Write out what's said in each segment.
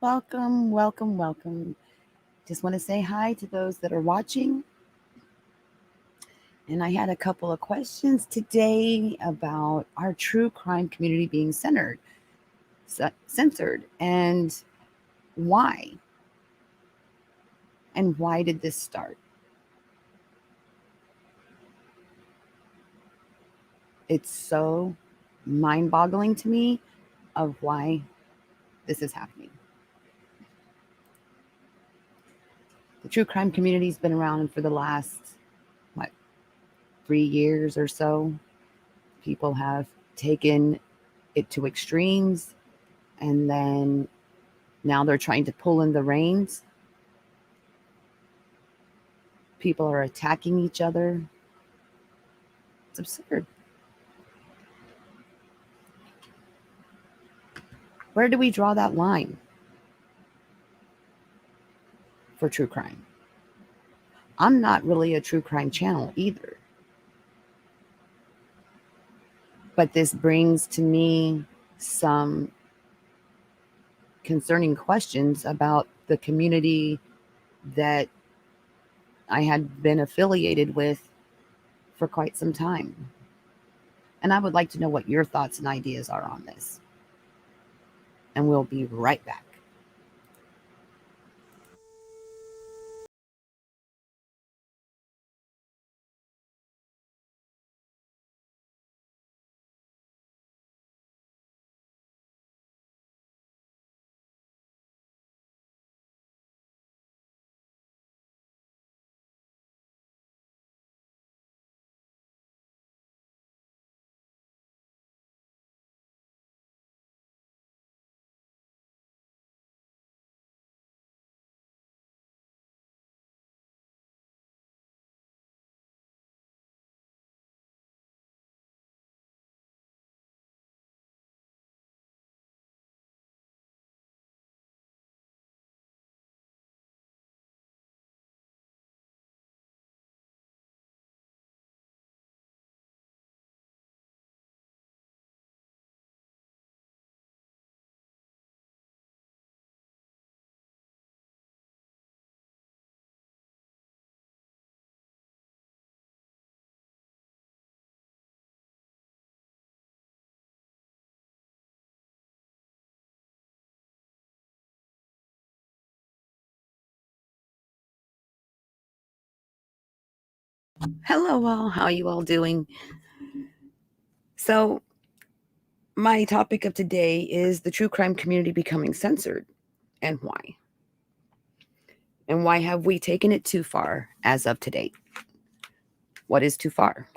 Welcome, welcome, welcome. Just want to say hi to those that are watching. And I had a couple of questions today about our true crime community being censored, and why. And why did this start? It's so mind boggling to me of why this is happening. The true crime community has been around for the last, what, 3 years or so. People have taken it to extremes, and then now they're trying to pull in the reins. People are attacking each other. It's absurd. Where do we draw that line for true crime? I'm not really a true crime channel either. But this brings to me some concerning questions about the community that I had been affiliated with for quite some time. And I would like to know what your thoughts and ideas are on this. And we'll be right back. Hello, all. How are you all doing? So, my topic of today is the true crime community becoming censored, and why. And why have we taken it too far as of today? What is too far?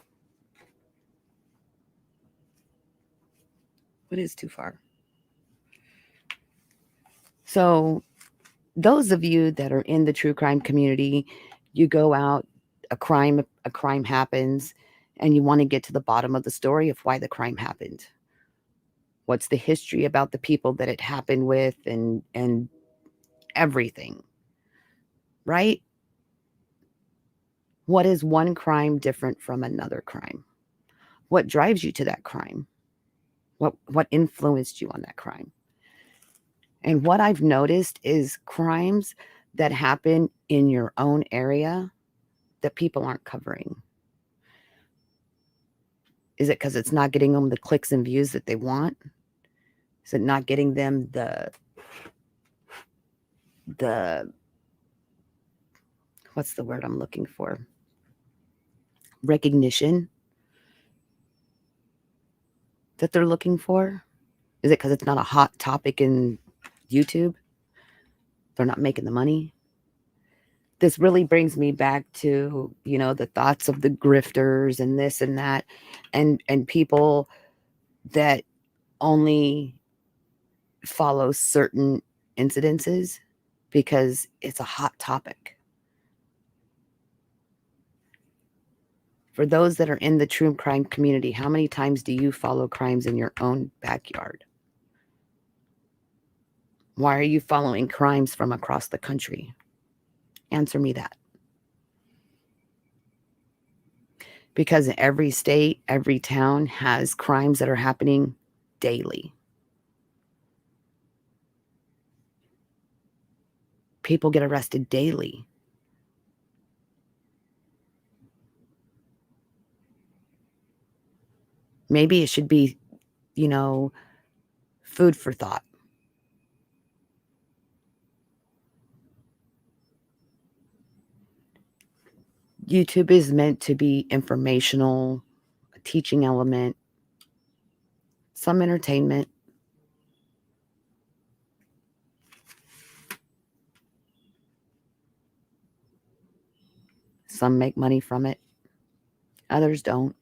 What is too far? So, those of you that are in the true crime community, you go out, a crime happens, and you want to get to the bottom of the story of why the crime happened. What's the history about the people that it happened with, and everything, right? What is one crime different from another crime? What drives you to that crime? What influenced you on that crime? And what I've noticed is crimes that happen in your own area that people aren't covering. Is it because it's not getting them the clicks and views that they want? Is it not getting them the what's the word I'm looking for? Recognition that they're looking for? Is it because it's not a hot topic in YouTube? They're not making the money? This really brings me back to, the thoughts of the grifters and this and that, and people that only follow certain incidences because it's a hot topic. For those that are in the true crime community, how many times do you follow crimes in your own backyard? Why are you following crimes from across the country? Answer me that. Because every state, every town has crimes that are happening daily. People get arrested daily. Maybe it should be, food for thought. YouTube is meant to be informational, a teaching element, some entertainment. Some make money from it, others don't.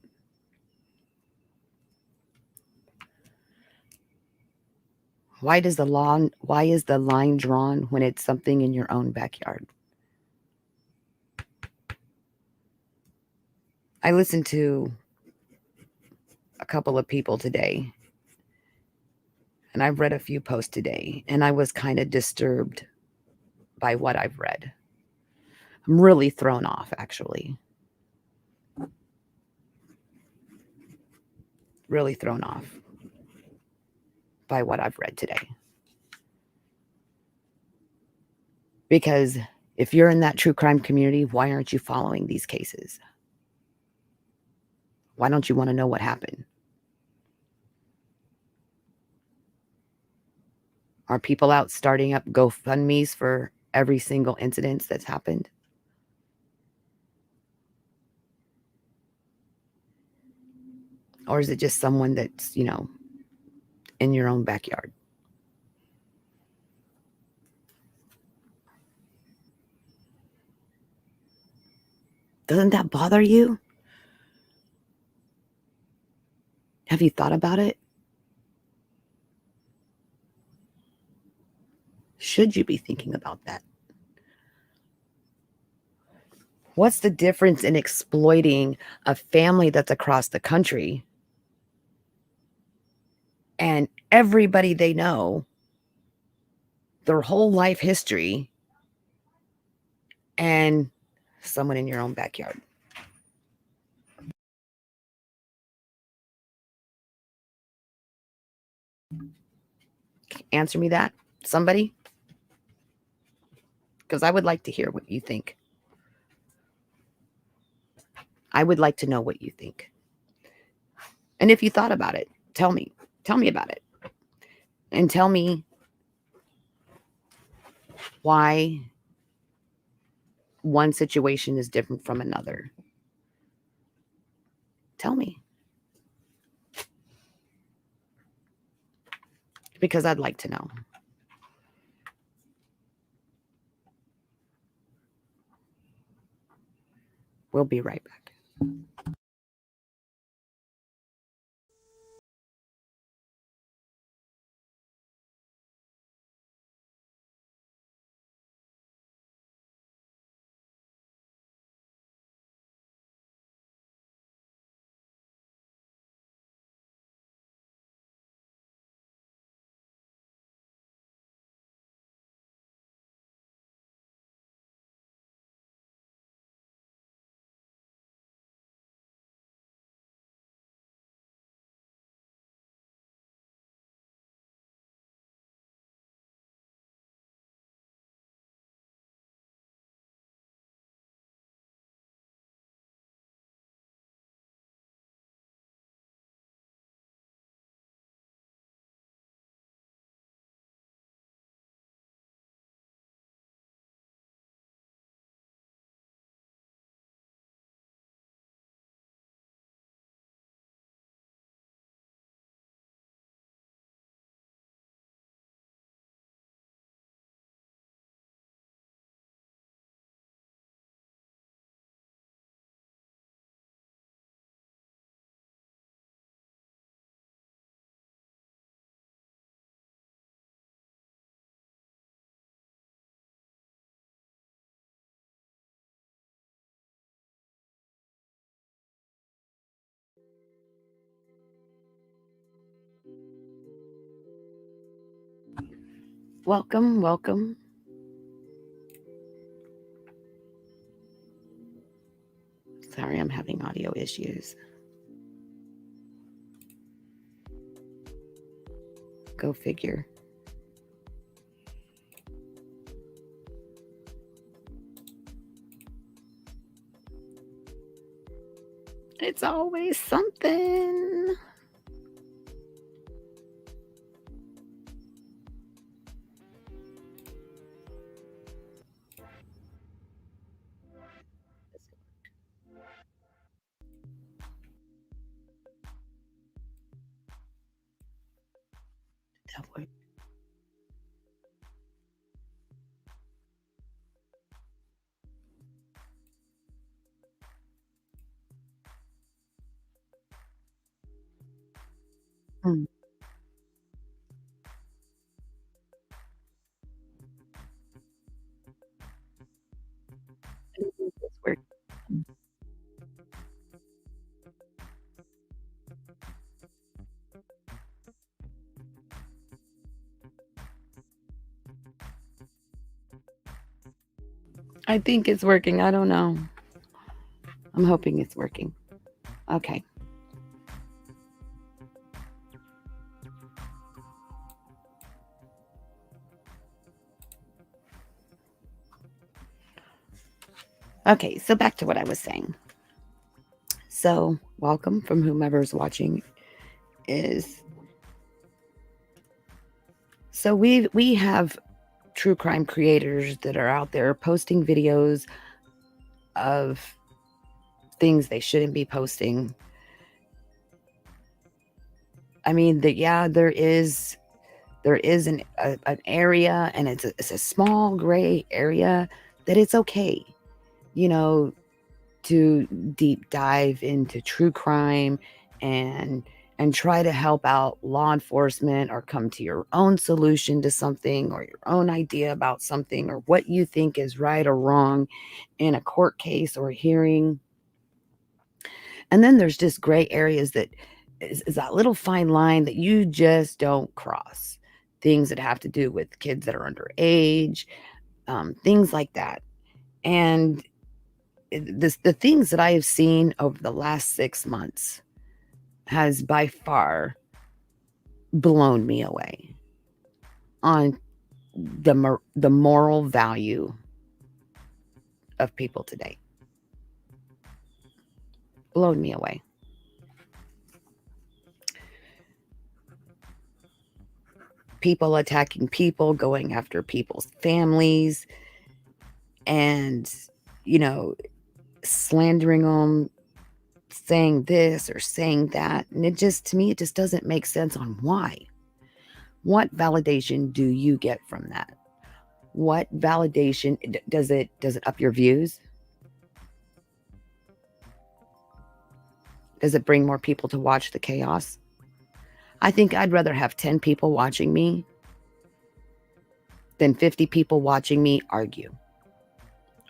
Why is the line drawn when it's something in your own backyard? I listened to a couple of people today, and I've read a few posts today, and I was kind of disturbed by what I've read. I'm really thrown off, actually. Really thrown off by what I've read today. Because if you're in that true crime community, why aren't you following these cases? Why don't you want to know what happened? Are people out starting up GoFundMes for every single incident that's happened? Or is it just someone that's, in your own backyard? Doesn't that bother you? Have you thought about it? Should you be thinking about that? What's the difference in exploiting a family that's across the country and everybody they know, their whole life history, and someone in your own backyard? Answer me that, somebody, because I would like to hear what you think. I would like to know what you think. And if you thought about it, tell me about it, and tell me why one situation is different from another. Tell me, because I'd like to know. We'll be right back. Welcome. Sorry, I'm having audio issues. Go figure. It's always something. That work. Mm. I think it's work. I think it's working. I don't know. I'm hoping it's working. Okay. Okay, so back to what I was saying. So, welcome from whomever's watching is so we have true crime creators that are out there posting videos of things they shouldn't be posting. I mean, yeah, there is an area, and it's a small gray area that it's okay, you know, to deep dive into true crime and try to help out law enforcement or come to your own solution to something or your own idea about something or what you think is right or wrong in a court case or a hearing. And then there's just gray areas that is that little fine line that you just don't cross. Things that have to do with kids that are underage, things like that. And the things that I have seen over the last 6 months has by far blown me away on the moral value of people today. Blown me away. People attacking people, going after people's families, and you know, slandering them, saying this or saying that, and it just to me it just doesn't make sense on why. What validation do you get from that? What validation does it up your views? Does it bring more people to watch the chaos? I think I'd rather have 10 people watching me than 50 people watching me argue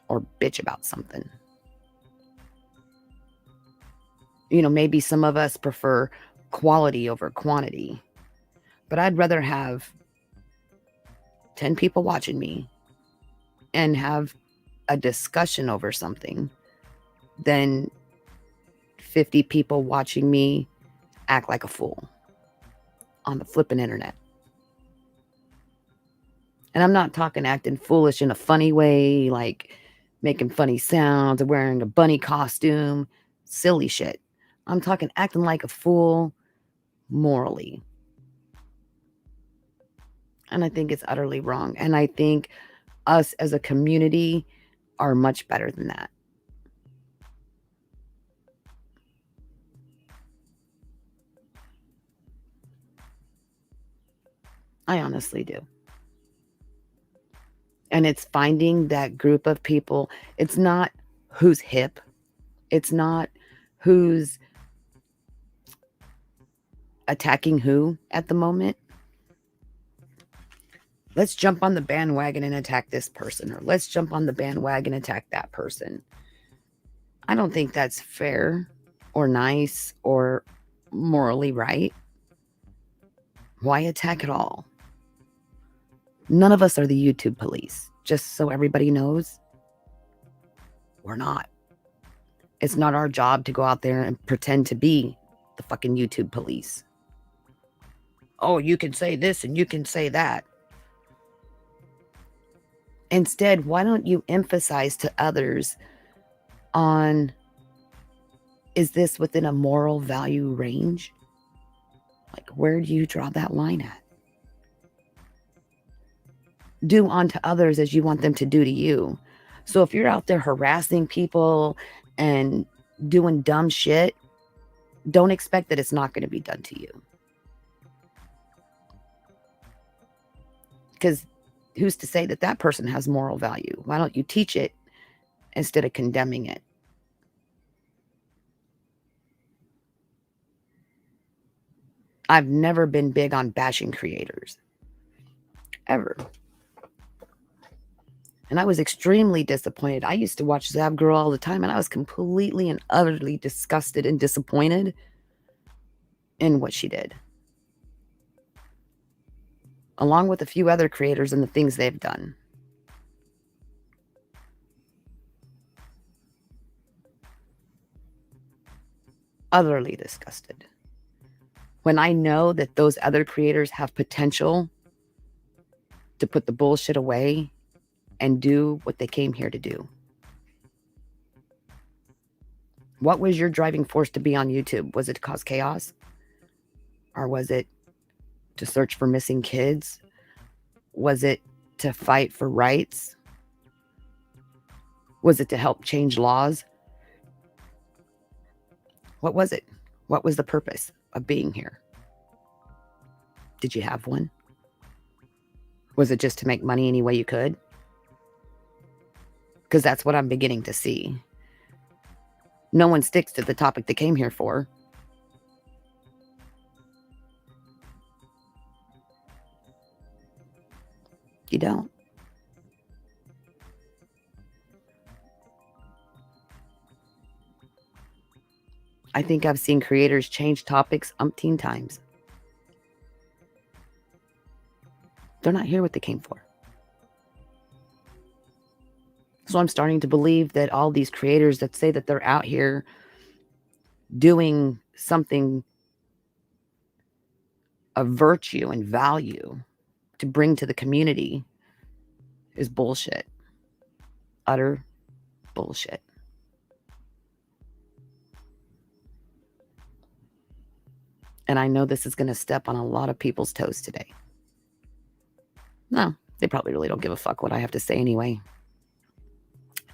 or bitch about something. Maybe some of us prefer quality over quantity, but I'd rather have 10 people watching me and have a discussion over something than 50 people watching me act like a fool on the flippin' internet. And I'm not talking acting foolish in a funny way, like making funny sounds or wearing a bunny costume, silly shit. I'm talking acting like a fool morally. And I think it's utterly wrong. And I think us as a community are much better than that. I honestly do. And it's finding that group of people. It's not who's hip. It's not who's attacking who at the moment. Let's jump on the bandwagon and attack this person, or let's jump on the bandwagon and attack that person. I don't think that's fair or nice or morally right. Why attack at all? None of us are the YouTube police. Just so everybody knows, we're not. It's not our job to go out there and pretend to be the fucking YouTube police. Oh, you can say this and you can say that. Instead, why don't you emphasize to others on Is this within a moral value range? Like, where do you draw that line at? Do unto others as you want them to do to you. So if you're out there harassing people and doing dumb shit, don't expect that it's not going to be done to you. Because who's to say that that person has moral value? Why don't you teach it instead of condemning it? I've never been big on bashing creators. Ever. And I was extremely disappointed. I used to watch Zab Girl all the time, and I was completely and utterly disgusted and disappointed in what she did, along with a few other creators and the things they've done. Utterly disgusted. When I know that those other creators have potential to put the bullshit away and do what they came here to do. What was your driving force to be on YouTube? Was it to cause chaos? Or was it to search for missing kids? Was it to fight for rights? Was it to help change laws? What was it? What was the purpose of being here? Did you have one? Was it just to make money any way you could? Because that's what I'm beginning to see. No one sticks to the topic they came here for. You don't. I think I've seen creators change topics umpteen times. They're not here what they came for. So I'm starting to believe that all these creators that say that they're out here doing something of virtue and value to bring to the community is bullshit. Utter bullshit. And I know this is going to step on a lot of people's toes today. No, they probably really don't give a fuck what I have to say anyway.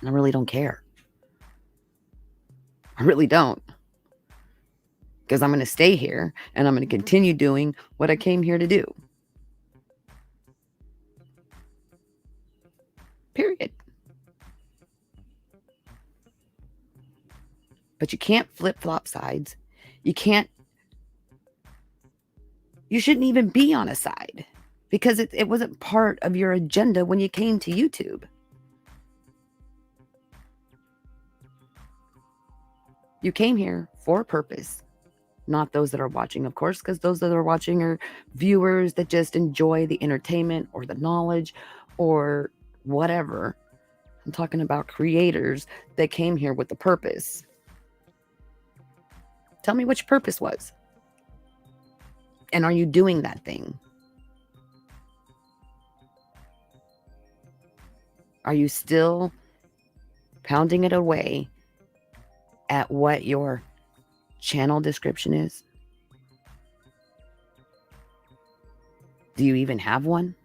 And I really don't care. I really don't. Because I'm going to stay here and I'm going to continue doing what I came here to do. Period. But you can't flip-flop sides. You shouldn't even be on a side because it wasn't part of your agenda when you came to YouTube. You came here for a purpose, not those that are watching, of course, because those that are watching are viewers that just enjoy the entertainment or the knowledge or whatever. I'm talking about creators that came here with a purpose. Tell me what your purpose was. And are you doing that thing? Are you still pounding it away at what your channel description is? Do you even have one?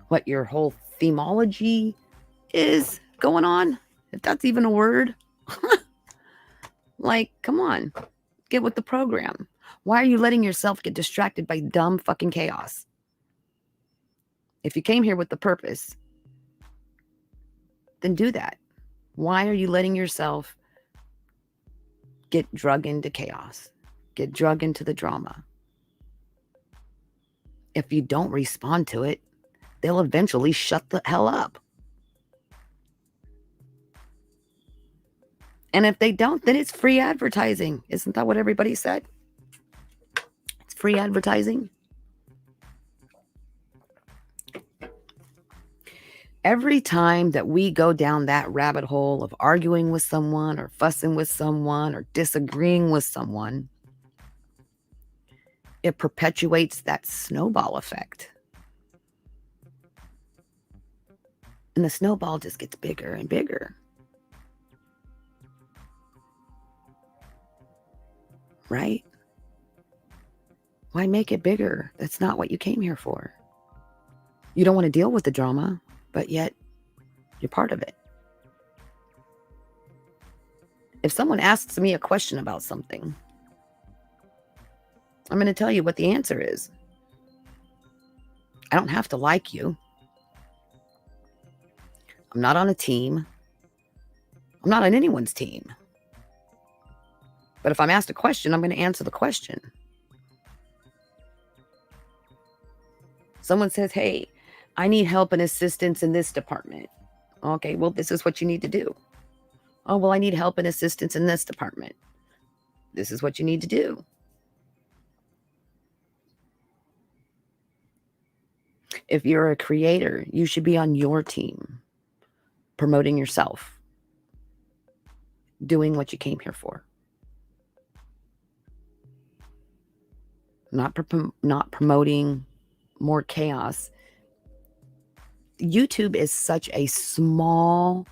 What your whole themology is going on? If that's even a word. Like, come on. Get with the program. Why are you letting yourself get distracted by dumb fucking chaos? If you came here with the purpose, then do that. Why are you letting yourself get drug into chaos? Get drug into the drama? If you don't respond to it, they'll eventually shut the hell up. And if they don't, then it's free advertising. Isn't that what everybody said? It's free advertising. Every time that we go down that rabbit hole of arguing with someone or fussing with someone or disagreeing with someone, it perpetuates that snowball effect. And the snowball just gets bigger and bigger. right? Why make it bigger? That's not what you came here for. You don't want to deal with the drama, but yet you're part of it. If someone asks me a question about something, I'm going to tell you what the answer is. I don't have to like you. I'm not on a team. I'm not on anyone's team. But if I'm asked a question, I'm going to answer the question. Someone says, hey, I need help and assistance in this department. Okay, well, this is what you need to do. Oh, well, I need help and assistance in this department. This is what you need to do. If you're a creator, you should be on your team, promoting yourself, doing what you came here for. Not promoting more chaos. YouTube is such a small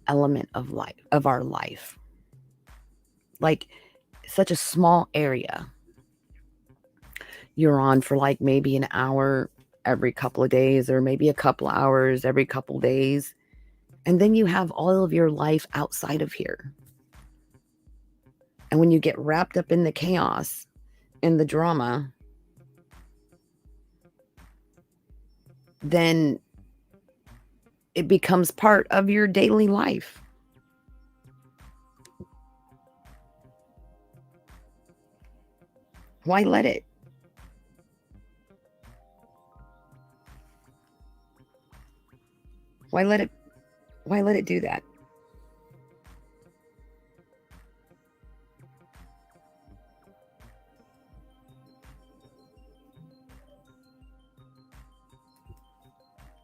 element of life, of our life. Like, such a small area. You're on for like maybe an hour every couple of days, or maybe a couple hours every couple of days. And then you have all of your life outside of here. And when you get wrapped up in the chaos, in the drama, then it becomes part of your daily life. Why let it? Why let it do that?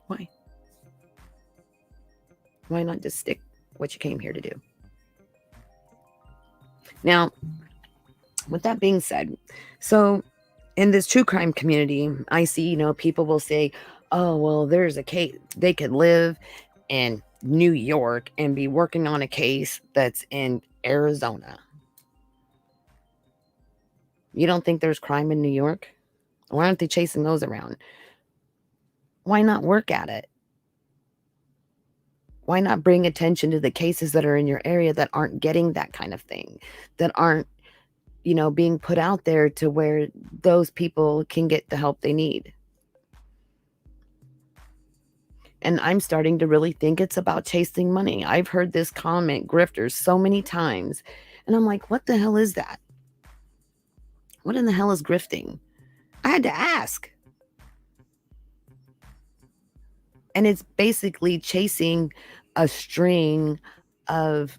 Why? Why not just stick what you came here to do? Now, with that being said, so in this true crime community, I see, people will say, oh, well, there's a case, they could live in New York and be working on a case that's in Arizona. You don't think there's crime in New York? Why aren't they chasing those around? Why not work at it? Why not bring attention to the cases that are in your area that aren't getting that kind of thing, that aren't, being put out there to where those people can get the help they need? And I'm starting to really think it's about chasing money. I've heard this comment, grifters, so many times. And I'm like, what the hell is that? What in the hell is grifting? I had to ask. And it's basically chasing a string of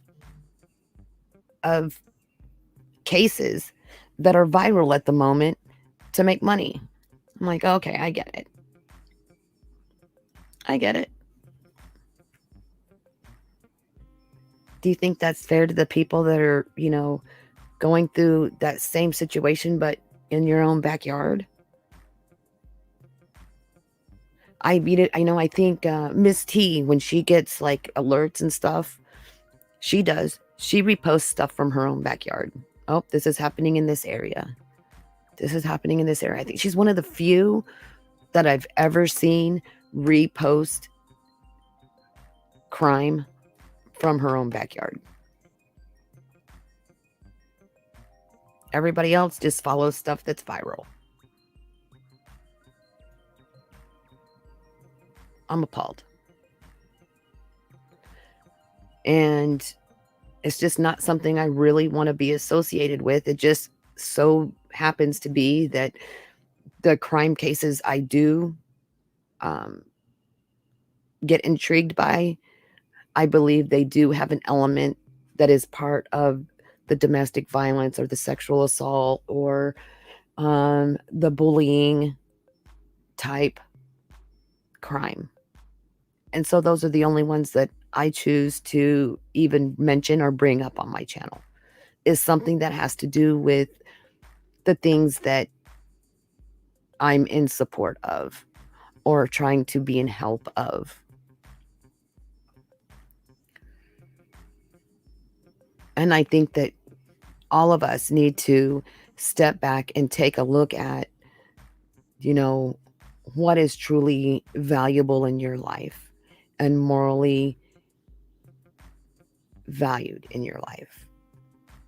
cases that are viral at the moment to make money. I'm like, okay, I get it. I get it. Do you think that's fair to the people that are, going through that same situation, but in your own backyard? I think Miss T, when she gets like alerts and stuff, she reposts stuff from her own backyard. Oh, this is happening in this area. This is happening in this area. I think she's one of the few that I've ever seen repost crime from her own backyard. Everybody else just follows stuff that's viral. I'm appalled. And it's just not something I really want to be associated with. It just so happens to be that the crime cases I do get intrigued by, I believe they do have an element that is part of the domestic violence or the sexual assault or the bullying type crime. And so those are the only ones that I choose to even mention or bring up on my channel, is something that has to do with the things that I'm in support of or trying to be in help of. And I think that all of us need to step back and take a look at, you know, what is truly valuable in your life and morally valued in your life.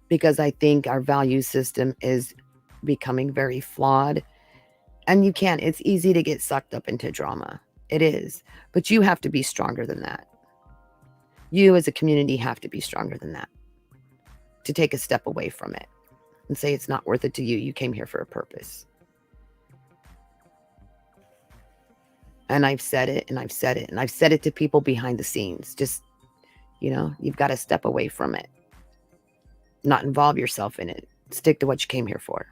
Because I think our value system is becoming very flawed. And it's easy to get sucked up into drama. It is. But you have to be stronger than that. You as a community have to be stronger than that to take a step away from it and say it's not worth it to you. You came here for a purpose. And I've said it and I've said it and I've said it to people behind the scenes. Just, you've got to step away from it, not involve yourself in it. Stick to what you came here for.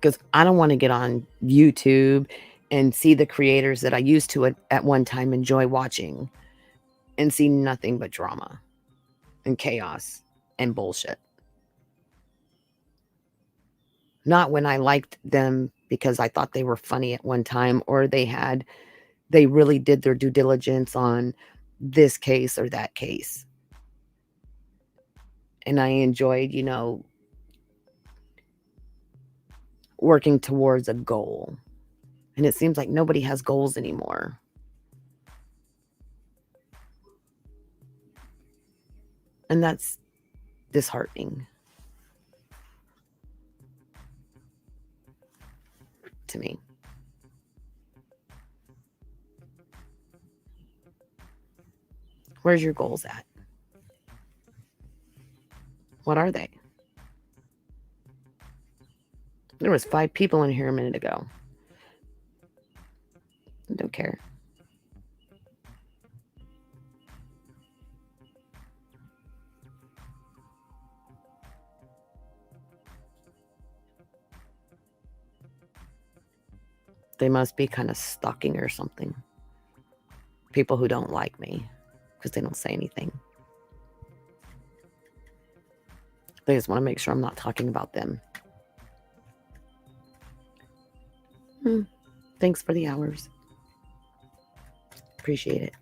Because I don't want to get on YouTube and see the creators that I used to at one time enjoy watching and see nothing but drama and chaos and bullshit. Not when I liked them because I thought they were funny at one time, or they really did their due diligence on this case or that case. And I enjoyed, working towards a goal. And it seems like nobody has goals anymore. And that's disheartening to me. Where's your goals at? What are they? There was 5 people in here a minute ago. I don't care. They must be kind of stalking or something. People who don't like me because they don't say anything. They just want to make sure I'm not talking about them. Thanks for the hours. Appreciate it.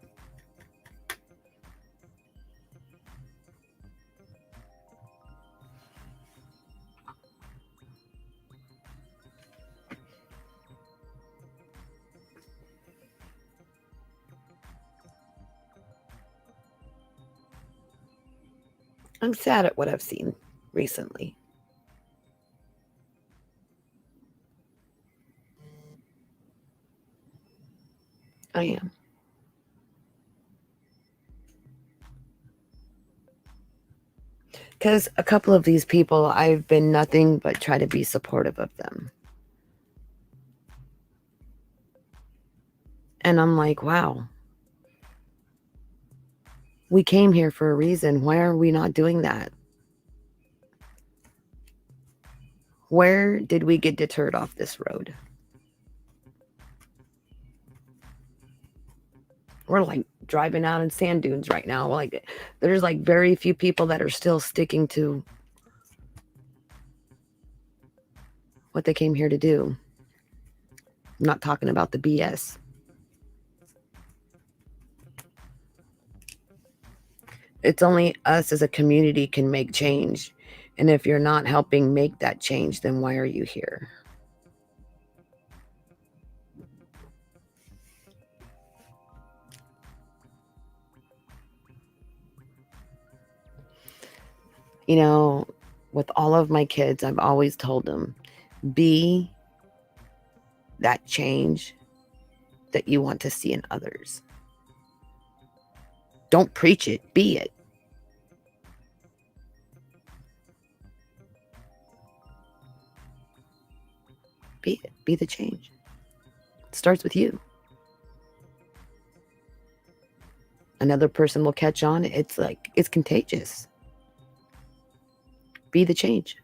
I'm sad at what I've seen recently. I am. Because a couple of these people, I've been nothing but try to be supportive of them. And I'm like, wow. We came here for a reason. Why are we not doing that? Where did we get deterred off this road? We're like driving out in sand dunes right now. Like, there's like very few people that are still sticking to what they came here to do. I'm not talking about the BS. It's only us as a community can make change. And if you're not helping make that change, then why are you here? With all of my kids, I've always told them, be that change that you want to see in others. Don't preach it, be it. Be it. Be the change. It starts with you. Another person will catch on. It's contagious. Be the change.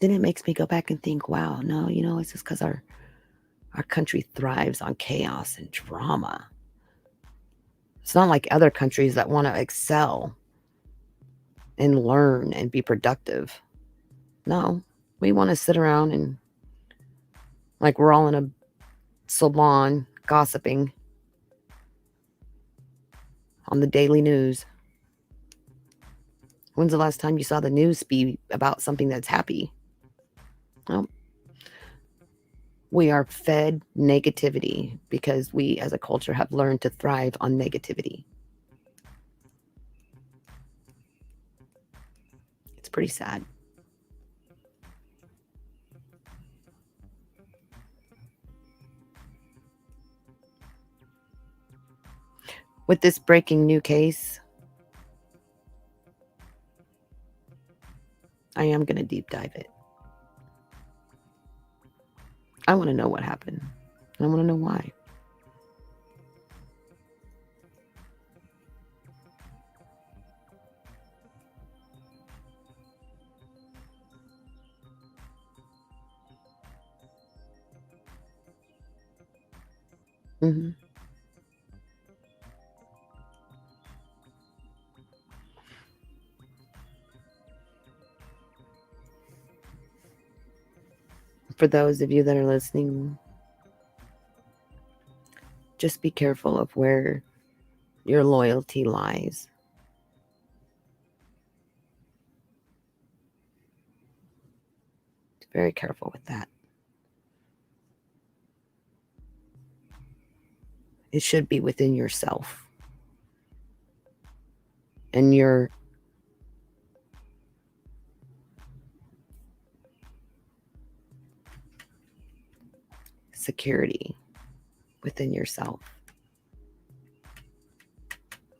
Then it makes me go back and think, wow, no, it's just because our country thrives on chaos and drama. It's not like other countries that want to excel. and learn and be productive. No, we want to sit around and like we're all in a salon gossiping on the daily news. When's the last time you saw the news be about something that's happy? Well, we are fed negativity because we as a culture have learned to thrive on negativity. It's pretty sad. With this breaking new case, I am going to deep dive it. I want to know what happened. I want to know why. Mm-hmm. For those of you that are listening, just be careful of where your loyalty lies. Very careful with that. It should be within yourself and your security within yourself.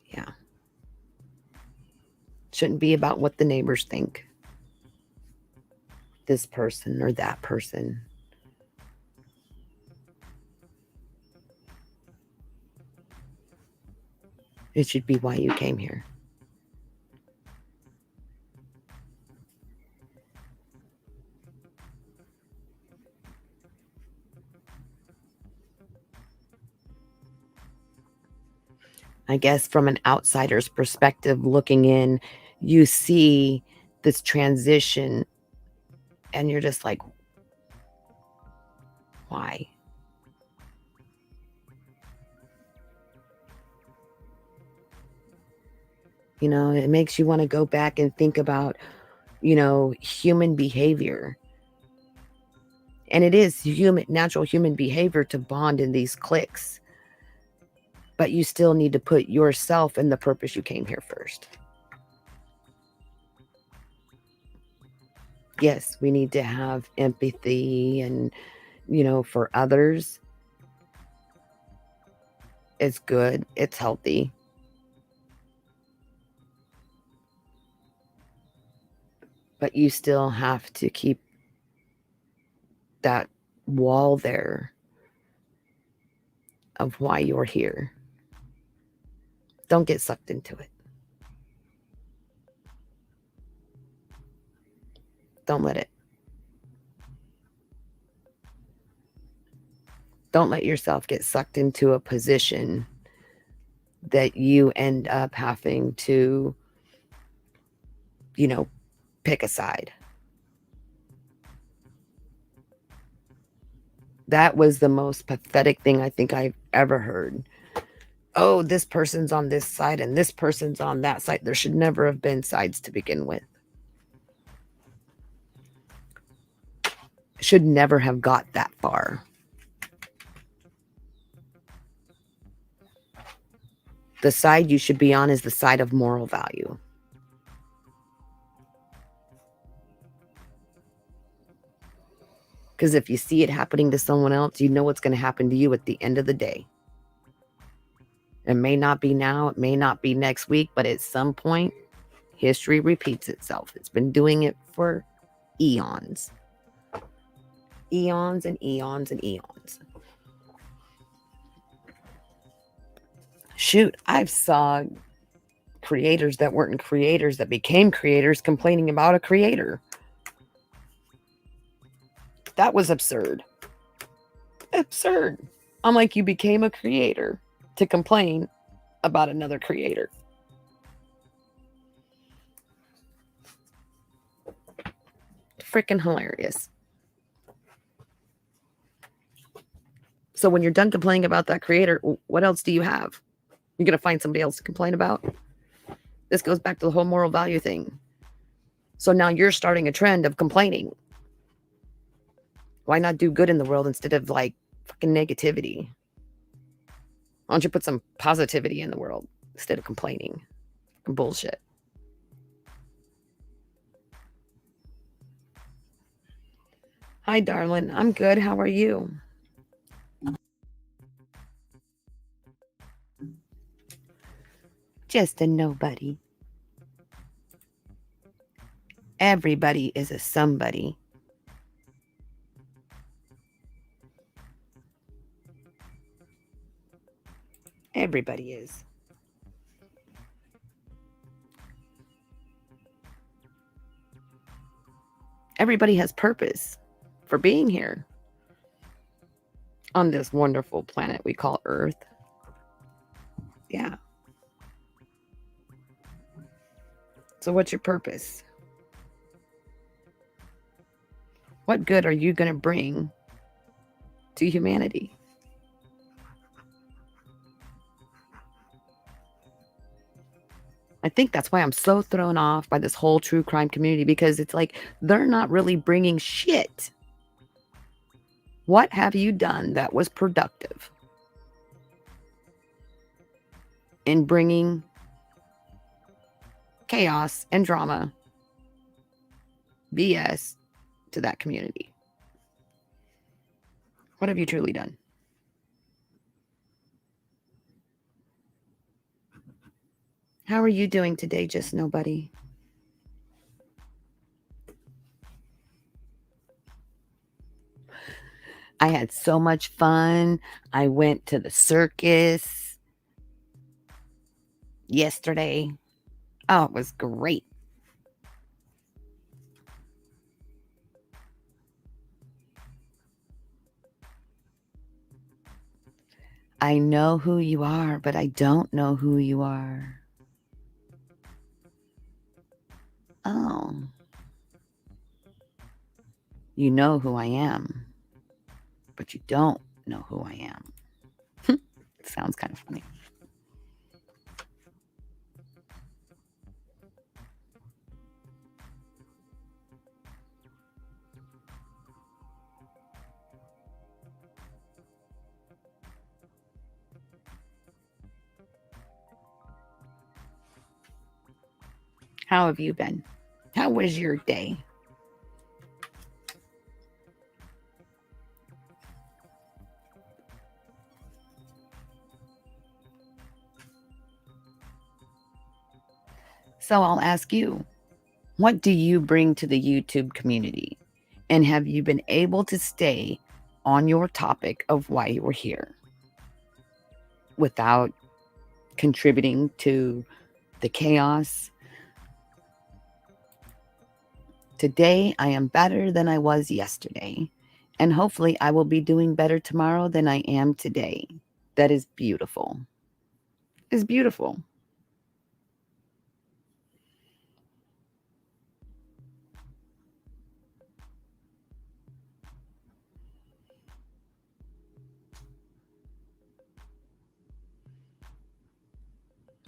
Yeah. Shouldn't be about what the neighbors think. This person or that person. It should be why you came here. I guess from an outsider's perspective looking in, you see this transition and you're just like, why? You know, it makes you want to go back and think about, human behavior. And it is natural human behavior to bond in these cliques. But you still need to put yourself and the purpose you came here first. Yes, we need to have empathy and, for others. It's good. It's healthy. But you still have to keep that wall there of why you're here. Don't get sucked into it. Don't let it. Don't let yourself get sucked into a position that you end up having to, pick a side. That was the most pathetic thing I think I've ever heard. Oh, this person's on this side and this person's on that side. There should never have been sides to begin with. Should never have got that far. The side you should be on is the side of moral value. Because if you see it happening to someone else, you know what's going to happen to you at the end of the day. It may not be now, it may not be next week, but at some point, history repeats itself. It's been doing it for eons. Eons and eons and eons. Shoot, I've saw creators that weren't creators that became creators complaining about a creator. That was absurd. Absurd. I'm like, you became a creator to complain about another creator. freaking hilarious. So when you're done complaining about that creator, what else do you have? You're going to find somebody else to complain about? This goes back to the whole moral value thing. So now you're starting a trend of complaining. Why not do good in the world instead of like fucking negativity? Why don't you put some positivity in the world instead of complaining? Bullshit. Hi, darling. I'm good. How are you? Just a nobody. Everybody is a somebody. Everybody is. Everybody has purpose for being here on this wonderful planet we call Earth. Yeah. So what's your purpose? What good are you going to bring to humanity? I think that's why I'm so thrown off by this whole true crime community, because it's like they're not really bringing shit. What have you done that was productive in bringing chaos and drama, BS, to that community? What have you truly done? How are you doing today, just nobody? I had so much fun. I went to the circus yesterday. Oh, it was great. I know who you are, but I don't know who you are. Oh. You know who I am, but you don't know who I am. It sounds kind of funny. How have you been? How was your day? So I'll ask you, what do you bring to the YouTube community? And have you been able to stay on your topic of why you were here without contributing to the chaos? Today, I am better than I was yesterday, and hopefully I will be doing better tomorrow than I am today. That is beautiful. It's beautiful.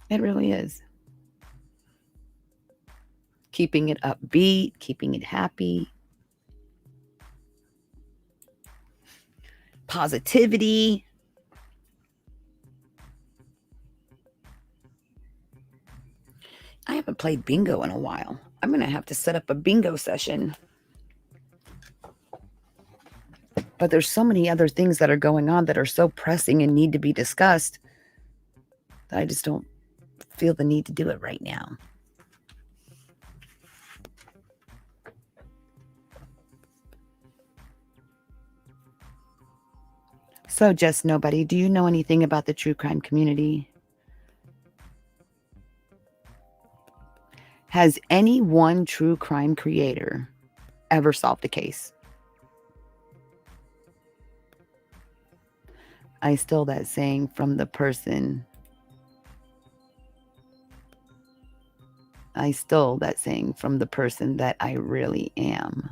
It really is. Keeping it upbeat, keeping it happy. Positivity. I haven't played bingo in a while. I'm going to have to set up a bingo session. But there's so many other things that are going on that are so pressing and need to be discussed that I just don't feel the need to do it right now. So, just nobody, do you know anything about the true crime community? Has any one true crime creator ever solved a case? I stole that saying from the person. I stole that saying from the person that I really am.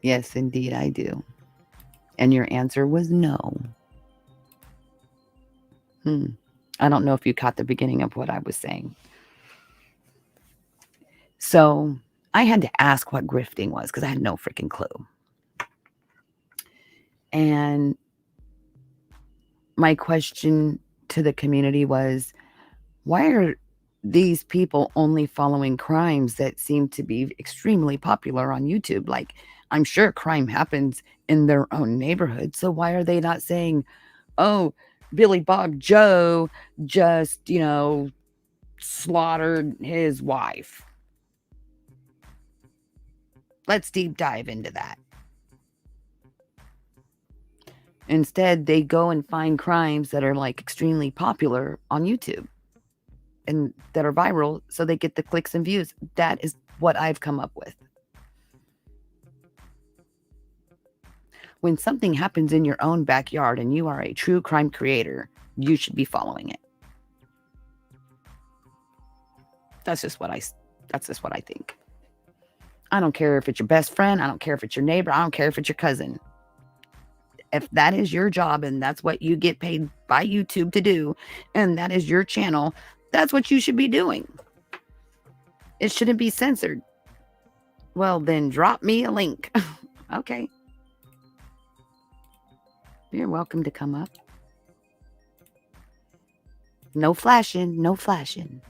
Yes, indeed, I do. And your answer was no. I don't know if you caught the beginning of what I was saying. So I had to ask what grifting was because I had no freaking clue. And my question to the community was, why are these people only following crimes that seem to be extremely popular on YouTube? Like, I'm sure crime happens in their own neighborhood. So why are they not saying, oh, Billy Bob Joe just, slaughtered his wife? Let's deep dive into that. Instead, they go and find crimes that are like extremely popular on YouTube and that are viral so they get the clicks and views. That is what I've come up with. When something happens in your own backyard and you are a true crime creator, you should be following it. That's just what I think. I don't care if it's your best friend, I don't care if it's your neighbor, I don't care if it's your cousin. If that is your job and that's what you get paid by YouTube to do, and that is your channel, that's what you should be doing. It shouldn't be censored. Well, then drop me a link. Okay. You're welcome to come up. No flashing, no flashing.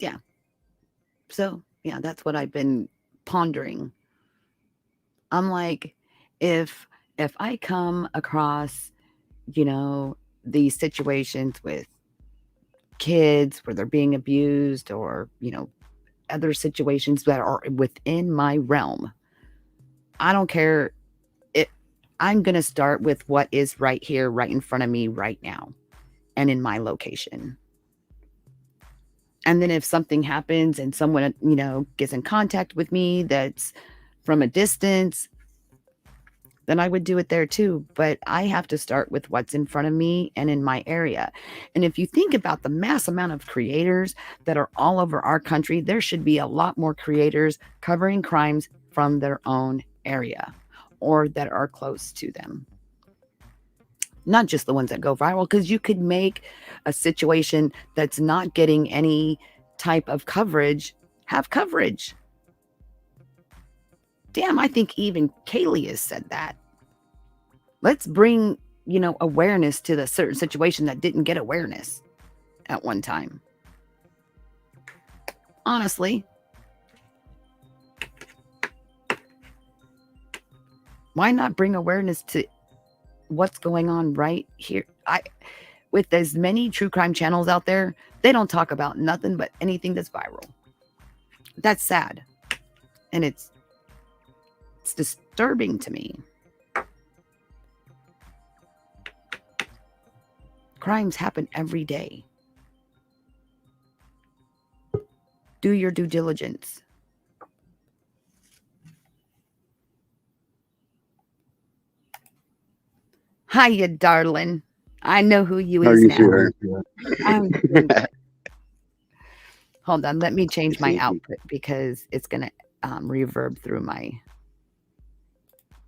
Yeah. So, yeah, that's what I've been pondering. I'm like, if I come across, these situations with kids where they're being abused or, other situations that are within my realm, I don't care. I'm going to start with what is right here, right in front of me right now and in my location. And then if something happens and someone, gets in contact with me that's from a distance, then I would do it there too. But I have to start with what's in front of me and in my area. And if you think about the mass amount of creators that are all over our country, there should be a lot more creators covering crimes from their own area or that are close to them. Not just the ones that go viral, because you could make a situation that's not getting any type of coverage have coverage. Damn, I think even Kaylee has said that. Let's bring, awareness to the certain situation that didn't get awareness at one time. Honestly. Why not bring awareness to what's going on right here? With as many true crime channels out there, they don't talk about nothing but anything that's viral. That's sad. And it's disturbing to me. Crimes happen every day. Do your due diligence. Hiya, darling. I know who you is now. I'm doing good. Hold on, let me change my output because it's going to reverb through my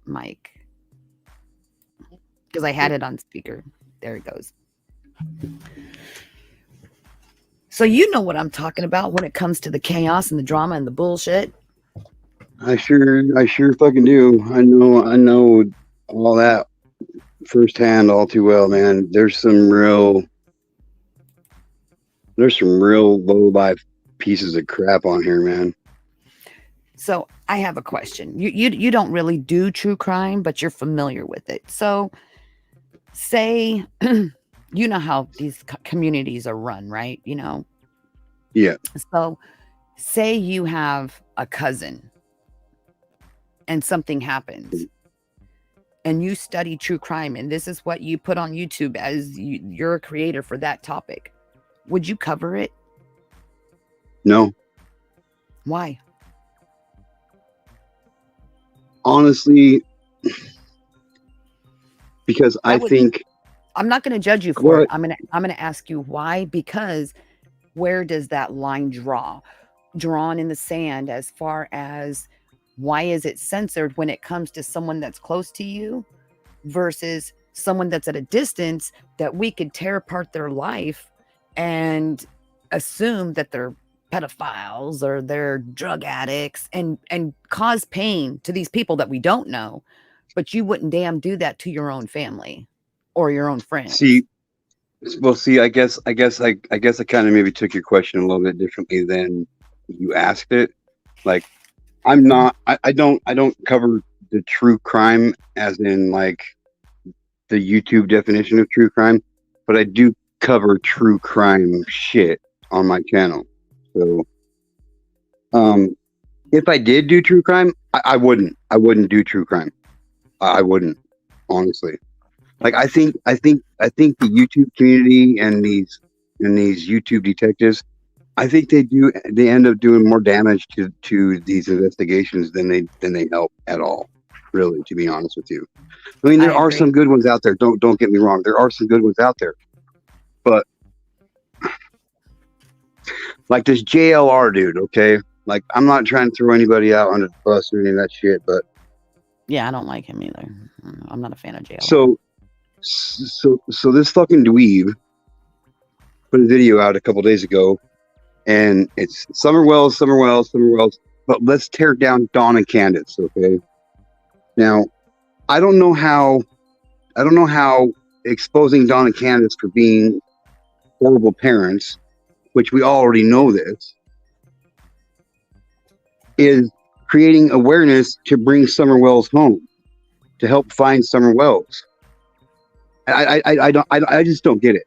mic. Because I had it on speaker. There it goes. So you know what I'm talking about when it comes to the chaos and the drama and the bullshit. I sure fucking do. I know all that firsthand all too well, man. There's some real low life pieces of crap on here, man. So I have a question. You don't really do true crime, but you're familiar with it. So say you know how these communities are run, right? Yeah. So say you have a cousin and something happens. and you study true crime, and this is what you put on YouTube as you're a creator for that topic, would you cover it? No. Why? Honestly, because I think I'm not going to judge you for it. I'm going to ask you why, because where does that line drawn in the sand, as far as why is it censored when it comes to someone that's close to you versus someone that's at a distance that we could tear apart their life and assume that they're pedophiles or they're drug addicts and cause pain to these people that we don't know, but you wouldn't damn do that to your own family or your own friends. See, I guess I kind of maybe took your question a little bit differently than you asked it. Like, I'm not. I don't cover the true crime as in like the YouTube definition of true crime, but I do cover true crime shit on my channel. So, if I did do true crime, I wouldn't do true crime. I wouldn't, honestly. Like, I think the YouTube community and these YouTube detectives, I think they end up doing more damage to these investigations than they help at all, really, to be honest with you. I mean, there are some good ones out there. Don't get me wrong. There are some good ones out there. But like this JLR dude, okay? Like, I'm not trying to throw anybody out under the bus or any of that shit, but yeah, I don't like him either. I'm not a fan of JLR. So this fucking dweeb put a video out a couple days ago, and it's Summer Wells, but let's tear down Dawn and Candace, okay? Now, I don't know how exposing Dawn and Candace for being horrible parents, which we already know this, is creating awareness to bring Summer Wells home, to help find Summer Wells. I just don't get it.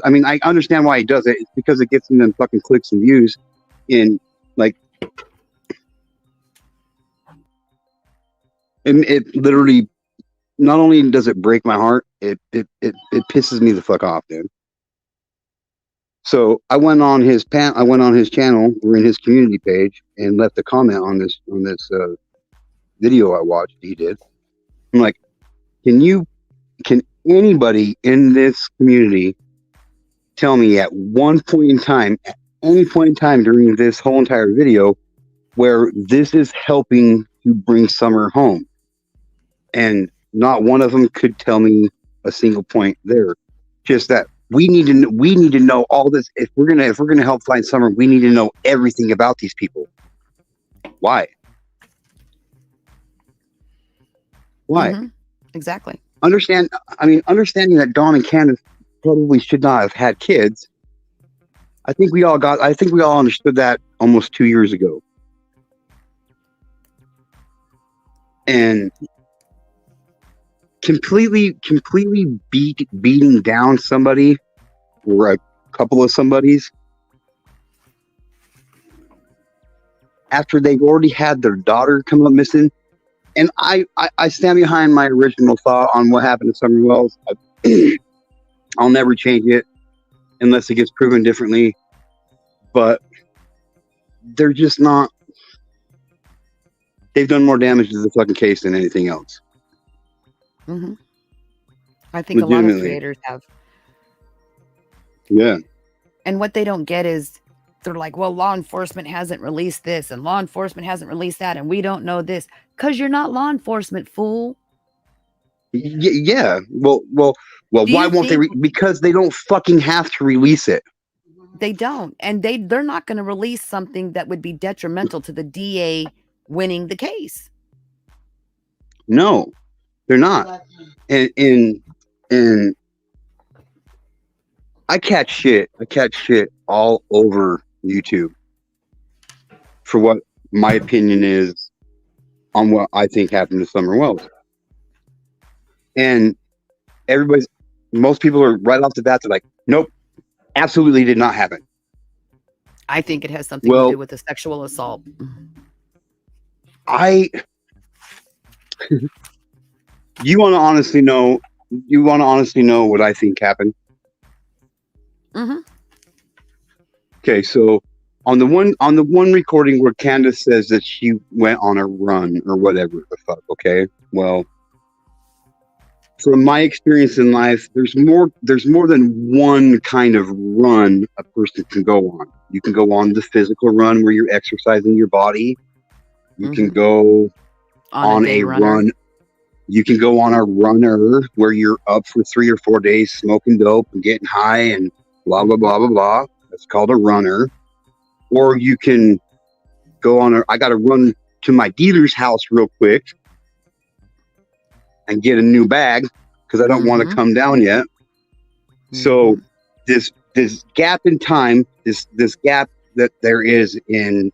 I mean, I understand why he does it. It's because it gets him them fucking clicks and views. In like, and it literally, not only does it break my heart, it pisses me the fuck off, dude. So I went on his channel, or in his community page, and left a comment on this video I watched. He did. I'm like, can anybody in this community tell me at any point in time during this whole entire video where this is helping to bring Summer home? And not one of them could tell me a single point there. Just that we need to know all this. If we're gonna help find Summer, we need to know everything about these people. Why? Mm-hmm. Exactly. Understanding that Dawn and Candace probably should not have had kids. I think we all understood that almost 2 years ago. And completely beating down somebody or a couple of somebodies after they've already had their daughter come up missing. And I stand behind my original thought on what happened to Summer Wells. I'll never change it unless it gets proven differently. But they're just not. They've done more damage to the fucking case than anything else. Mm-hmm. I think a lot of creators have. Yeah. And what they don't get is, they're like, well, law enforcement hasn't released this and law enforcement hasn't released that, and we don't know this. Because you're not law enforcement, fool. Yeah. Well, why won't they? Because they don't fucking have to release it. They don't. And they're not going to release something that would be detrimental to the DA winning the case. No, they're not. And I catch shit all over YouTube for what my opinion is on what I think happened to Summer Wells. And most people are right off the bat, they're like, nope, absolutely did not happen. I think it has something to do with a sexual assault. You want to honestly know? You want to honestly know what I think happened? Mm-hmm. Okay, so on the one recording where Candace says that she went on a run or whatever the fuck. Okay, well, from my experience in life, there's more than one kind of run a person can go on. You can go on the physical run where you're exercising your body. You can Mm-hmm. go On a on day a runner. run. You can go on a runner where you're up for 3 or 4 days smoking dope and getting high and blah blah blah blah blah. That's called a runner. Or you can go on a. I got to run to my dealer's house real quick and get a new bag because I don't want to Mm-hmm. come down yet. So Mm-hmm. this gap in time, this gap that there is in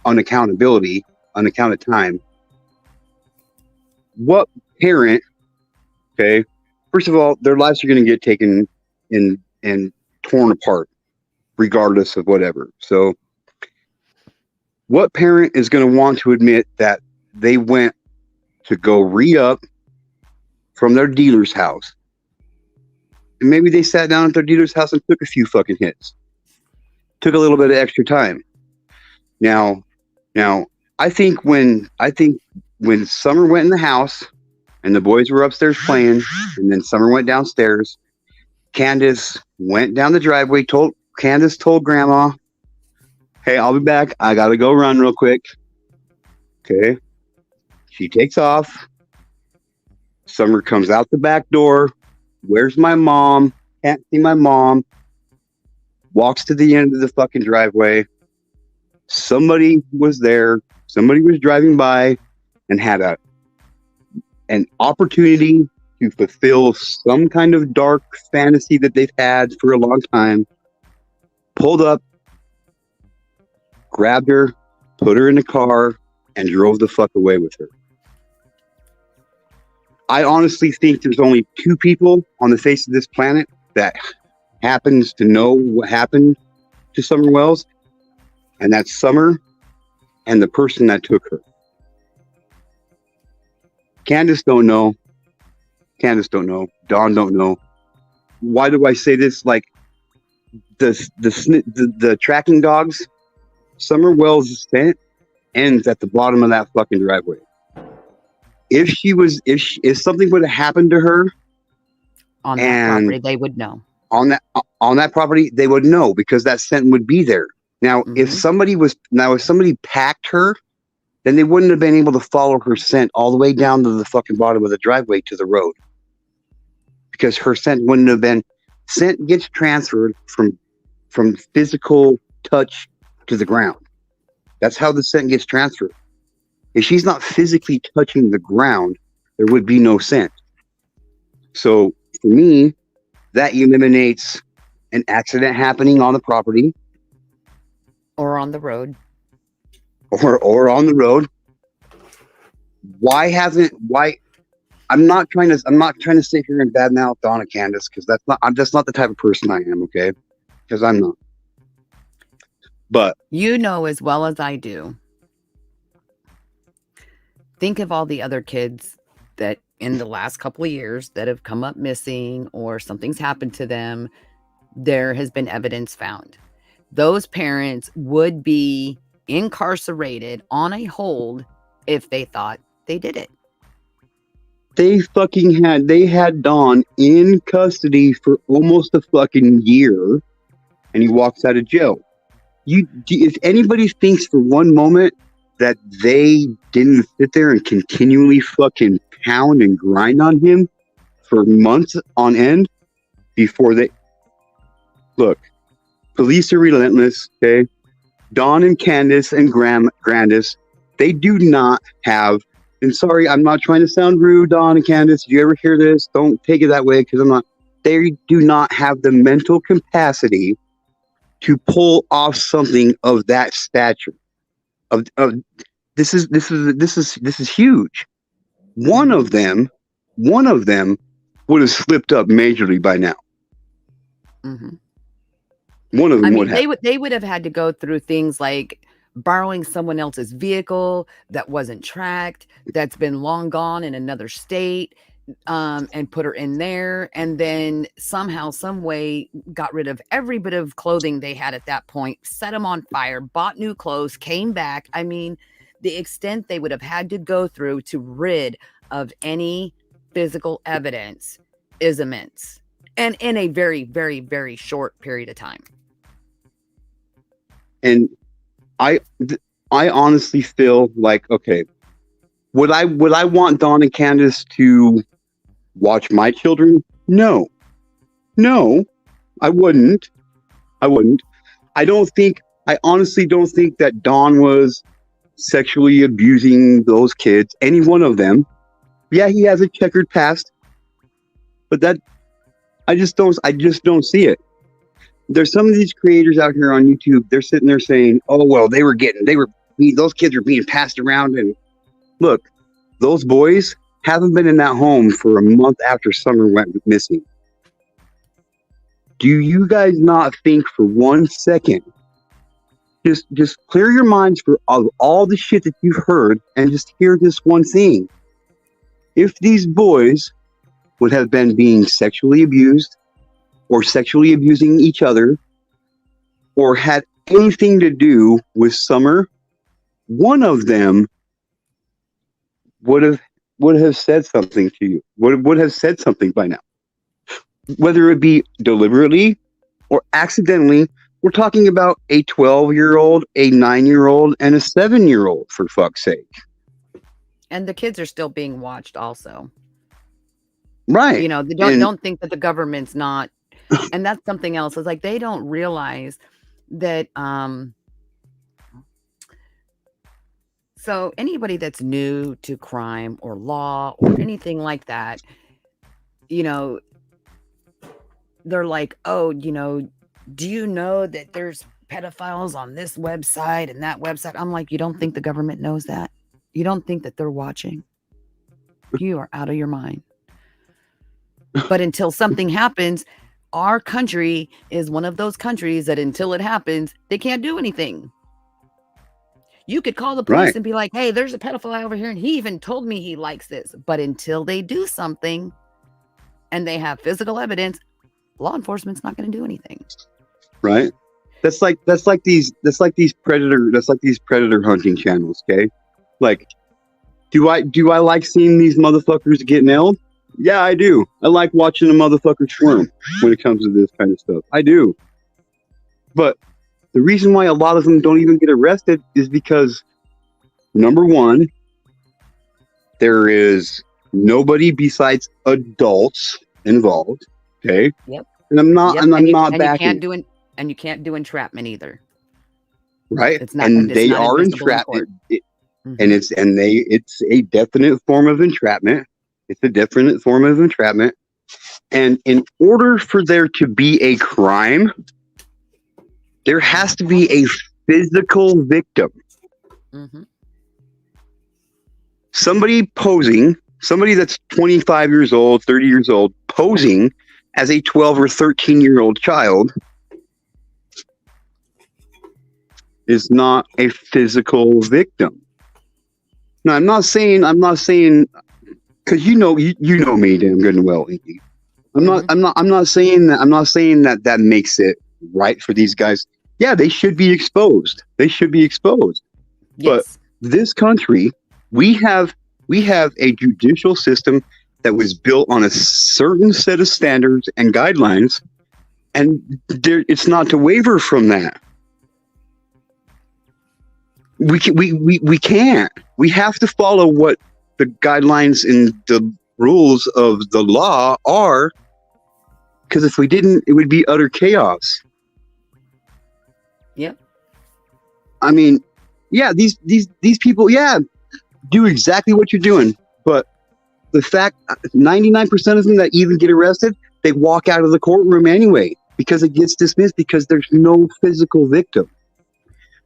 unaccountability, unaccounted time. What parent? Okay, first of all, their lives are going to get taken in and torn apart, regardless of whatever. So, what parent is going to want to admit that they went to go re up from their dealer's house? And maybe they sat down at their dealer's house and took a few fucking hits, took a little bit of extra time. Now, now, I think when Summer went in the house and the boys were upstairs playing, and then Summer went downstairs. Candace went down the driveway. Candace told Grandma, "Hey, I'll be back. I gotta go run real quick." Okay. She takes off. Summer comes out the back door. Where's my mom? Can't see my mom. Walks to the end of the fucking driveway. Somebody was there. Somebody was driving by and had an opportunity to fulfill some kind of dark fantasy that they've had for a long time. Pulled up, grabbed her, put her in the car, and drove the fuck away with her. I honestly think there's only two people on the face of this planet that happens to know what happened to Summer Wells, and that's Summer and the person that took her. Candace don't know. Candace don't know. Dawn don't know. Why do I say this? Like the tracking dogs, Summer Wells' scent ends at the bottom of that fucking driveway. If something would have happened to her On that and property, they would know. on that property, they would know because that scent would be there. Now, Mm-hmm. if somebody packed her, then they wouldn't have been able to follow her scent all the way down to the fucking bottom of the driveway to the road because her scent wouldn't have been. Scent gets transferred from physical touch to the ground. That's how the scent gets transferred. If she's not physically touching the ground, there would be no scent. So for me, that eliminates an accident happening on the property Or on the road. or on the road. Why I'm not trying to sit here and badmouth Donna Candace because that's not the type of person I am, okay? Because I'm not. But You know as well as I do. Think of all the other kids that in the last couple of years that have come up missing or something's happened to them. There has been evidence found. Those parents would be incarcerated on a hold if they thought they did it. they had Don in custody for almost a fucking year, and he walks out of jail. If anybody thinks for one moment that they didn't sit there and continually fucking pound and grind on him for months on end before they look, police are relentless. Okay, Don and Candace and Grandis, they do not have. And sorry, I'm not trying to sound rude, Don and Candace. If you ever hear this, don't take it that way because I'm not. They do not have the mental capacity to pull off something of that stature. Of this is huge. One of them would have slipped up majorly by now. Mm-hmm. One of I them would mean, have. they would have had to go through things like borrowing someone else's vehicle that wasn't tracked, that's been long gone in another state. and put her in there, and then somehow, some way, got rid of every bit of clothing they had at that point, set them on fire, bought new clothes, came back. I mean, the extent they would have had to go through to rid of any physical evidence is immense, and in a very, very, very short period of time. And I honestly feel like, okay, would I want Dawn and Candace to watch my children? No, I wouldn't. I honestly don't think that Dawn was sexually abusing those kids, any one of them. Yeah, he has a checkered past, but that I just don't see it. There's some of these creators out here on YouTube. They're sitting there saying, "Oh well, those kids are being passed around." And look, those boys haven't been in that home for a month after Summer went missing. Do you guys not think for 1 second? Just clear your minds for all the shit that you've heard and just hear this one thing. If these boys would have been being sexually abused or sexually abusing each other or had anything to do with Summer, one of them would have said something to you, would have said something by now. Whether it be deliberately or accidentally, we're talking about a 12-year-old, a 9-year-old, and a 7-year-old, for fuck's sake. And the kids are still being watched also. Right. You know, they don't think that the government's not, and that's something else. It's like they don't realize that so anybody that's new to crime or law or anything like that, you know, they're like, "Oh, you know, do you know that there's pedophiles on this website and that website?" I'm like, "You don't think the government knows that? You don't think that they're watching? You are out of your mind." But until something happens, our country is one of those countries that until it happens, they can't do anything. You could call the police Right. and be like, "Hey, there's a pedophile over here, and he even told me he likes this." But until they do something and they have physical evidence, law enforcement's not going to do anything. Right. That's like these predator hunting channels. Okay. Like, do I like seeing these motherfuckers get nailed? Yeah, I do. I like watching a motherfucker squirm when it comes to this kind of stuff. I do. But the reason why a lot of them don't even get arrested is because, number one, there is nobody besides adults involved. Okay. Yep. And I'm not backing. You can't do entrapment either. Right. It's not, and it's they not are admissible in entrapment. court. It's a definite form of entrapment. It's a definite form of entrapment. And in order for there to be a crime, there has to be a physical victim. Mm-hmm. Somebody that's 25 years old, 30 years old, posing as a 12 or 13-year-old child is not a physical victim. Now, I'm not saying, because you know me damn good and well, Inky. I'm not saying that makes it right for these guys. Yeah, they should be exposed. Yes. But this country, we have a judicial system that was built on a certain set of standards and guidelines, and it's not to waver from that. We can't. We have to follow what the guidelines and the rules of the law are, because if we didn't, it would be utter chaos. Yep. I mean, yeah, these people, yeah, do exactly what you're doing, but the fact 99% of them that even get arrested, they walk out of the courtroom anyway because it gets dismissed because there's no physical victim.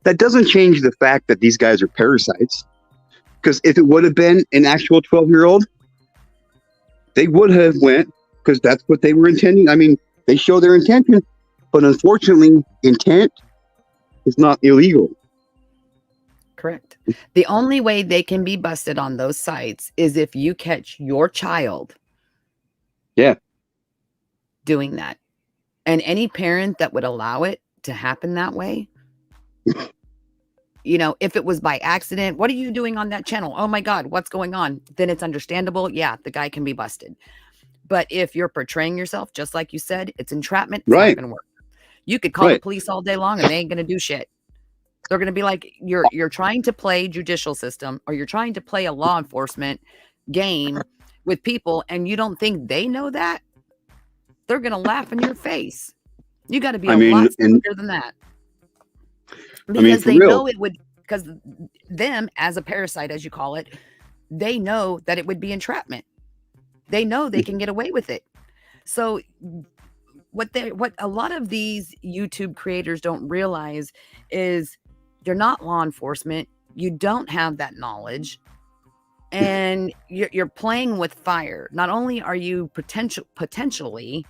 That doesn't change the fact that these guys are parasites. Because if it would have been an actual 12-year-old, they would have went, because that's what they were intending. I mean, they show their intention, but unfortunately, intent is not illegal. Correct. The only way they can be busted on those sites is if you catch your child Yeah. doing that. And any parent that would allow it to happen that way, if it was by accident, what are you doing on that channel? Oh my God, what's going on? Then it's understandable. Yeah, the guy can be busted. But if you're portraying yourself, just like you said, it's entrapment. It's not Right. going to work. You could call the Right. police all day long and they ain't going to do shit. They're going to be like, you're trying to play judicial system, or you're trying to play a law enforcement game with people, and you don't think they know that. They're going to laugh in your face. You got to be I a mean, lot and smarter than that. I mean, Because for they real. know it would, because them, as a parasite, as you call it, they know that it would be entrapment. They know they can get away with it. So what a lot of these YouTube creators don't realize is you're not law enforcement. You don't have that knowledge, and you're playing with fire. Not only are you potentially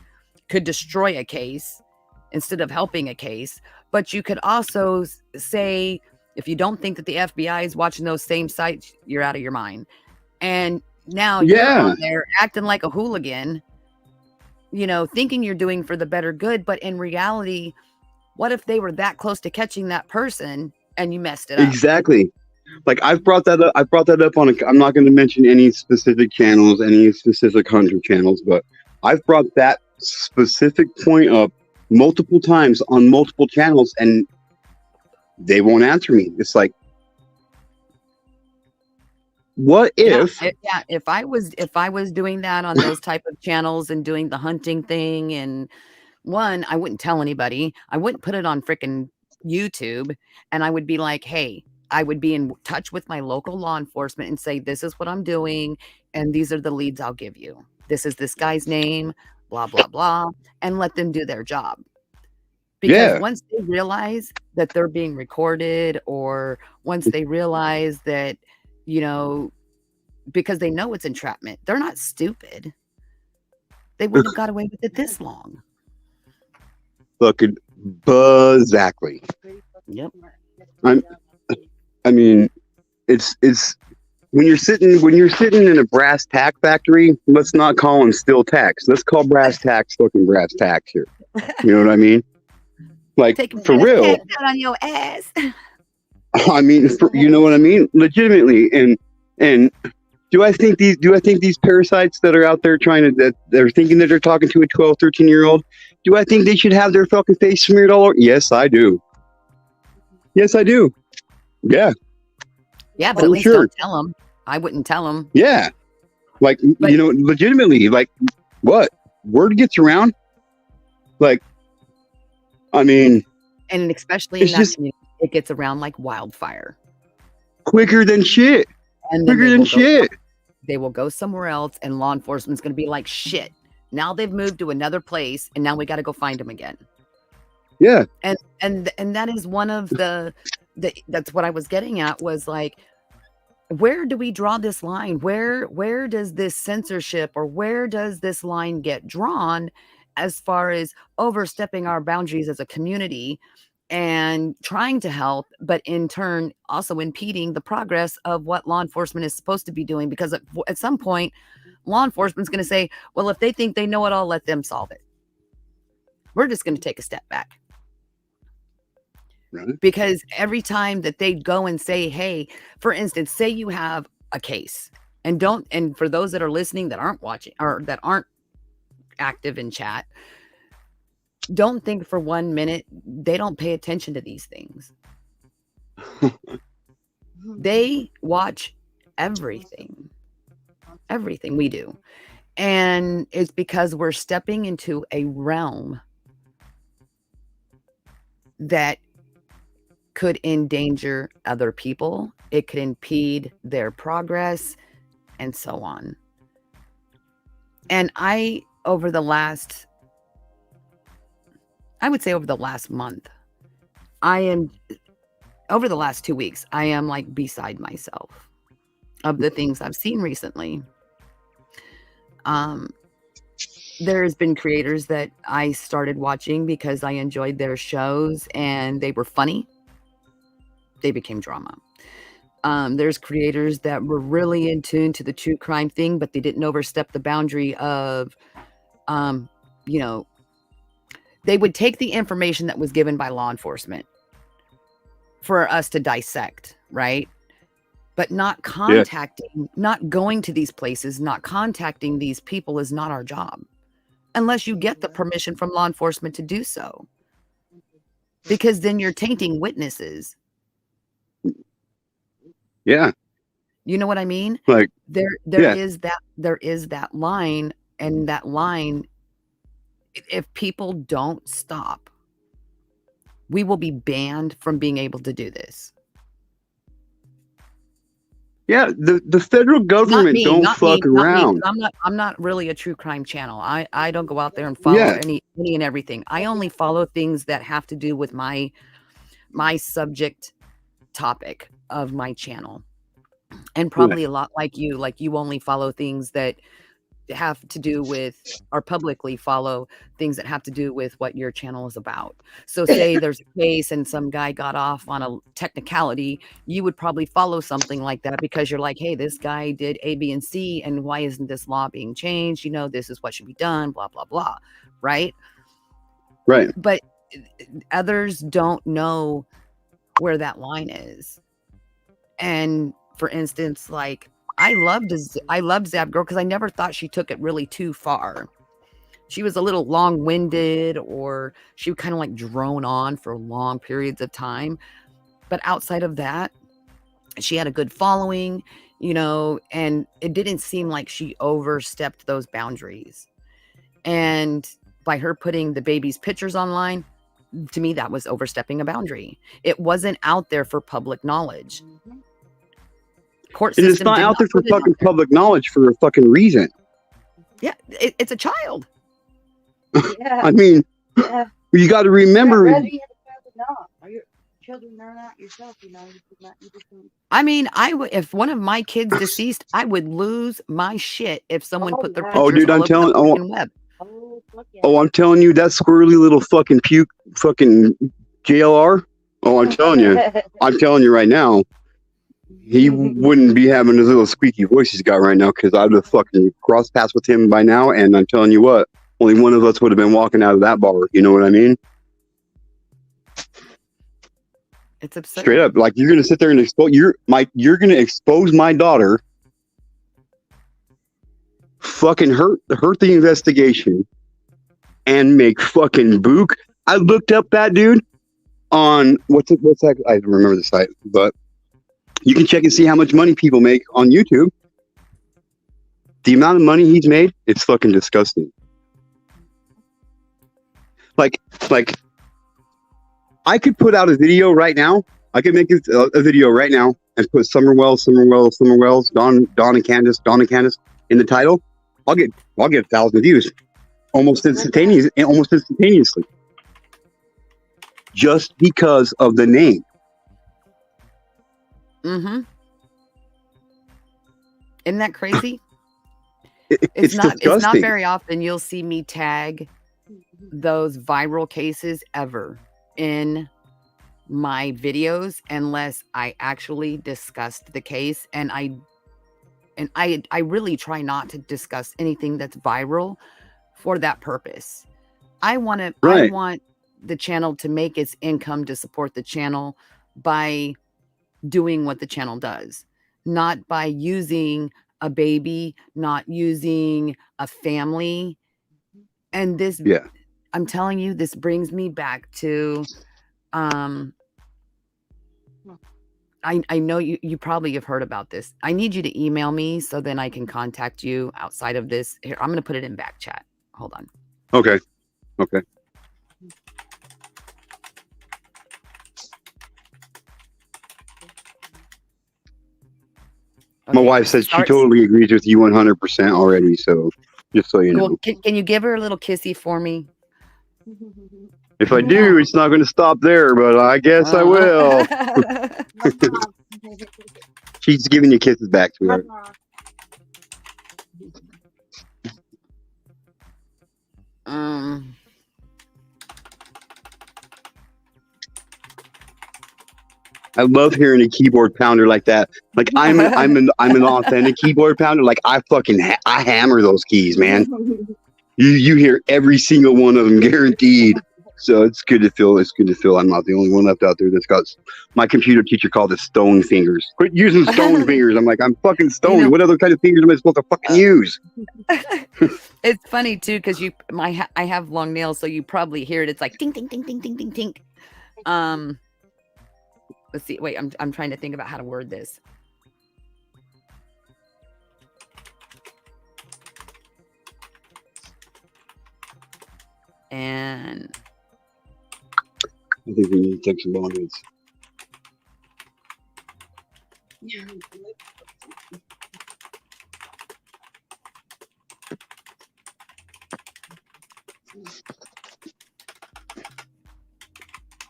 could destroy a case instead of helping a case, but you could also say, if you don't think that the FBI is watching those same sites, you're out of your mind. And now you're Yeah. on there acting like a hooligan, thinking you're doing for the better good. But in reality, what if they were that close to catching that person and you messed it up? Exactly. Like I've brought that up. I brought that up on. I'm not going to mention any specific channels, any specific hunter channels, but I've brought that specific point up multiple times on multiple channels, and they won't answer me. It's like, what if? Yeah, if I was doing that on those type of channels and doing the hunting thing, and one, I wouldn't tell anybody. I wouldn't put it on freaking YouTube, and I would be like, hey, I would be in touch with my local law enforcement and say, this is what I'm doing, and these are the leads I'll give you. This is this guy's name, blah, blah, blah, and let them do their job. Because Yeah, once they realize that they're being recorded, or once they realize that, because they know it's entrapment, they're not stupid. They wouldn't have got away with it this long. fucking exactly. Yep. I mean, it's when you're sitting in a brass tack factory. Let's not call them steel tacks. Let's call brass tacks fucking brass tacks here. You know what I mean? Like for real. On your ass. I mean, you know what I mean? Legitimately, and do I think these parasites that are out there that they're thinking that they're talking to a 12, 13-year-old, do I think they should have their fucking face smeared all over? Yes, I do. Yes, I do. Yeah. Yeah, but at least don't tell them. I wouldn't tell them. Yeah. Like, legitimately, like, what? Word gets around? Like, I mean... And especially in that community, it gets around like wildfire. Quicker than shit. And quicker than shit. They will go somewhere else, and law enforcement's going to be like, shit. Now they've moved to another place, and now we got to go find them again. Yeah. And that is one of that's what I was getting at, was like, where do we draw this line? Where does this censorship, or where does this line get drawn as far as overstepping our boundaries as a community and trying to help, but in turn also impeding the progress of what law enforcement is supposed to be doing? Because at some point, law enforcement's going to say, well, if they think they know it all, let them solve it. We're just going to take a step back. Right. Because every time that they go and say, hey, for instance, say you have a case, and for those that are listening that aren't watching, or that aren't active in chat, don't think for 1 minute they don't pay attention to these things. They watch everything we do. And it's because we're stepping into a realm that could endanger other people. It could impede their progress, and so on. And over the last month, over the last 2 weeks, I am like beside myself of the things I've seen recently. There's been creators that I started watching because I enjoyed their shows and they were funny. They became drama. There's creators that were really in tune to the true crime thing, but they didn't overstep the boundary of you know, they would take the information that was given by law enforcement for us to dissect, right? But not contacting, not going to these places, not contacting these people is not our job. Unless you get the permission from law enforcement to do so. Because then you're tainting witnesses. Yeah. You know what I mean? Like there is that line, and that line, if people don't stop, we will be banned from being able to do this. Yeah, the federal government don't fuck around. I'm not really a true crime channel. I don't go out there and follow any and everything. I only follow things that have to do with my subject topic of my channel. And probably a lot like you only follow things that have to do with, or publicly follow things that have to do with what your channel is about. So say there's a case and some guy got off on a technicality, you would probably follow something like that because you're like, hey, this guy did A, B, and C, and why isn't this law being changed? You know, this is what should be done, blah, blah, blah. Right? Right. But others don't know where that line is. And for instance, like, I loved Zab Girl because I never thought she took it really too far. She was a little long-winded, or she would kind of like drone on for long periods of time. But outside of that, she had a good following, you know, and it didn't seem like she overstepped those boundaries. And by her putting the baby's pictures online, to me, that was overstepping a boundary. It wasn't out there for public knowledge. Court system, and it's not out there for fucking public knowledge for a fucking reason. Yeah, it's a child. Yeah. I mean, you got to remember. Children are not yourself, you know. I mean, if one of my kids deceased, I would lose my shit if someone put their pictures dude, all I'm telling. over the web. I'm telling you, that squirrely little fucking puke, fucking JLR. Oh, I'm telling you right now. He wouldn't be having his little squeaky voice he's got right now, because I'd have fucking crossed paths with him by now, and I'm telling you what, only one of us would have been walking out of that bar. You know what I mean? It's absurd. Straight up, like, you're gonna sit there and expose you're gonna expose my daughter, fucking hurt the investigation, and make fucking book. I looked up that dude on what's that? I don't remember the site, but you can check and see how much money people make on YouTube. The amount of money he's made, it's fucking disgusting. Like, I could put out a video right now. I could make a video right now and put Summer Wells, Dawn and Candace in the title. I'll get 1,000 views almost instantaneously. Just because of the name. Mm-hmm. Isn't that crazy? It's not very often you'll see me tag those viral cases ever in my videos unless I actually discussed the case, and I really try not to discuss anything that's viral for that purpose. I want the channel to make its income to support the channel by doing what the channel does, not by using a baby, not using a family. And this, I'm telling you, this brings me back to, I know you probably have heard about this. I need you to email me so then I can contact you outside of this. Here, I'm going to put it in back chat. Hold on. Okay. My wife says she totally agrees with you 100% already, so just so you know. Can you give her a little kissy for me? If I do, it's not going to stop there, but I guess I will. She's giving you kisses back, sweetheart. I love hearing a keyboard pounder like that. Like, I'm an authentic keyboard pounder. Like, I hammer those keys, man. You hear every single one of them, guaranteed. So it's good to feel. It's good to feel I'm not the only one left out there that's got. My computer teacher called it stone fingers. Quit using stone fingers. I'm like, I'm fucking You stoned. know, What other kind of fingers am I supposed to fucking use? it's funny too because I have long nails, so you probably hear it. It's like ting ting ting ting ting ting ting. Um, let's see. Wait, I'm trying to think about how to word this. And I think we need to take some boneheads.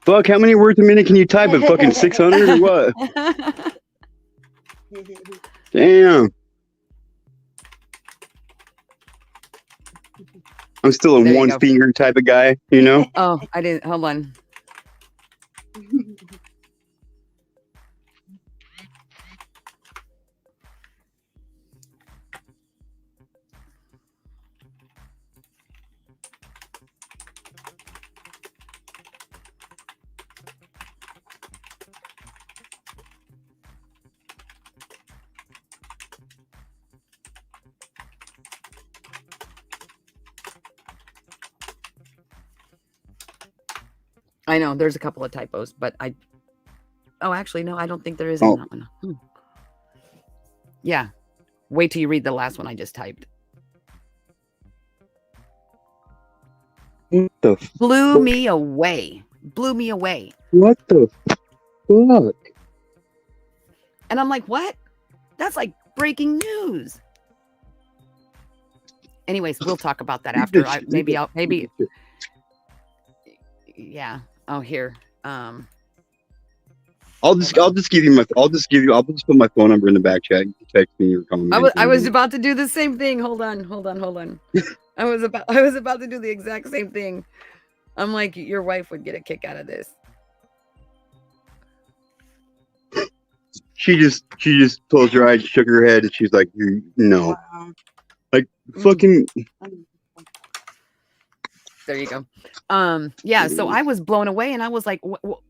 Fuck, how many words a minute can you type at fucking 600 or what? Damn. I'm still a There you one go. finger type of guy, you know? Oh, I didn't. Hold on. I know there's a couple of typos, but oh, actually, no, I don't think there is in Oh, that one. Yeah. Wait till you read the last one I just typed. what the Blew fuck? me away. Blew me away. What the fuck? And I'm like, what? That's like breaking news. Anyways, we'll talk about that after. Maybe. Yeah. Oh, here. I'll Hold just on. I'll just put my phone number in the back chat. You can text me or call me. I was anytime. about to do the same thing. Hold on. I was about to do the exact same thing. I'm like, your wife would get a kick out of this. She just closed her eyes, shook her head, and she's like, no. Wow. Like fucking There you go. Yeah, so I was blown away and I was like,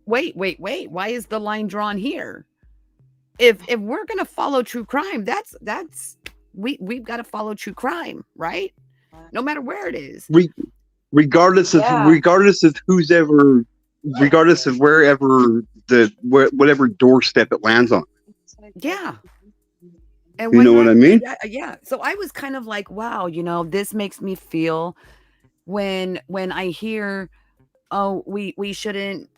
wait, why is the line drawn here? If we're going to follow true crime, we've got to follow true crime, right? No matter where it is. regardless of Yeah. regardless of who's ever regardless of whatever doorstep it lands on. Yeah. And You why know not? what I mean? Yeah. So I was kind of like, wow, this makes me feel when I hear, oh, we shouldn't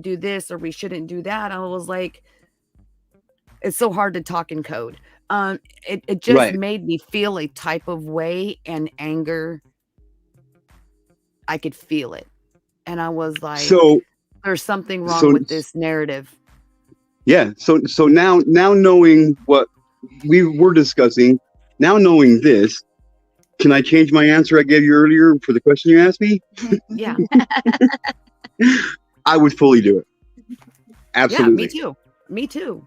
do this or we shouldn't do that. I was like, it's so hard to talk in code. It just Right. made me feel a type of way and anger. I could feel it. And I was like, So there's something wrong so with this narrative. yeah. So now knowing what we were discussing, now knowing this, can I change my answer I gave you earlier for the question you asked me? Yeah. I would fully do it. Absolutely. Yeah, me too.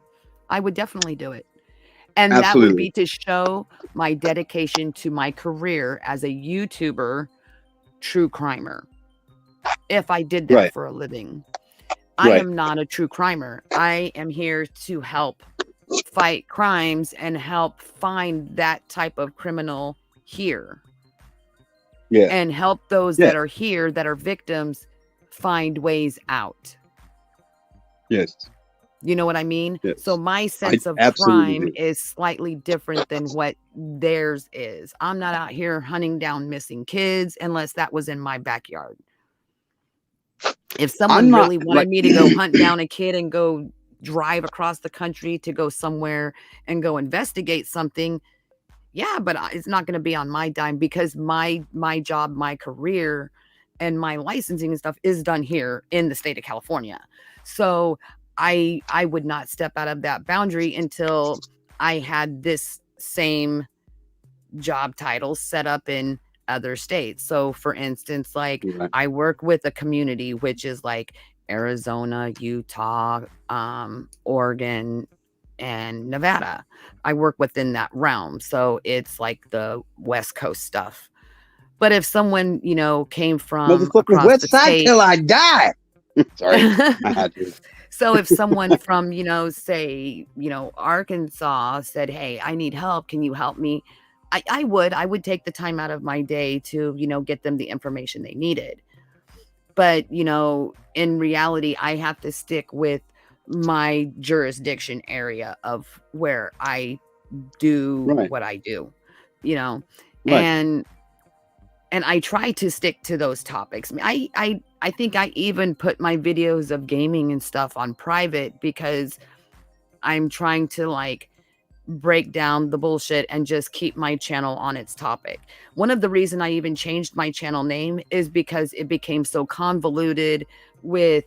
I would definitely do it. And that would Absolutely. be to show my dedication to my career as a YouTuber, true crimer. If I did that Right. for a living, I Right. am not a true crimer. I am here to help fight crimes and help find that type of criminal here Yeah. and help those Yeah. that are here that are victims find ways out. Yes. You know what I mean? Yes. So my sense of absolutely crime do. is slightly different than what theirs is. I'm not out here hunting down missing kids unless that was in my backyard. If someone I'm not really wanted like me to go hunt down a kid and go drive across the country to go somewhere and go investigate something, yeah, but it's not going to be on my dime because my job, my career, and my licensing and stuff is done here in the state of California. So I would not step out of that boundary until I had this same job title set up in other states. So for instance, like right. I work with a community which is like Arizona, Utah, Oregon, and Nevada. I work within that realm. So it's like the West Coast stuff. But if someone, came from Motherfucking across West the Side state, till I die. Sorry, I had to. so if someone from, say, Arkansas said, "Hey, I need help. Can you help me?" I would take the time out of my day to, get them the information they needed. But, in reality, I have to stick with my jurisdiction area of where I do Right, what I do, you know. right. And I try to stick to those topics. I think I even put my videos of gaming and stuff on private because I'm trying to like break down the bullshit and just keep my channel on its topic. One of the reason I even changed my channel name is because it became so convoluted with,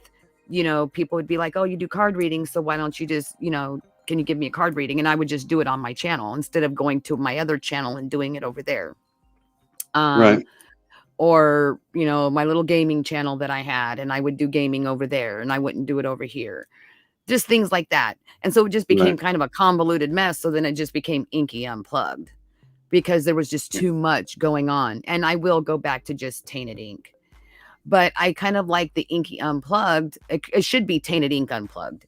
people would be like, "Oh, you do card readings, so why don't you just, can you give me a card reading?" And I would just do it on my channel instead of going to my other channel and doing it over there. Um, Right, or, my little gaming channel that I had, and I would do gaming over there and I wouldn't do it over here. Just things like that. And so it just became right. kind of a convoluted mess. So then it just became Inky Unplugged because there was just too much going on. And I will go back to just Tainted Ink. But I kind of like the Inky Unplugged. It should be Tainted Ink Unplugged.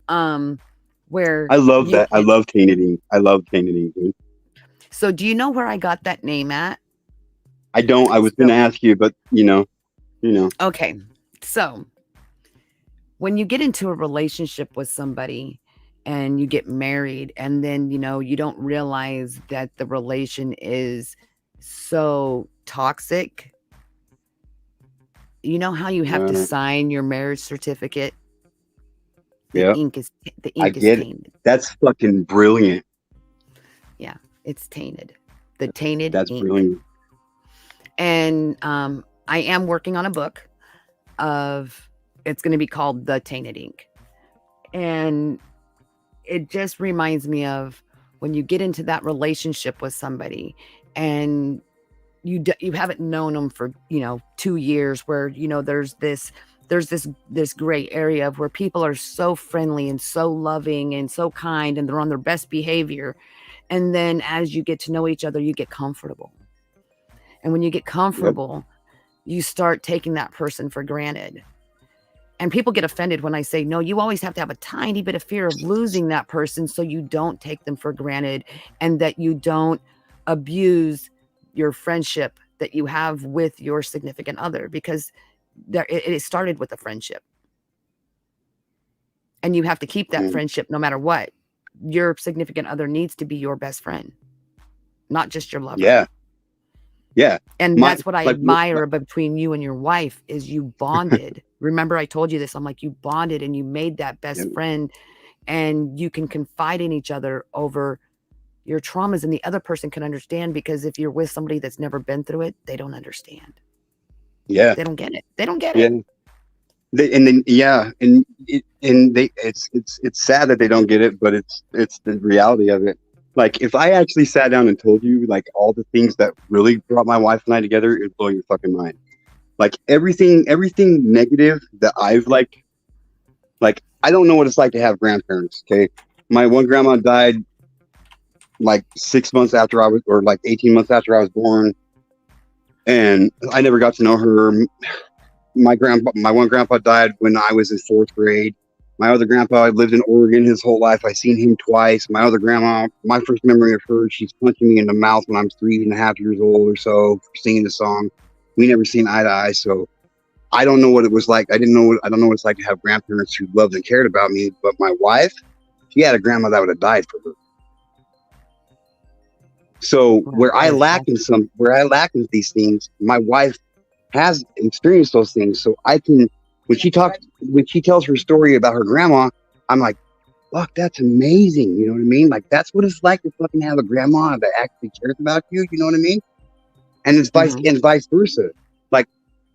Um, where I love you that. I can. love Tainted Ink. I love Tainted Ink, dude. So do you know where I got that name at? I don't. I was So gonna ask you, but okay. So when you get into a relationship with somebody and you get married and then you don't realize that the relation is so toxic, you know how you have to uh, sign your marriage certificate? the yeah, ink is the I ink is get it. tainted. That's fucking brilliant. Yeah, it's tainted. The tainted That's ink. brilliant. And I am working on a book of, it's going to be called The Tainted Ink. And it just reminds me of when you get into that relationship with somebody and you haven't known them for 2 years, where there's this gray area of where people are so friendly and so loving and so kind and they're on their best behavior, and then as you get to know each other you get comfortable, and when you get Yep. comfortable you start taking that person for granted. And people get offended when I say, no, you always have to have a tiny bit of fear of losing that person so you don't take them for granted and that you don't abuse your friendship that you have with your significant other, because it started with a friendship. And you have to keep that And friendship no matter what. Your significant other needs to be your best friend, not just your lover. yeah, yeah. And My that's what I like admire between you and your wife is you bonded. Remember, I told you this. I'm like, you bonded and you made that yeah, best friend, and you can confide in each other over your traumas, and the other person can understand, because if you're with somebody that's never been through it, they don't understand. yeah, They don't get it. They don't get yeah. it. And then it's sad that they don't get it, but it's the reality of it. Like if I actually sat down and told you like all the things that really brought my wife and I together, it'd blow your fucking mind. Like everything negative that I've like I don't know what it's like to have grandparents. Okay, my one grandma died like 6 months after I was, or like 18 months after I was born, and I never got to know her. My one grandpa died when I was in fourth grade. My other grandpa lived in Oregon his whole life. I seen him twice. My other grandma, my first memory of her, she's punching me in the mouth when I'm 3.5 years old or so for singing the song. We never seen eye to eye, so I don't know what it was like. I don't know what it's like to have grandparents who loved and cared about me. But my wife, she had a grandma that would have died for her. So Right. where I lack in these things, my wife has experienced those things. So I can, when she tells her story about her grandma, I'm like, fuck, that's amazing. You know what I mean? Like that's what it's like to fucking have a grandma that actually cares about you. You know what I mean? And it's Mhm. vice versa. Like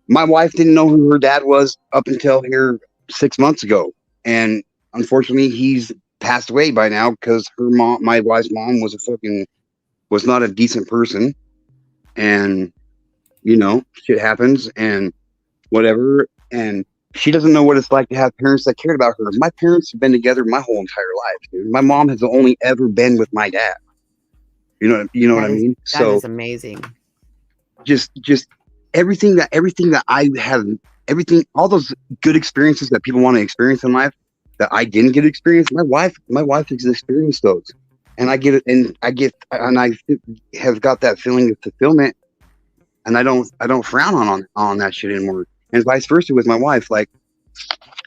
my wife didn't know who her dad was up until here 6 months ago, and unfortunately, he's passed away by now because my wife's mom, was not a decent person, and shit happens and whatever, and she doesn't know what it's like to have parents that cared about her. My parents have been together my whole entire life, dude. My mom has only ever been with my dad. You know what I That is mean? that So is amazing. just everything that I have, everything, all those good experiences that people want to experience in life that I didn't get to experience. My wife has experienced those, and I get it, and I have got that feeling of fulfillment, and I don't frown on that shit anymore. And vice versa with my wife. Like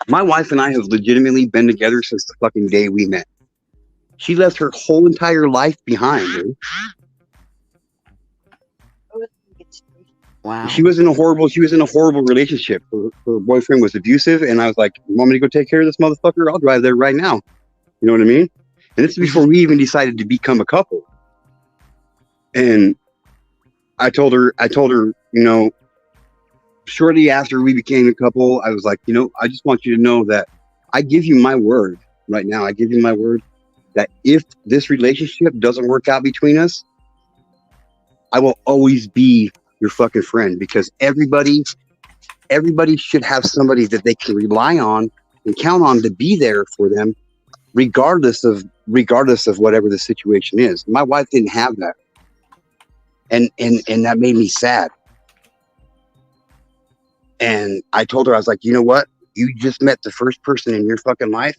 my wife and I have legitimately been together since the fucking day we met. She left her whole entire life behind, dude. Wow. She was in a horrible relationship. Her boyfriend was abusive, and I was like, "You want me to go take care of this motherfucker? I'll drive there right now." You know what I mean? And this is before we even decided to become a couple. And I told her, shortly after we became a couple, I was like, I just want you to know that I give you my word right now. I give you my word that if this relationship doesn't work out between us, I will always be your fucking friend, because everybody should have somebody that they can rely on and count on to be there for them, regardless of whatever the situation is. My wife didn't have that, and that made me sad. And I told her, I was like, you know what? You just met the first person in your fucking life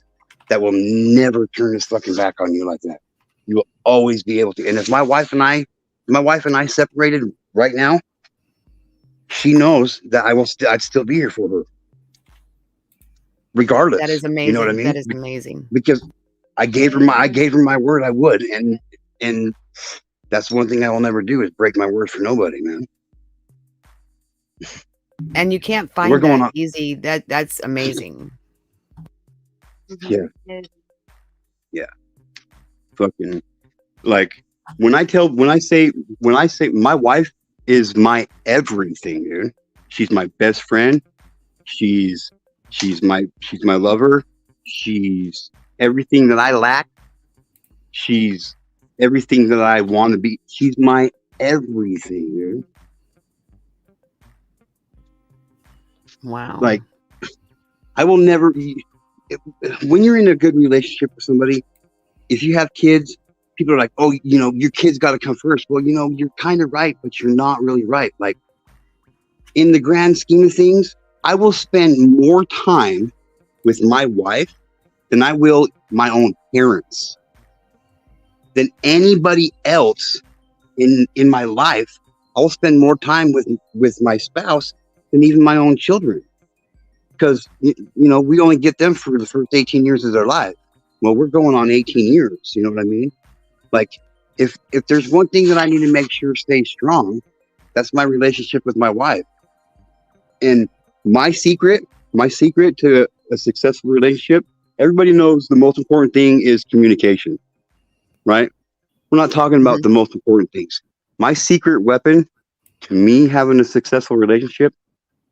that will never turn his fucking back on you like that. You will always be able to. And if my wife and I separated right now, she knows that I'd still be here for her, regardless. That is amazing. You know what I mean? That is amazing. Because I gave her my word I would, and that's one thing I will never do, is break my word for nobody, man. And you can't find We're going that on. easy. That's amazing. Yeah. Yeah. Fucking, like, when I say my wife is my everything, dude. She's my best friend. She's my lover. She's everything that I lack. She's everything that I want to be. She's my everything, dude. Wow. Like, I will never. When you're in a good relationship with somebody, if you have kids, people are like, "Oh, your kids got to come first." Well, you're kind of right, but you're not really right. Like, in the grand scheme of things, I will spend more time with my wife than I will my own parents, than anybody else in my life. I'll spend more time with my spouse than even my own children, because we only get them for the first 18 years of their life. Well, we're going on 18 years. You know what I mean? Like, if there's one thing that I need to make sure stays strong, that's my relationship with my wife. And my secret to a successful relationship, everybody knows the most important thing is communication, right? We're not talking about the most important things. My secret weapon to me having a successful relationship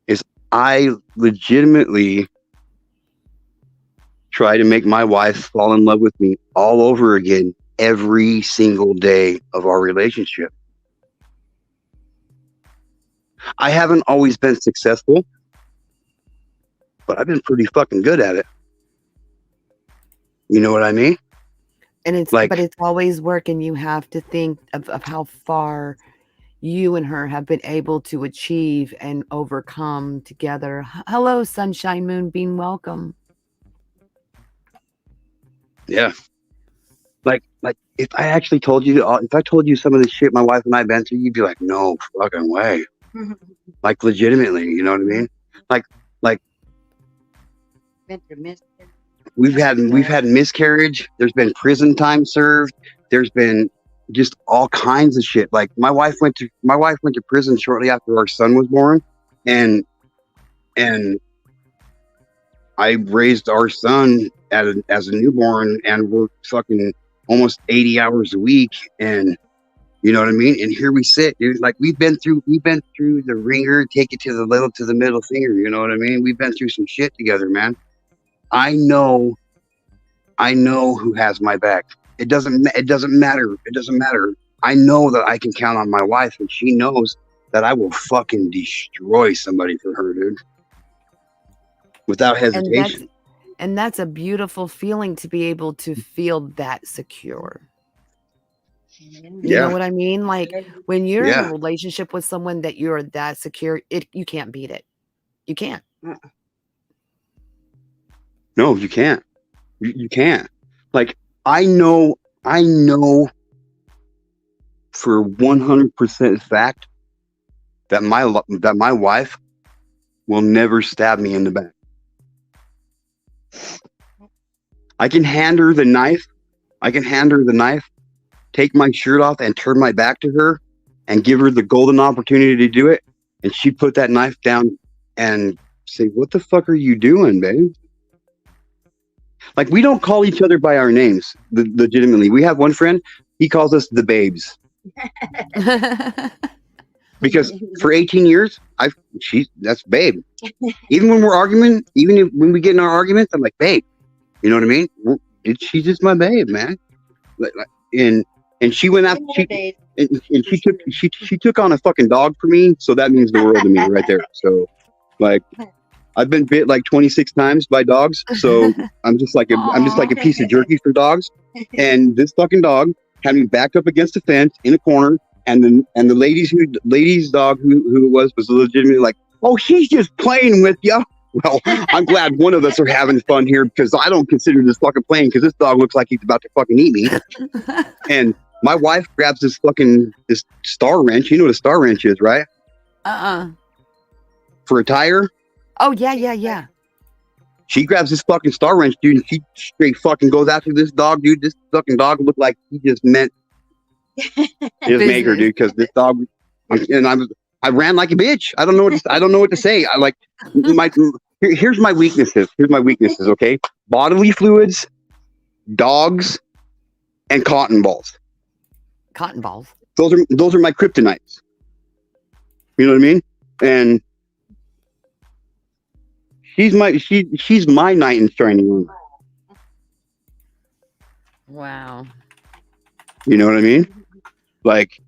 is I legitimately try to make my wife fall in love with me all over again every single day of our relationship. I haven't always been successful, but I've been pretty fucking good at it. You know what I mean? And but it's always work, and you have to think of how far you and her have been able to achieve and overcome together. Hello, Sunshine Moonbeam. Welcome. Yeah. Like if I told you some of the shit my wife and I been through, you'd be like, no fucking way. Like, legitimately, you know what I mean? Like we've had miscarriage. There's been prison time served. There's been just all kinds of shit. Like, my wife went to prison shortly after our son was born, and I raised our son as a newborn, and worked fucking almost 80 hours a week, and you know what I mean? And here we sit, dude. Like, we've been through the ringer, take it to the middle finger, you know what I mean? We've been through some shit together, man. I know who has my back. It doesn't matter. I know that I can count on my wife, and she knows that I will fucking destroy somebody for her, dude. Without hesitation. And that's a beautiful feeling, to be able to feel that secure. You know Yeah. what I mean? Like when you're in a Yeah. relationship with someone that you're that secure, you can't beat it. You can't. No, you can't. You can't. Like I know for 100% fact that my wife will never stab me in the back. I can hand her the knife. I can hand her the knife, take my shirt off, and turn my back to her, and give her the golden opportunity to do it. And she put that knife down and say, "What the fuck are you doing, babe?" Like we don't call each other by our names. Legitimately, we have one friend. He calls us the babes because for 18 years, that's babe. Even when we're arguing, when we get in our arguments, I'm like, babe. You know what I mean? She's just my babe, man. And she went after she took on a fucking dog for me, so that means the world to me right there. So, like, I've been bit like 26 times by dogs, so I'm just like a piece of jerky for dogs. And this fucking dog had me backed up against the fence in a corner, and the lady's dog who it was legitimately like, "Oh, she's just playing with you." Well, I'm glad one of us are having fun here because I don't consider this fucking playing because this dog looks like he's about to fucking eat me. And my wife grabs this star wrench. You know what a star wrench is, right? For a tire. Oh, yeah. She grabs this fucking star wrench, dude, and she straight fucking goes after this dog, dude. This fucking dog looked like he just meant his maker, dude, because this dog, and I ran like a bitch. I don't know what to say. I like here's my weaknesses. Okay, bodily fluids, dogs, and cotton balls. Cotton balls. Those are my kryptonites. You know what I mean? And she's my knight in shining armor. Wow. You know what I mean? Like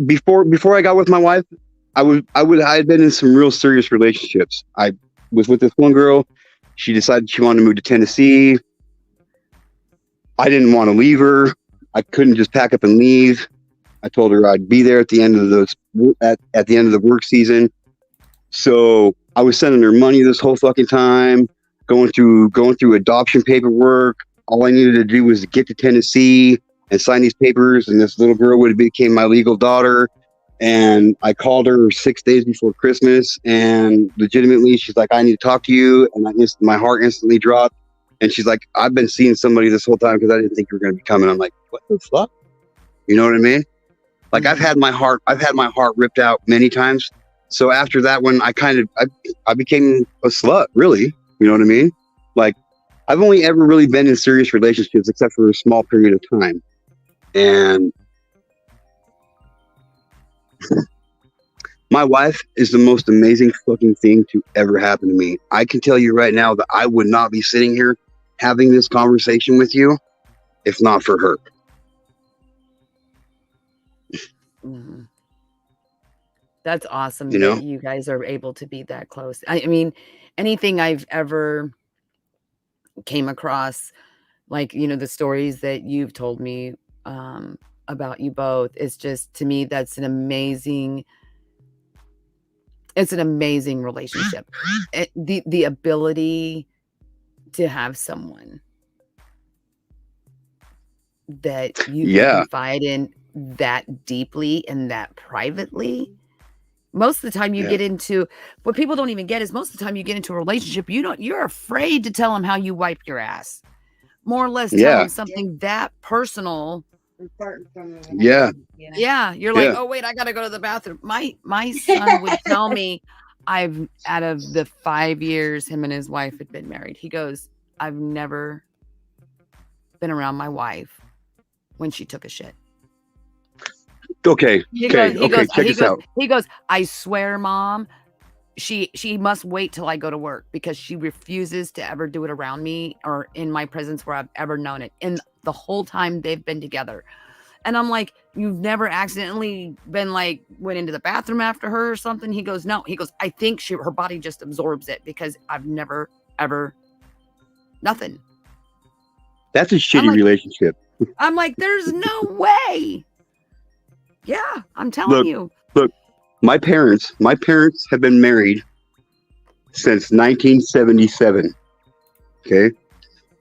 before I got with my wife, I had been in some real serious relationships. I was with this one girl. She decided she wanted to move to Tennessee. I didn't want to leave her. I couldn't just pack up and leave. I told her I'd be there at the end of the work season. So I was sending her money this whole fucking time, going through adoption paperwork. All I needed to do was to get to Tennessee and sign these papers, and this little girl would have became my legal daughter. And I called her 6 days before Christmas, and legitimately, she's like, "I need to talk to you." And my heart instantly dropped. And she's like, "I've been seeing somebody this whole time because I didn't think you were going to be coming." I'm like, "What the fuck?" You know what I mean? Like I've had my heart ripped out many times. So after that one, I became a slut, really. You know what I mean? Like I've only ever really been in serious relationships except for a small period of time. And my wife is the most amazing fucking thing to ever happen to me. I can tell you right now that I would not be sitting here having this conversation with you if not for her. Mm-hmm. That's awesome You know? that you guys are able to be that close. I mean, anything I've ever came across, like, the stories that you've told me about you both, is just, to me, it's an amazing relationship. The ability to have someone that you can confide in that deeply and that privately. Most of the time you get into, what people don't even get is most of the time you get into a relationship, you're afraid to tell them how you wiped your ass. More or less tell them something that personal. Yeah. You're like, "Oh wait, I gotta go to the bathroom." My son would tell me, out of the 5 years him and his wife had been married, he goes, "I've never been around my wife when she took a shit." Okay. Check this out. He goes, "I swear, Mom, she must wait till I go to work because she refuses to ever do it around me or in my presence where I've ever known it." And the whole time they've been together. And I'm like, "You've never accidentally been went into the bathroom after her or something?" He goes, "No." He goes, "I think her body just absorbs it because I've never, ever, nothing." That's a shitty relationship. I'm like, there's no way. Yeah, I'm telling Look, you. look, my parents have been married since 1977. Okay.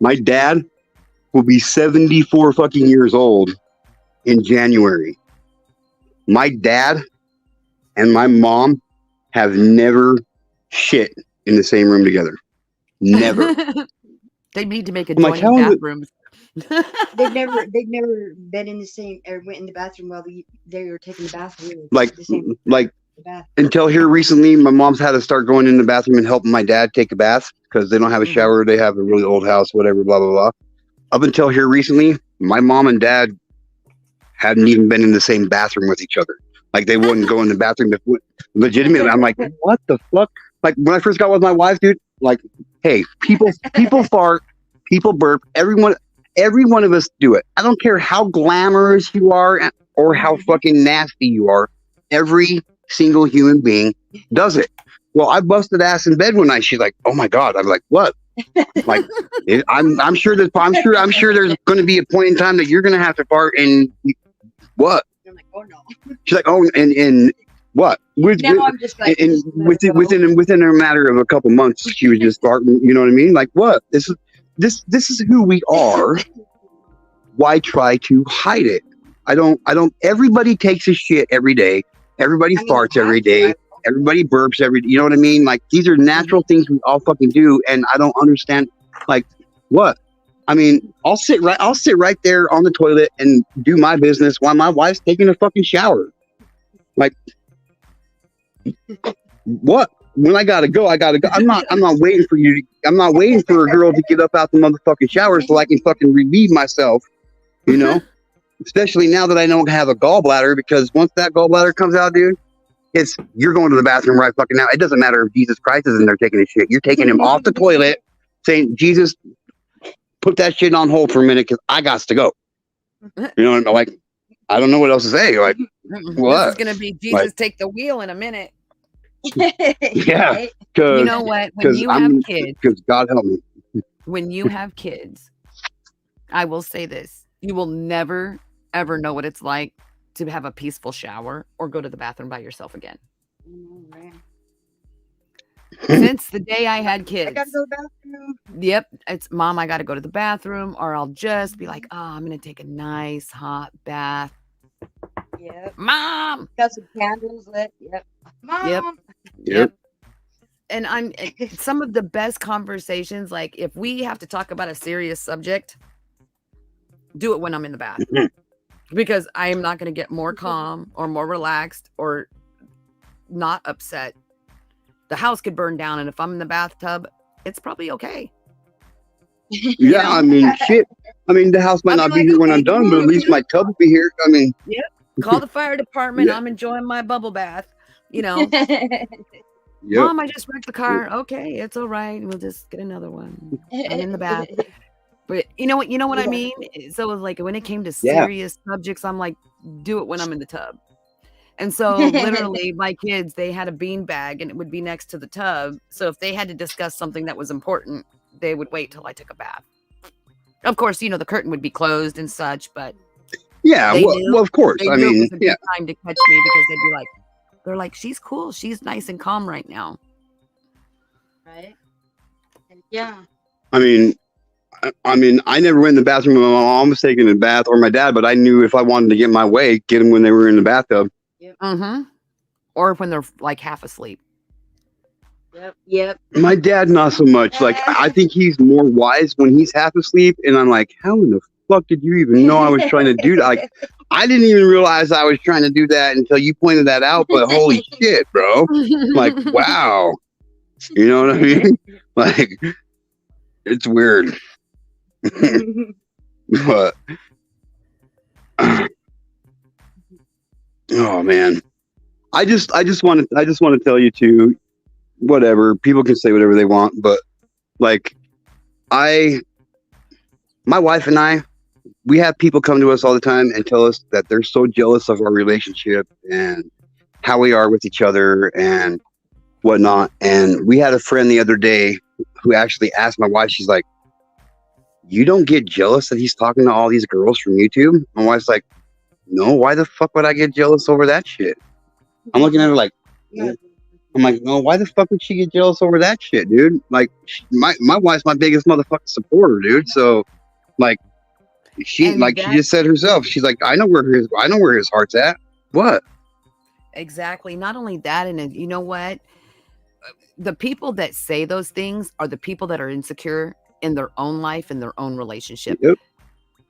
My dad will be 74 fucking years old in January. My dad and my mom have never shit in the same room together. Never. They need to make I'm like, adjoining how is it? bathrooms. They've never been in the same or went in the bathroom while they were taking the bath. Really, Like, the same like bath. until here recently, my mom's had to start going in the bathroom and helping my dad take a bath because they don't have a Mhm. shower. They have a really old house, whatever, blah, blah, blah. Up until here recently, my mom and dad hadn't even been in the same bathroom with each other. Like they wouldn't go in the bathroom. Legitimately, I'm like, what the fuck? Like when I first got with my wife, dude. Like, hey, people fart, people burp. Every one of us do it. I don't care how glamorous you are or how fucking nasty you are. Every single human being does it. Well, I busted ass in bed one night. She's like, "Oh my god!" I'm like, "What?" Like, I'm sure there's going to be a point in time that you're going to have to fart and what? I'm like, oh no. She's like, "Oh, and what?" Now I'm just like, and just let it go. within a matter of a couple months, she was just farting. You know what I mean? Like, what? This is who we are. Why try to hide it? I don't. Everybody takes a shit every day. Everybody farts every day. Everybody burps you know what I mean? Like these are natural things we all fucking do, and I don't understand. Like what? I mean, I'll sit right there on the toilet and do my business while my wife's taking a fucking shower. Like what? When I gotta go, I gotta go. I'm not waiting for you. I'm not waiting for a girl to get up out the motherfucking shower so I can fucking relieve myself. You know, especially now that I don't have a gallbladder, because once that gallbladder comes out, dude, you're going to the bathroom right fucking now. It doesn't matter if Jesus Christ is in there taking a shit. You're taking him off the toilet, saying, "Jesus, put that shit on hold for a minute because I got to go." You know what I mean? Like, I don't know what else to say. Like, what? This is gonna be Jesus take the wheel in a minute. Yeah, you know what? When you have kids, because God help me. When you have kids, I will say this: you will never ever know what it's like to have a peaceful shower or go to the bathroom by yourself again. Since the day I had kids, I gotta go to the bathroom. Yep, it's Mom, I gotta go to the bathroom, or I'll just be like, oh, I'm gonna take a nice hot bath. Yep. Mom, got some candles lit. Yep. Mom. Yep. And some of the best conversations, like if we have to talk about a serious subject, do it when I'm in the bath. Because I am not going to get more calm or more relaxed or not upset. The house could burn down, and if I'm in the bathtub, it's probably okay. Yeah, I mean, shit. I mean, the house might not be here when I'm done, but at least my tub will be here. I mean, yep. Call the fire department. I'm enjoying my bubble bath. You know, Mom, I just wrecked the car. Okay, it's all right. We'll just get another one. I'm in the bath. But you know what I mean? So it was like when it came to serious subjects, I'm like, do it when I'm in the tub. And so literally my kids, they had a bean bag and it would be next to the tub. So if they had to discuss something that was important, they would wait till I took a bath. Of course, the curtain would be closed and such, but well, of course. I mean, it was a good time to catch me because they're like, she's cool. She's nice and calm right now. Right. Yeah. I mean, I never went in the bathroom when my mom was taking a bath or my dad, but I knew if I wanted to get my way, get them when they were in the bathtub. Yep. Mm-hmm. Or when they're like half asleep. Yep. My dad, not so much. Like, I think he's more wise when he's half asleep. And I'm like, how in the fuck did you even know I was trying to do that? Like, I didn't even realize I was trying to do that until you pointed that out. But holy shit, bro. Like, wow. You know what I mean? Like, it's weird. But oh man, I just want to tell you too, whatever, people can say whatever they want, but like my wife and I, we have people come to us all the time and tell us that they're so jealous of our relationship and how we are with each other and whatnot. And we had a friend the other day who actually asked my wife, she's like, you don't get jealous that he's talking to all these girls from YouTube? My wife's like, no, why the fuck would I get jealous over that shit? I'm looking at her like, Yeah. I'm like, no, why the fuck would she get jealous over that shit, dude? Like, my wife's my biggest motherfucking supporter, dude. So, like, she And she that just said herself, she's like, I know where his heart's at. What? exactly. Not only that, and you know what? The people that say those things are the people that are insecure in their own life and their own relationship. Yep.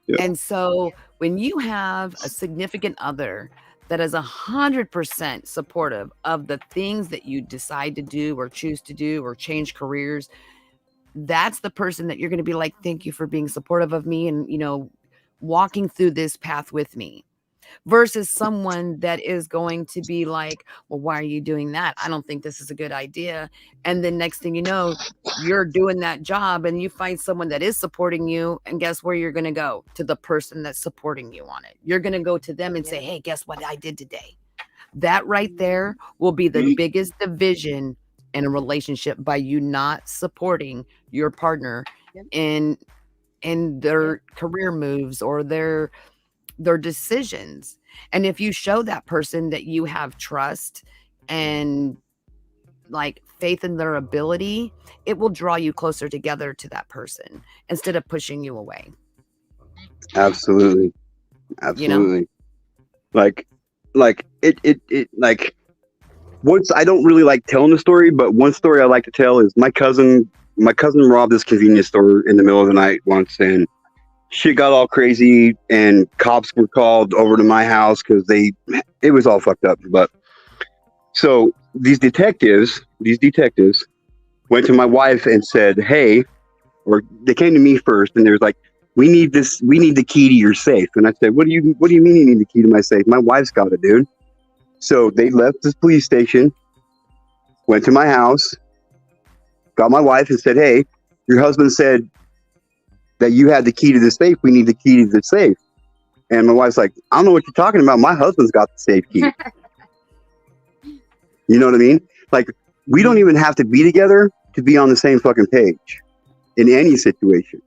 Yep. And so when you have a significant other that is 100% supportive of the things that you decide to do or choose to do or change careers, that's the person that you're going to be like, thank you for being supportive of me and, walking through this path with me. Versus someone that is going to be like, well, why are you doing that? I don't think this is a good idea. And then next thing you know, you're doing that job and you find someone that is supporting you. And guess where you're going to go? To the person that's supporting you on it. You're going to go to them and say, hey, guess what I did today? That right there will be the biggest division in a relationship by you not supporting your partner Yep. in their career moves or their decisions. And if you show that person that you have trust and like faith in their ability, it will draw you closer together to that person instead of pushing you away. Absolutely. You know? Absolutely. Like like once, I don't really like telling the story, but one story I like to tell is my cousin robbed this convenience store in the middle of the night once, and shit got all crazy, and cops were called over to my house because it was all fucked up. But so these detectives went to my wife and said, hey, or they came to me first, and they was like, we need the key to your safe. And I said, what do you mean you need the key to my safe? My wife's got it, dude. So they left this police station, went to my house, got my wife and said, hey, your husband said that you had the key to the safe. We need the key to the safe. And my wife's like, I don't know what you're talking about. My husband's got the safe key. You know what I mean? Like, we don't even have to be together to be on the same fucking page in any situation.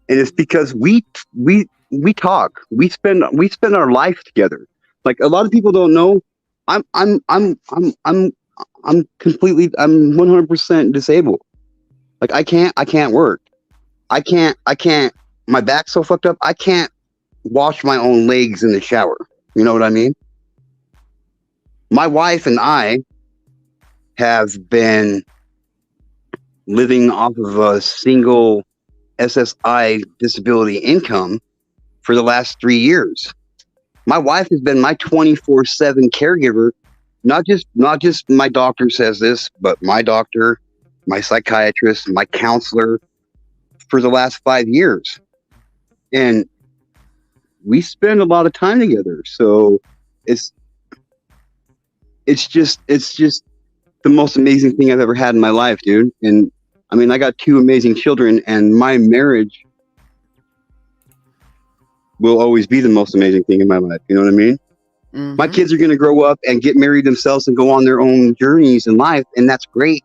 And it's because we talk. We spend our life together. Like, a lot of people don't know, I'm 100% disabled. Like, I can't work. I can't, my back's so fucked up, I can't wash my own legs in the shower. You know what I mean? My wife and I have been living off of a single SSI disability income for the last 3 years. My wife has been my 24/7 caregiver. Not just my doctor says this, but my doctor, my psychiatrist, my counselor, for the last 5 years. And we spend a lot of time together. So it's just the most amazing thing I've ever had in my life, dude. And I mean, I got 2 amazing children, and my marriage will always be the most amazing thing in my life. You know what I mean? Mm-hmm. My kids are going to grow up and get married themselves and go on their own journeys in life, and that's great.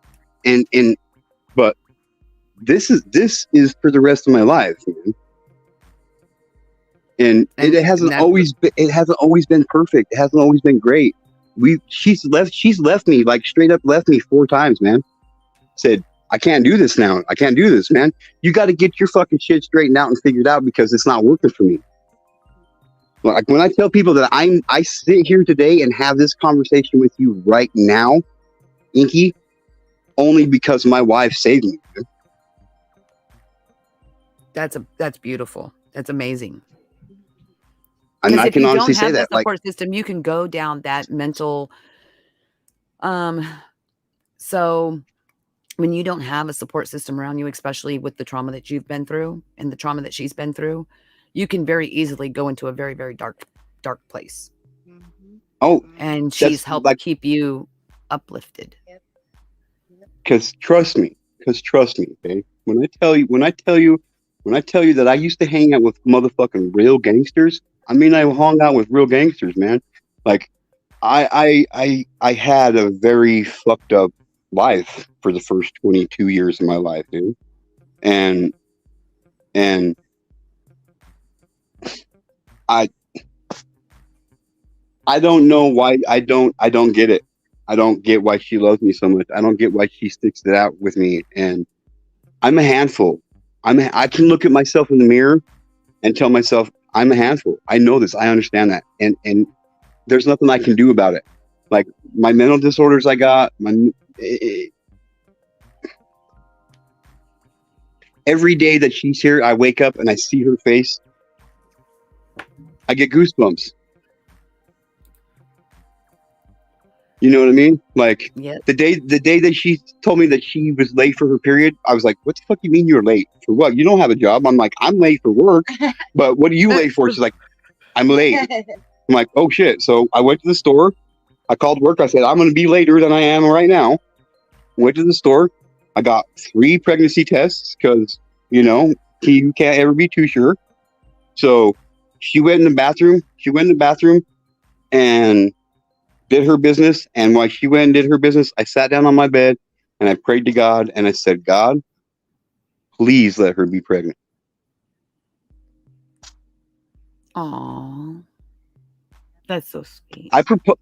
But this is for the rest of my life, man. And it hasn't always been perfect. It hasn't always been great. She's left me, like, straight up left me 4 times, man. Said, I can't do this now. I can't do this, man. You got to get your fucking shit straightened out and figured out because it's not working for me. Like, when I tell people that I sit here today and have this conversation with you right now, Inky, only because my wife saved me. That's beautiful. That's amazing. And I if can you honestly don't have say that that, like, support system, you can go down that mental. So when you don't have a support system around you, especially with the trauma that you've been through and the trauma that she's been through, you can very easily go into a very, very dark place. Mm-hmm. oh, And she's helped like, keep you uplifted. because trust me, okay. When I tell you that I used to hang out with motherfucking real gangsters, I mean, I hung out with real gangsters, man. Like, I had a very fucked up life for the first 22 years of my life, dude. And And I I don't know why I don't get it. I don't get why she loves me so much. I don't get why she sticks it out with me. And I'm a handful. I can look at myself in the mirror and tell myself I'm a handful. I know this. I understand that. And there's nothing I can do about it. Like my mental disorders I got, every day that she's here, I wake up and I see her face. I get goosebumps. You know what I mean? Like Yep. the day that she told me that she was late for her period, I was like, "What the fuck you mean you're late for what? You don't have a job." I'm like, "I'm late for work, but what are you late for?" She's like, "I'm late." I'm like, "Oh shit!" So I went to the store. I called work. I said, "I'm going to be later than I am right now." Went to the store. I got 3 pregnancy tests because you can't ever be too sure. So she went in the bathroom. She went in the bathroom and did her business. And while she went and did her business, I sat down on my bed and I prayed to God and I said, "God, please let her be pregnant." Aw, that's so sweet. I propo-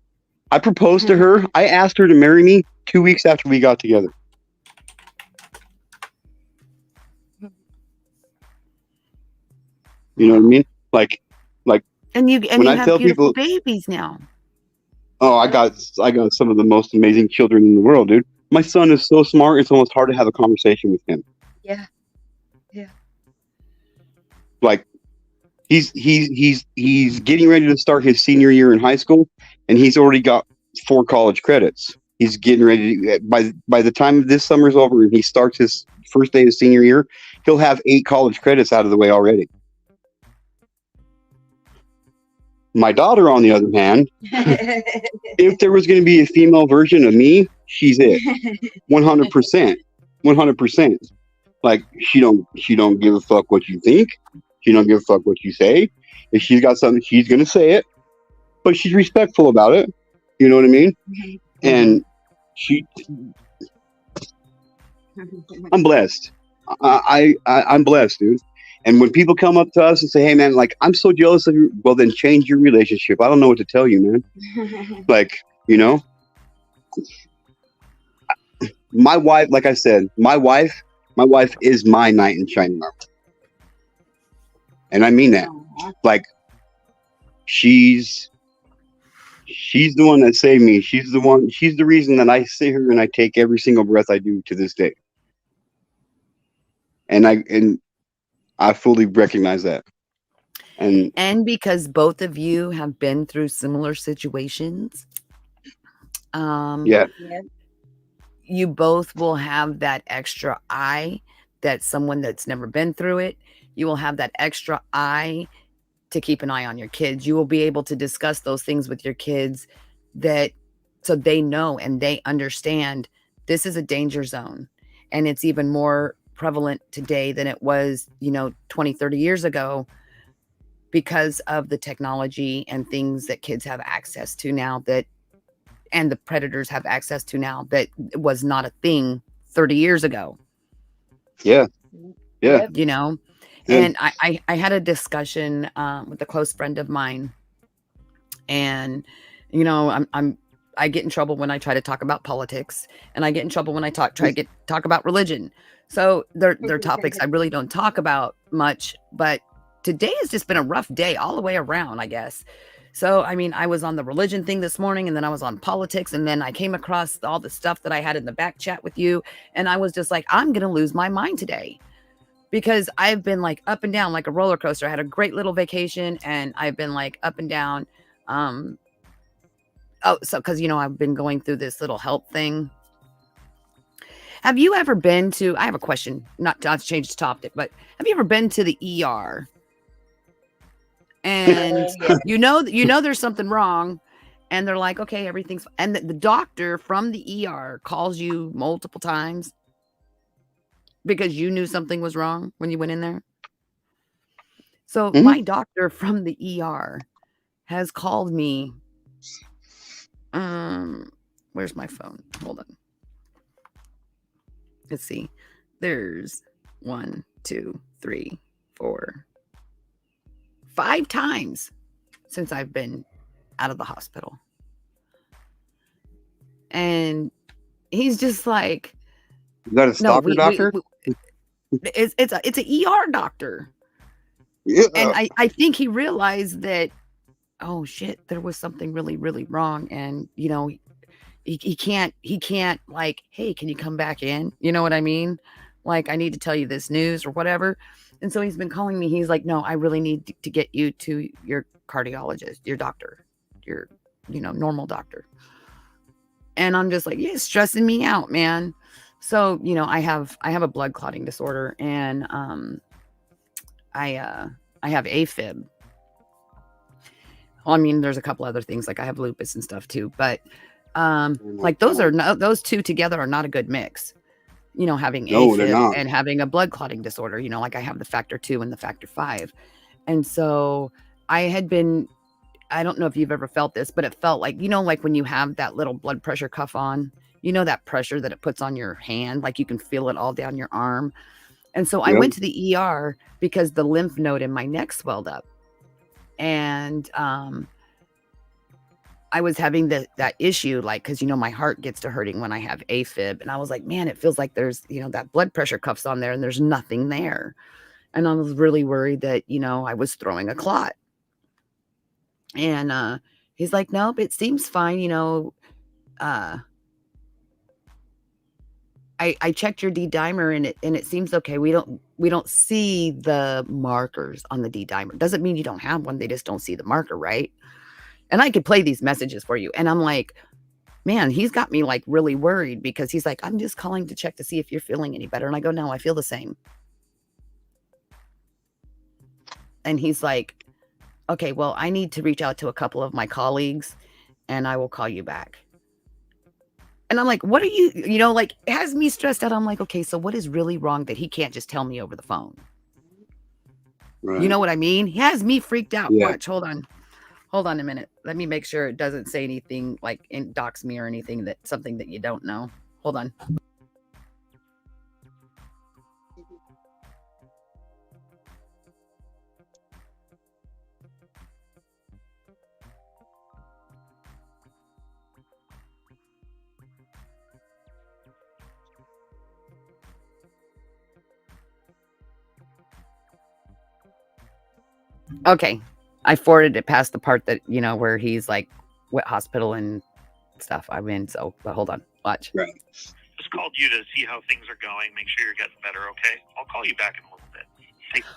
I proposed to her. I asked her to marry me 2 weeks after we got together. You know what I Wow. mean? Like And when I have tell beautiful people, babies now. "Oh, I got some of the most amazing children in the world, dude." My son is so smart; it's almost hard to have a conversation with him. Yeah. Yeah. Like he's getting ready to start his senior year in high school, and he's already got 4 college credits. He's getting ready to, by the time this summer's over and he starts his first day of senior year, he'll have 8 college credits out of the way already. My daughter, on the other hand, if there was going to be a female version of me, she's it. 100%. 100%. Like she don't give a fuck what you think. She don't give a fuck what you say. If she's got something, she's gonna say it, but she's respectful about it. You know what I mean? Mm-hmm. And she, I'm blessed. I'm blessed, dude. And when people come up to us and say, "Hey, man, like I'm so jealous of you," well, then change your relationship. I don't know what to tell you, man. Like you know, my wife, like I said, my wife is my knight in shining armor, and I mean that. Aw. Like she's she's the one that saved me. She's the reason that I sit here and I take every single breath I do to this day. And I fully recognize that. And And because both of you have been through similar situations, um, yeah, Yeah. you both will have that extra eye that someone that's never been through it, you will have that extra eye to keep an eye on your kids. You will be able to discuss those things with your kids that so they know and they understand this is a danger zone. And it's even more prevalent today than it was, 20, 30 years ago because of the technology and things that kids have access to now that and the predators have access to now that was not a thing 30 years ago, yeah, yeah. Yep. you know? And And I had a discussion with a close friend of mine, and I get in trouble when I try to talk about politics, and I get in trouble when I talk about religion. So they're topics I really don't talk about much, but today has just been a rough day all the way around, I guess. So I mean, I was on the religion thing this morning, and then I was on politics, and then I came across all the stuff that I had in the back chat with you, and I was just like, I'm gonna lose my mind today because I've been like up and down like a roller coaster. I had a great little vacation, and I've been like up and down. Um, oh, so because I've been going through this little health thing. Have you ever been to? I have a question, not to change the topic, but have you ever been to the ER and Yeah. there's something wrong, and they're like, okay, everything's, and the doctor from the ER calls you multiple times because you knew something was wrong when you went in there? So mhm. my doctor from the ER has called me. Um, where's my phone? Hold on. Let's see. There's 1, 2, 3. for 5 times since I've been out of the hospital. And he's just like, Is that a no, stalker doctor? it's an ER doctor. Yeah. And I think he realized that, oh shit, there was something really, really wrong. And, you know, he can't like, hey, can you come back in? You know what I mean? Like, I need to tell you this news or whatever. And so he's been calling me. He's like, no, I really need to get you to your cardiologist, your doctor, your, you know, normal doctor. And I'm just like, yeah, it's stressing me out, man. So, you know, I have a blood clotting disorder, and I have AFib. Well, I mean, there's a couple other things, like I have lupus and stuff too, but like those two together are not a good mix. You know, having No, they're AFib not. and having a blood clotting disorder, you know, like I have the factor 2 and the factor 5. And so I had been, I don't know if you've ever felt this, but it felt like, you know, like when you have that little blood pressure cuff on, you know, that pressure that it puts on your hand, like you can feel it all down your arm. And so I went to the ER because the lymph node in my neck swelled up. And I was having that issue, like, because, you know, my heart gets to hurting when I have AFib. And I was like, man, it feels like there's, you know, that blood pressure cuff's on there and there's nothing there. And I was really worried that, you know, I was throwing a clot. And he's like, nope, it seems fine. You know, I checked your D-dimer and it seems okay. We don't see the markers on the D-dimer. Doesn't mean you don't have one. They just don't see the marker, right? And I could play these messages for you. And I'm like, man, he's got me like really worried, because he's like, I'm just calling to check to see if you're feeling any better. And I go, no, I feel the same. And he's like, okay, well, I need to reach out to a couple of my colleagues and I will call you back. And I'm like, what are you know, like, it has me stressed out. I'm like, okay, so what is really wrong that he can't just tell me over the phone? Right. You know what I mean? He has me freaked out. Yeah. Watch, hold on a minute. Let me make sure it doesn't say anything like dox me or anything, that something that you don't know. Hold on. Okay. I forwarded it past the part that, you know, where he's like, what hospital and stuff I'm in. So, but hold on. Watch. Right. Just called you to see how things are going. Make sure you're getting better, okay? I'll call you back in a little bit. Thanks.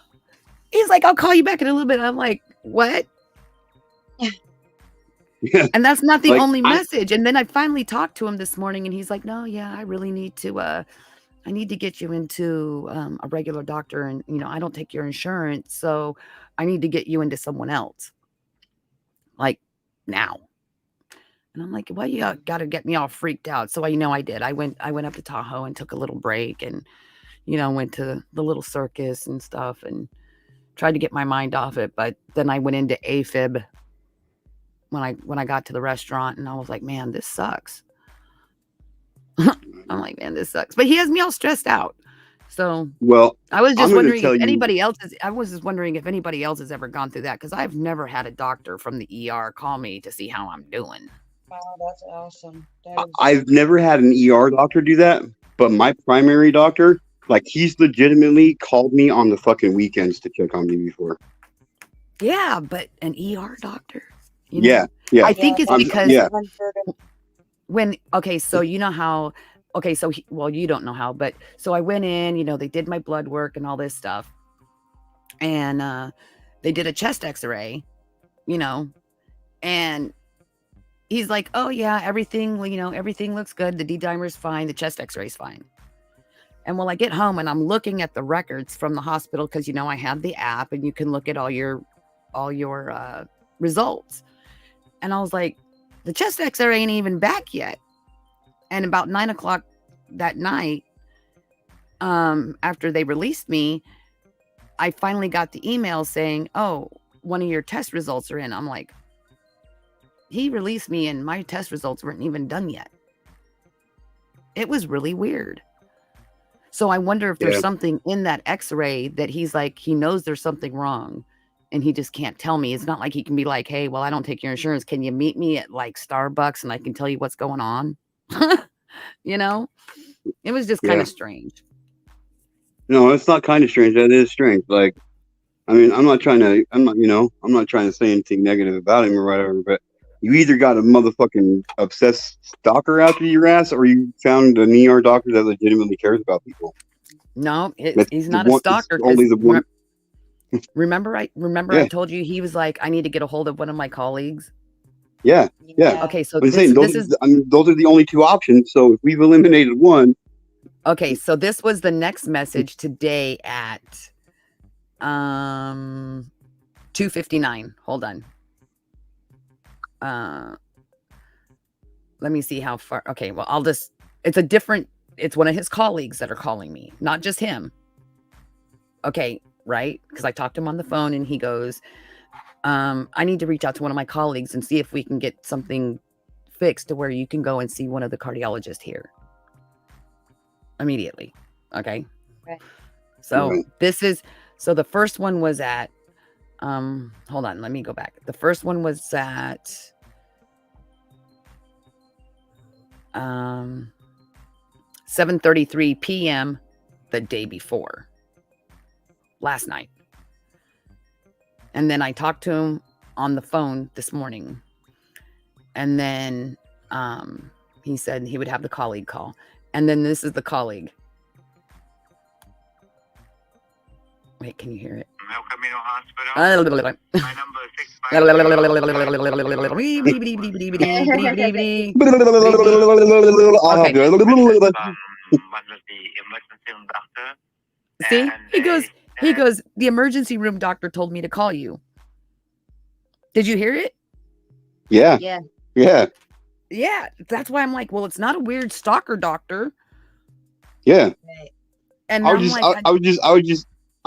He's like, I'll call you back in a little bit. I'm like, what? Yeah. And that's not the Like, only message. And then I finally talked to him this morning and he's like, no, yeah, I really need to, I need to get you into a regular doctor. And, you know, I don't take your insurance. So I need to get you into someone else. Like now. And I'm like, well, you got to get me all freaked out. So you know, I did. I went up to Tahoe and took a little break and, you know, went to the little circus and stuff and tried to get my mind off it. But then I went into AFib when I got to the restaurant, and I was like, man, this sucks. I'm like, man, this sucks. But he has me all stressed out. So well, I was just I'm gonna wondering tell if you- anybody else is, I was just wondering if anybody else has ever gone through that, because I've never had a doctor from the ER call me to see how I'm doing. Wow, that's awesome. That is I've never had an ER doctor do that, but my primary doctor, like, he's legitimately called me on the fucking weekends to check on me before. Yeah, but an ER doctor. You know? Yeah, yeah. I think it's I'm- because yeah. when, okay, so you know how, okay, so, well, you don't know how, but so I went in, you know, they did my blood work and all this stuff. And they did a chest x-ray, you know, and he's like, oh yeah, everything, you know, everything looks good. The D-dimer's fine. The chest x-ray's fine. And when I get home and I'm looking at the records from the hospital, because, you know, I have the app and you can look at all your results. And I was like, the chest x-ray ain't even back yet. And about 9 o'clock that night, after they released me, I finally got the email saying, oh, one of your test results are in. I'm like, he released me and my test results weren't even done yet. It was really weird. So I wonder if there's Yeah. something in that x-ray that he's like, he knows there's something wrong and he just can't tell me. It's not like he can be like, hey, well, I don't take your insurance. Can you meet me at like Starbucks and I can tell you what's going on? You know, it was just kind Yeah. of strange. No, it's not kind of strange. That is strange. Like, I mean, I'm not trying to say anything negative about him or whatever, but you either got a motherfucking obsessed stalker after your ass, or you found an ER doctor that legitimately cares about people. No, That's he's the not a one. It's stalker only because the one. remember I Yeah, told you he was like, I need to get a hold of one of my colleagues. yeah. Okay, so I'm saying this is those are the only two options. So if we've eliminated one, okay. So this was the next message today at 2:59. Hold on. Let me see how far. Okay, well, it's one of his colleagues that are calling me, not just him. Okay, right? Because I talked to him on the phone and he goes, I need to reach out to one of my colleagues and see if we can get something fixed to where you can go and see one of the cardiologists here immediately. Okay. Right. So Right. the first one was at, hold on, let me go back. The first one was at, 7:33 p.m. the day before, last night. And then I talked to him on the phone this morning. And then he said he would have the colleague call. And then this is the colleague. Wait, can you hear it? El Camino Hospital. Okay. My number is 650. Was the emergency room doctor. See, And he they goes, the emergency room doctor told me to call you. Did you hear it? Yeah, Yeah. yeah, Yeah, that's why I'm like, well, it's not a weird stalker doctor. yeah. Right. And I I'm was just, like, I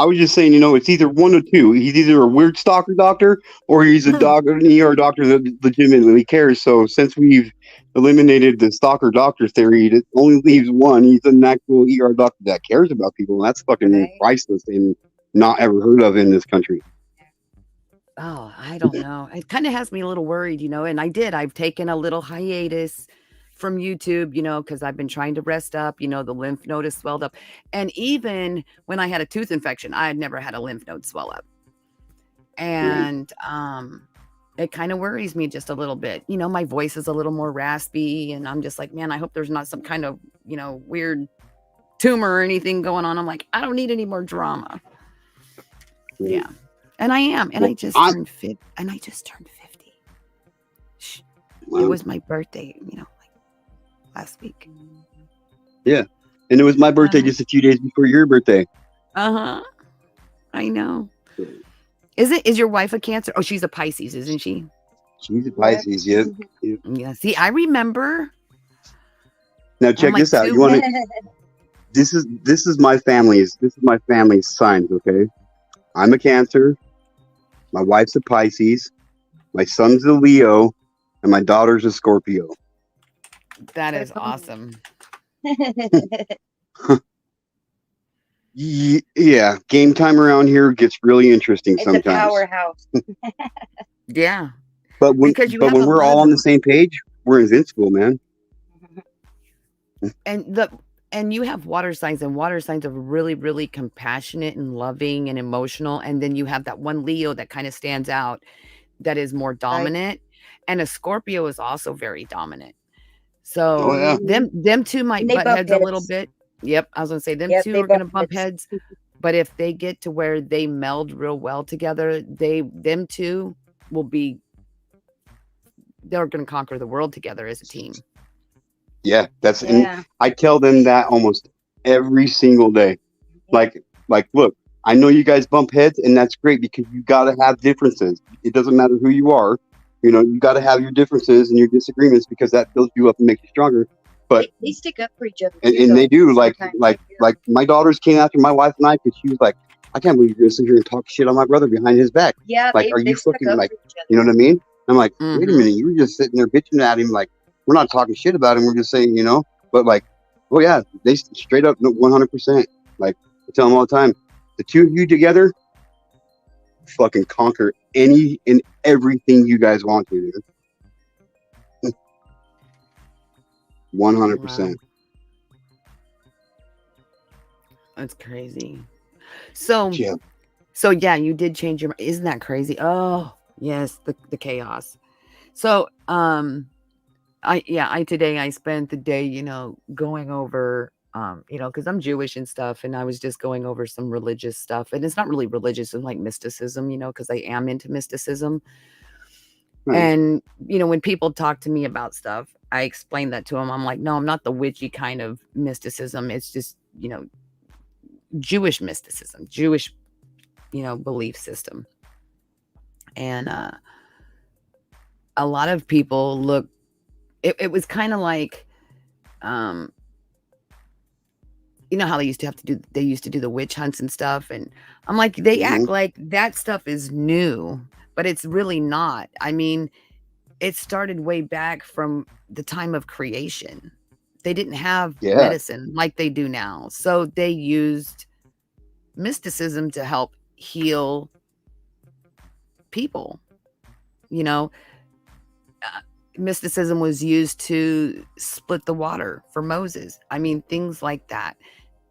was just saying, it's either one or two. He's either a weird stalker doctor, or he's an ER doctor that legitimately cares. So since we've eliminated the stalker doctor theory, it only leaves one. He's an actual ER doctor that cares about people, and that's fucking Right. priceless and not ever heard of in this country. oh, I don't know. It kind of has me a little worried, and I've taken a little hiatus from YouTube, because I've been trying to rest up, the lymph node is swelled up. And even when I had a tooth infection, I had never had a lymph node swell up. And it kind of worries me just a little bit. My voice is a little more raspy and I'm just like, man, I hope there's not some kind of, weird tumor or anything going on. I'm like, I don't need any more drama. Right. Yeah. And I am. And Well, I just turned 50. Shh. Wow. It was my birthday, like last week. Yeah. And it was my birthday just a few days before your birthday. I know. Is your wife a Cancer? Oh, she's a Pisces, isn't she? She's a Pisces, yeah. Yeah. See, I remember. Now check like this out. You want to? This is my family's signs. Okay, I'm a Cancer. My wife's a Pisces. My son's a Leo, and my daughter's a Scorpio. That is awesome. Yeah, game time around here gets really interesting It's sometimes. a powerhouse. Yeah. But when we're all on the same page, we're invincible, man. And you have water signs, and water signs are really, really compassionate and loving and emotional. And then you have that one Leo that kind of stands out that is more dominant. And a Scorpio is also very dominant. So them two might butt heads a little bit. Yep. I was gonna say them two are gonna bump heads. But if they get to where they meld real well together, them two they're gonna conquer the world together as a team. Yeah, and I tell them that almost every single day. Like, look, I know you guys bump heads, and that's great because you got to have differences. It doesn't matter who you are. You got to have your differences and your disagreements because that builds you up and makes you stronger. But they stick up for each other. And they do. Like my daughters came after my wife and I because she was like, I can't believe you're going to sit here and talk shit on my brother behind his back. Yeah, like, are you fucking like, you know what I mean? I'm like, wait a minute, you were just sitting there bitching at him like, we're not talking shit about him. We're just saying, but like, Well, yeah, they straight up 100%. Like I tell them all the time, the two of you together fucking conquer any and everything you guys want to, dude. 100%. Wow, that's crazy. So, Yeah. so yeah, you did change your. Isn't that crazy? Oh, yes, the chaos. So, I today I spent the day, going over, because I'm Jewish and stuff, and I was just going over some religious stuff, and it's not really religious, it's like mysticism, because I am into mysticism. Nice. And when people talk to me about stuff, I explain that to them. I'm like, no, I'm not the witchy kind of mysticism. It's just Jewish mysticism, Jewish belief system. And a lot of people look. It was kind of like, um, how they used to do the witch hunts and stuff, and I'm like, they Mm-hmm. act like that stuff is new, but it's really not. I mean, it started way back from the time of creation. They didn't have Yeah. medicine like they do now, so they used mysticism to help heal people. you know uh, Mysticism was used to split the water for Moses. I mean, things like that.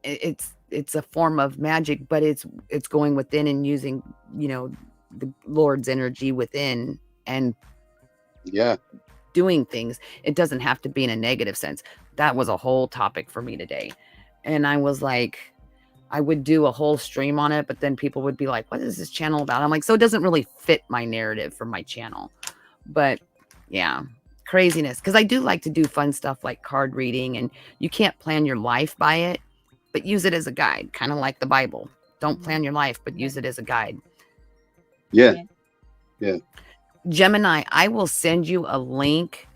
It's a form of magic, but it's going within and using the Lord's energy within and Yeah. doing things. It doesn't have to be in a negative sense. That was a whole topic for me today, and I was like, I would do a whole stream on it, but then people would be like, what is this channel about? I'm like, so it doesn't really fit my narrative for my channel. But yeah, craziness, because I do like to do fun stuff like card reading, and you can't plan your life by it, but use it as a guide, kind of like the Bible. Don't plan your life, but use it as a guide. Yeah. Yeah. Yeah. Gemini, I will send you a link.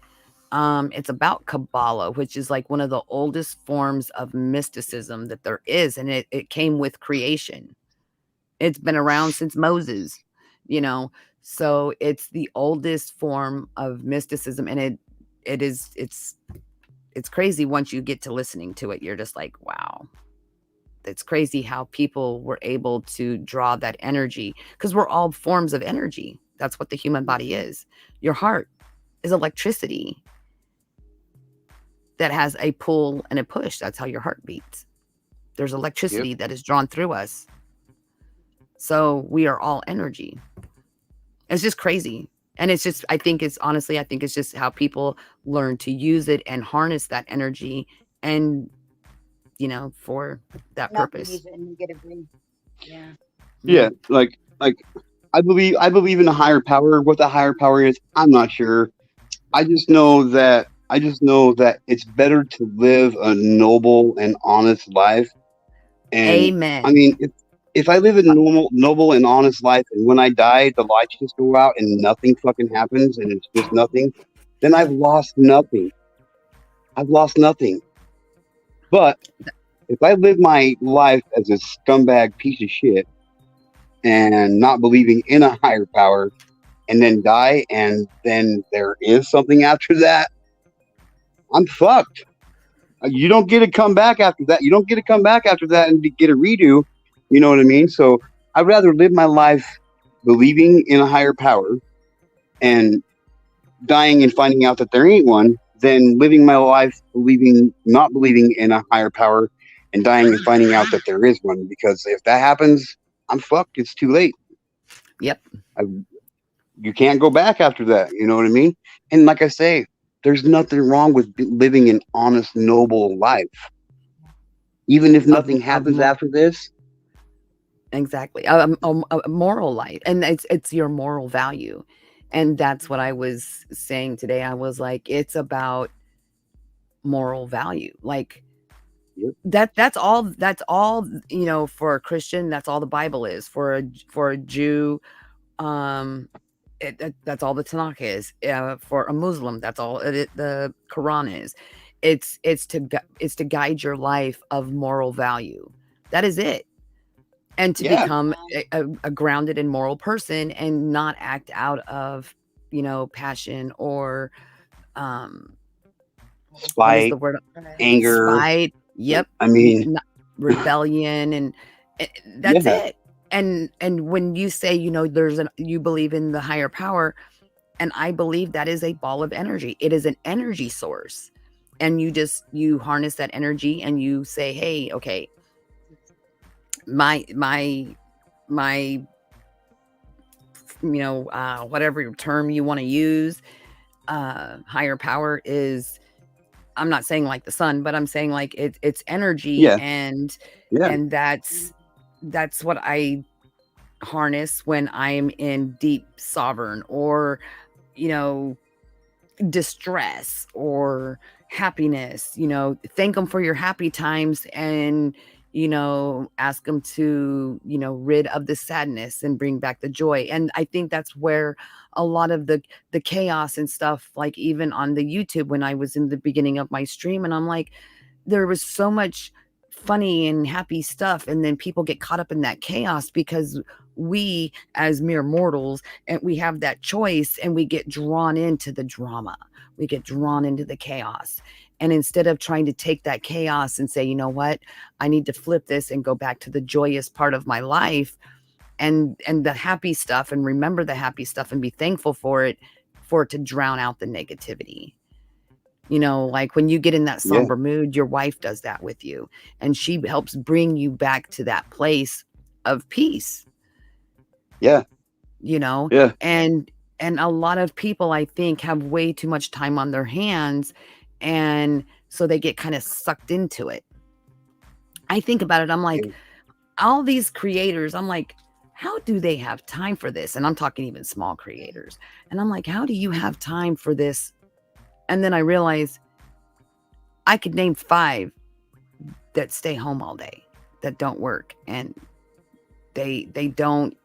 It's about Kabbalah, which is like one of the oldest forms of mysticism that there is, and it came with creation. It's been around since Moses, you know. So it's the oldest form of mysticism, and it's crazy once you get to listening to it. You're just like, wow. It's crazy how people were able to draw that energy, because we're all forms of energy. That's what the human body is. Your heart is electricity that has a pull and a push. That's how your heart beats. There's Yep. electricity that is drawn through us. So we are all energy. It's just crazy. And it's just, I think it's just how people learn to use it and harness that energy and, for that Not to purpose. use it negatively. Yeah. Yeah. Yeah. Like I believe in a higher power. What the higher power is, I'm not sure. I just know that it's better to live a noble and honest life. And I Amen. mean, if I live a noble and honest life, and when I die, the lights just go out and nothing fucking happens, and it's just nothing, then I've lost nothing. I've lost nothing. But if I live my life as a scumbag piece of shit and not believing in a higher power, and then die, and then there is something after that, I'm fucked. You don't get to come back after that. You don't get to come back after that and get a redo. You know what I mean? So I'd rather live my life believing in a higher power and dying and finding out that there ain't one than living my life not believing in a higher power and dying and finding out that there is one. Because if that happens, I'm fucked. It's too late. Yep. You can't go back after that. You know what I mean? And like I say, there's nothing wrong with living an honest, noble life. Even if Of, nothing of happens more, after this, exactly. A moral life. And it's your moral value. And that's what I was saying today. I was like, it's about moral value. Like, yep, that's all for a Christian. That's all the Bible is. For a Jew, um that's all the Tanakh is. For a Muslim, that's all the Quran is. It's to guide your life of moral value. That is it. And to yeah, become a grounded and moral person, and not act out of passion or um what is spite, the word? Right. anger. Spite. Yep. I mean, Rebellion, and that's yeah, it. And when you say, you believe in the higher power, and I believe that is a ball of energy. It is an energy source. And you harness that energy and you say, hey, okay, my whatever term you want to use, higher power is, I'm not saying like the sun, but I'm saying like it's energy, yeah, and yeah, that's what I harness when I'm in deep sovereign, or you know distress, or happiness. Thank them for your happy times, and ask them to rid of the sadness and bring back the joy. And I think that's where a lot of the chaos and stuff, like even on the YouTube when I was in the beginning of my stream, and I'm like, there was so much funny and happy stuff, and then people get caught up in that chaos because we as mere mortals, and we have that choice, and we get drawn into the drama, we get drawn into the chaos. And instead of trying to take that chaos and say, you know what, I need to flip this and go back to the joyous part of my life, and the happy stuff, and remember the happy stuff and be thankful for it to drown out the negativity. Like when you get in that yeah, somber mood, your wife does that with you, and she helps bring you back to that place of peace, yeah, yeah, and a lot of people, I think, have way too much time on their hands, and so they get kind of sucked into it. I think about it, I'm like, all these creators, I'm like, how do they have time for this? And I'm talking even small creators, and I'm like, how do you have time for this? And then I realize I could name 5 that stay home all day, that don't work, and they don't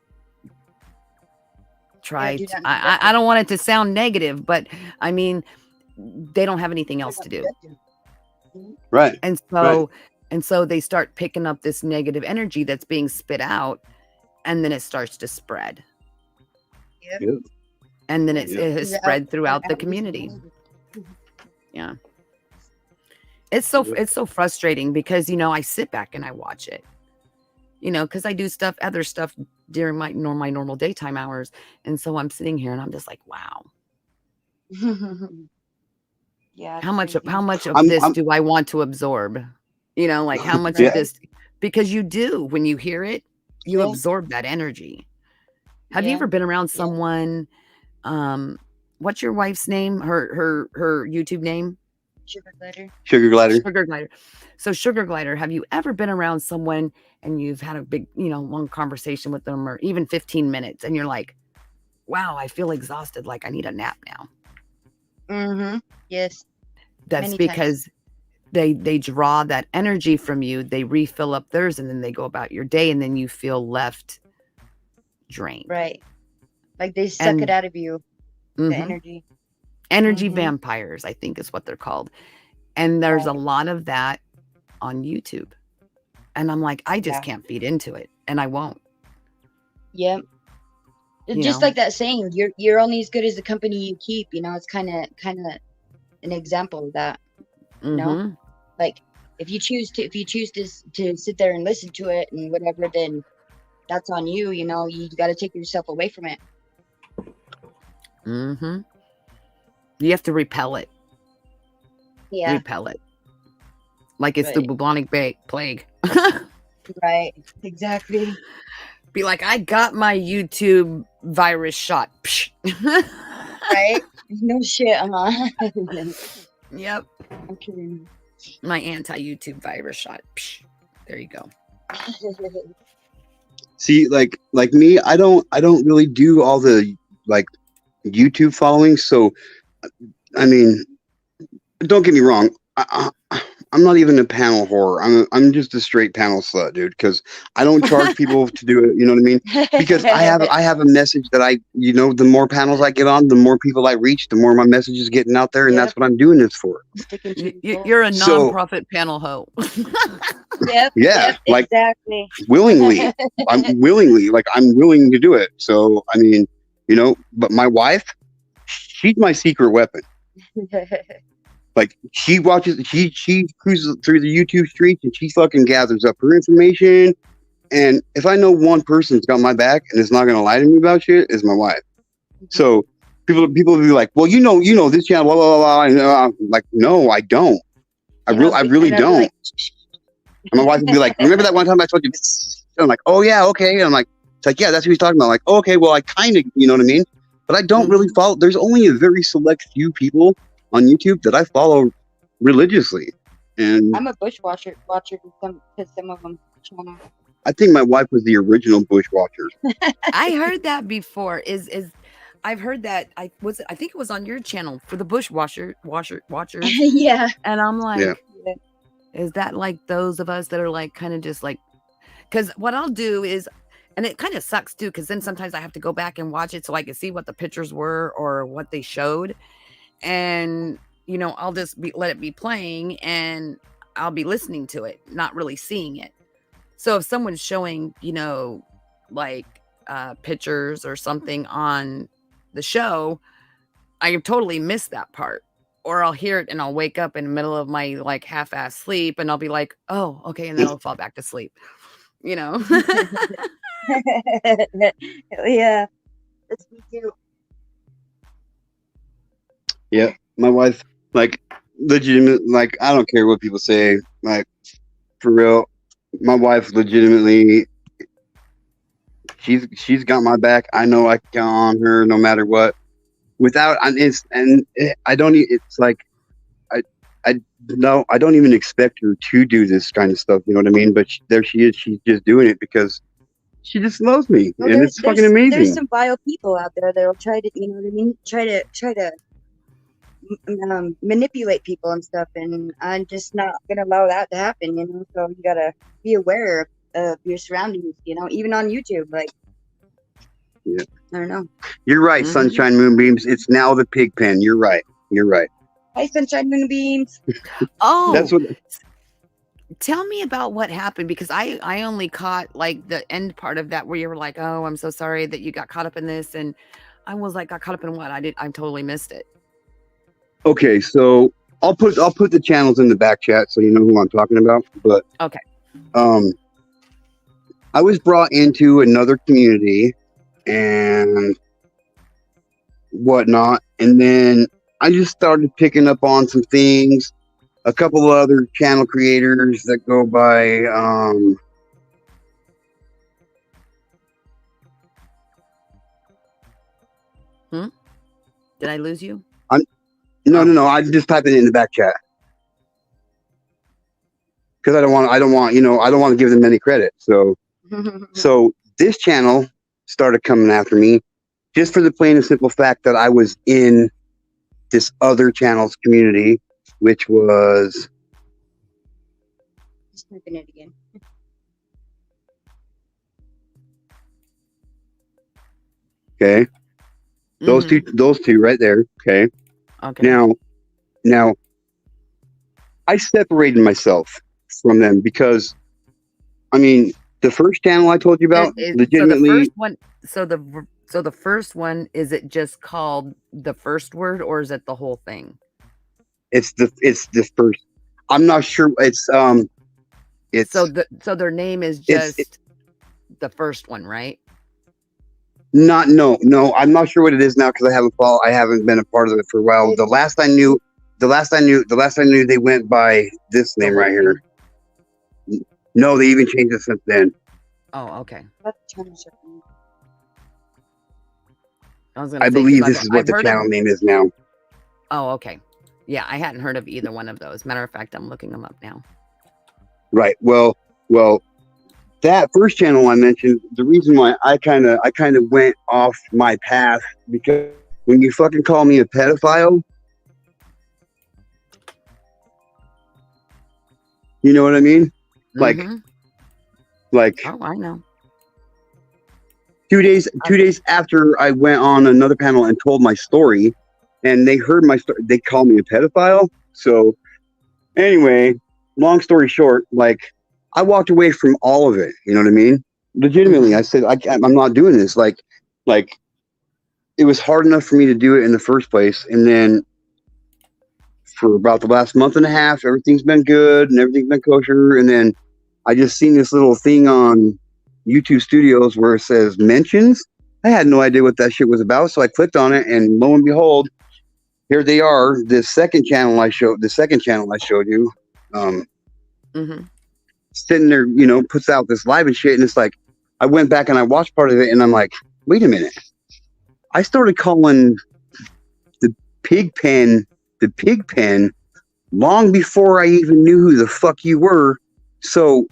try do to. that I don't want it to sound negative, but I mean, they don't have anything else to do, right, and right, so they start picking up this negative energy that's being spit out, and then it starts to spread, Yep. yeah, and then yeah. it has spread throughout the community. Yeah. It's so frustrating because I sit back and I watch it, because I do other stuff during my normal daytime hours, and so I'm sitting here and I'm just like, wow, Yeah, how much crazy. of this I'm, do I want to absorb? Like how much of yeah, Right. this, because you do, when you hear it, you Yeah. absorb that energy. Have you Yeah. ever been around Yeah. someone? What's your wife's name? Her YouTube name? Sugar glitter. sugar glider. Sugar glider. So Sugar glider, have you ever been around someone and you've had a big, long conversation with them, or even 15 minutes, and you're like, wow, I feel exhausted, like I need a nap now? Mm-hmm. Yes. That's Many times. because they draw that energy from you, they refill up theirs, and then they go about your day, and then you feel left drained. Right. Like they suck it And out of you, the mhm, energy. energy Mm-hmm. vampires, I think is what they're called. And there's a Right. lot of that on YouTube. And I'm like, I just Yeah. can't feed into it, and I won't. Yep. You Just know, like that saying, you're only as good as the company you keep. It's kind of an example of that. mm-hmm. Like if you choose to sit there and listen to it and whatever, then that's on you. You got to take yourself away from it. Mm-hmm. You have to repel it. Yeah. Repel it. Like it's the Right. bubonic plague. Right. Exactly. Be like, I got my YouTube virus shot. Right. No shit. Yep. I'm kidding. My anti-YouTube virus shot. There you go. See, like me, I don't really do all the like YouTube following. So, I mean, don't get me wrong. I'm not even a panel whore. I'm just a straight panel slut, dude. Because I don't charge people to do it. You know what I mean? Because I have a message that the more panels I get on, the more people I reach, the more my message is getting out there, and that's Yep. what I'm doing this for. Sticking to the goal. You're a So- non-profit panel hoe. Yep. Yeah, Yep, like exactly. willingly. I'm willing to do it. So I mean, but my wife, she's my secret weapon. Like she cruises through the YouTube streets and she fucking gathers up her information. And if I know one person's got my back and is not gonna lie to me about shit, is my wife. So people will be like, well, you know this channel, blah blah blah. And I'm like, no, I don't. I really don't. Like, and my wife would be like, remember that one time I told you? And I'm like, oh yeah, okay. And I'm like, it's like, yeah, that's what he's talking about. I'm like, oh, okay, well, I kind of, you know what I mean? But I don't really follow. There's only a very select few people on YouTube that I follow religiously, and I'm a bushwatcher to some of them. I think my wife was the original bushwatcher. I heard that before. I've heard that. I think it was on your channel for the watchers. Yeah. And I'm like, Yeah. is that like those of us that are like kind of just like, because what I'll do is, and it kind of sucks too, because then sometimes I have to go back and watch it so I can see what the pictures were or what they showed. And, you know, I'll just let it be playing and I'll be listening to it, not really seeing it. So if someone's showing, you know, like pictures or something on the show, I totally miss that part. Or I'll hear it and I'll wake up in the middle of my like half-ass sleep and I'll be like, oh, okay. And then I'll fall back to sleep, you know? Yeah. That's me too. Yeah. My wife, like, legitimate, like, I don't care what people say. Like, for real, my wife legitimately, she's got my back. I know I can count on her no matter what. Without, I don't, it's like, I don't even expect her to do this kind of stuff. You know what I mean? But there she is. She's just doing it because she just loves me, Well, and it's fucking amazing. There's some vile people out there that'll try to, you know what I mean? Try to manipulate people and stuff, and I'm just not gonna allow that to happen. You know, so you gotta be aware of your surroundings. You know, even on YouTube, like. Yeah. I don't know. You're right, Sunshine Moonbeams. It's now the pig pen. You're right. Hi, Sunshine Moonbeams. Oh, that's what. Tell me about what happened, because I only caught like the end part of that where you were like, oh, I'm so sorry that you got caught up in this, and I was like, got caught up in what? I totally missed it. Okay, so I'll put the channels in the back chat so you know who I'm talking about. But okay, I was brought into another community and whatnot, and then I just started picking up on some things. A couple of other channel creators that go by Did I lose you? No. I just type it in the back chat because I don't want to give them any credit. So this channel started coming after me just for the plain and simple fact that I was in this other channel's community, which was. Just typing it again. Okay. Those two right there. Okay. Okay. Now I separated myself from them because I mean the first channel I told you about legitimately so the first one, is it just called the first word or is it the whole thing? It's the first. I'm not sure. It's so their name is just the first one, right? No. I'm not sure what it is now because I haven't been a part of it for a while. The last I knew, they went by this name right here. No, they even changed it since then. Oh, okay. I believe this is what the channel name is now. Oh, okay. Yeah, I hadn't heard of either one of those. Matter of fact, I'm looking them up now. Right. Well, that first channel I mentioned, the reason why I kind of went off my path because when you fucking call me a pedophile, you know what I mean? Like, oh, I know. 2 days after I went on another panel and told my story, and they heard my story, they called me a pedophile. So, anyway, long story short, like. I walked away from all of it. You know what I mean? Legitimately, I said, I'm not doing this. Like, it was hard enough for me to do it in the first place. And then for about the last month and a half. Everything's been good and everything's been kosher. And then I just seen this little thing on YouTube Studios where it says mentions. I had no idea what that shit was about, so I clicked on it, and lo and behold, here they are. The second channel I showed you, Mm-hmm. sitting there, puts out this live and shit, and it's like I went back and I watched part of it, and I'm like, wait a minute. I started calling the pig pen long before I even knew who the fuck you were. So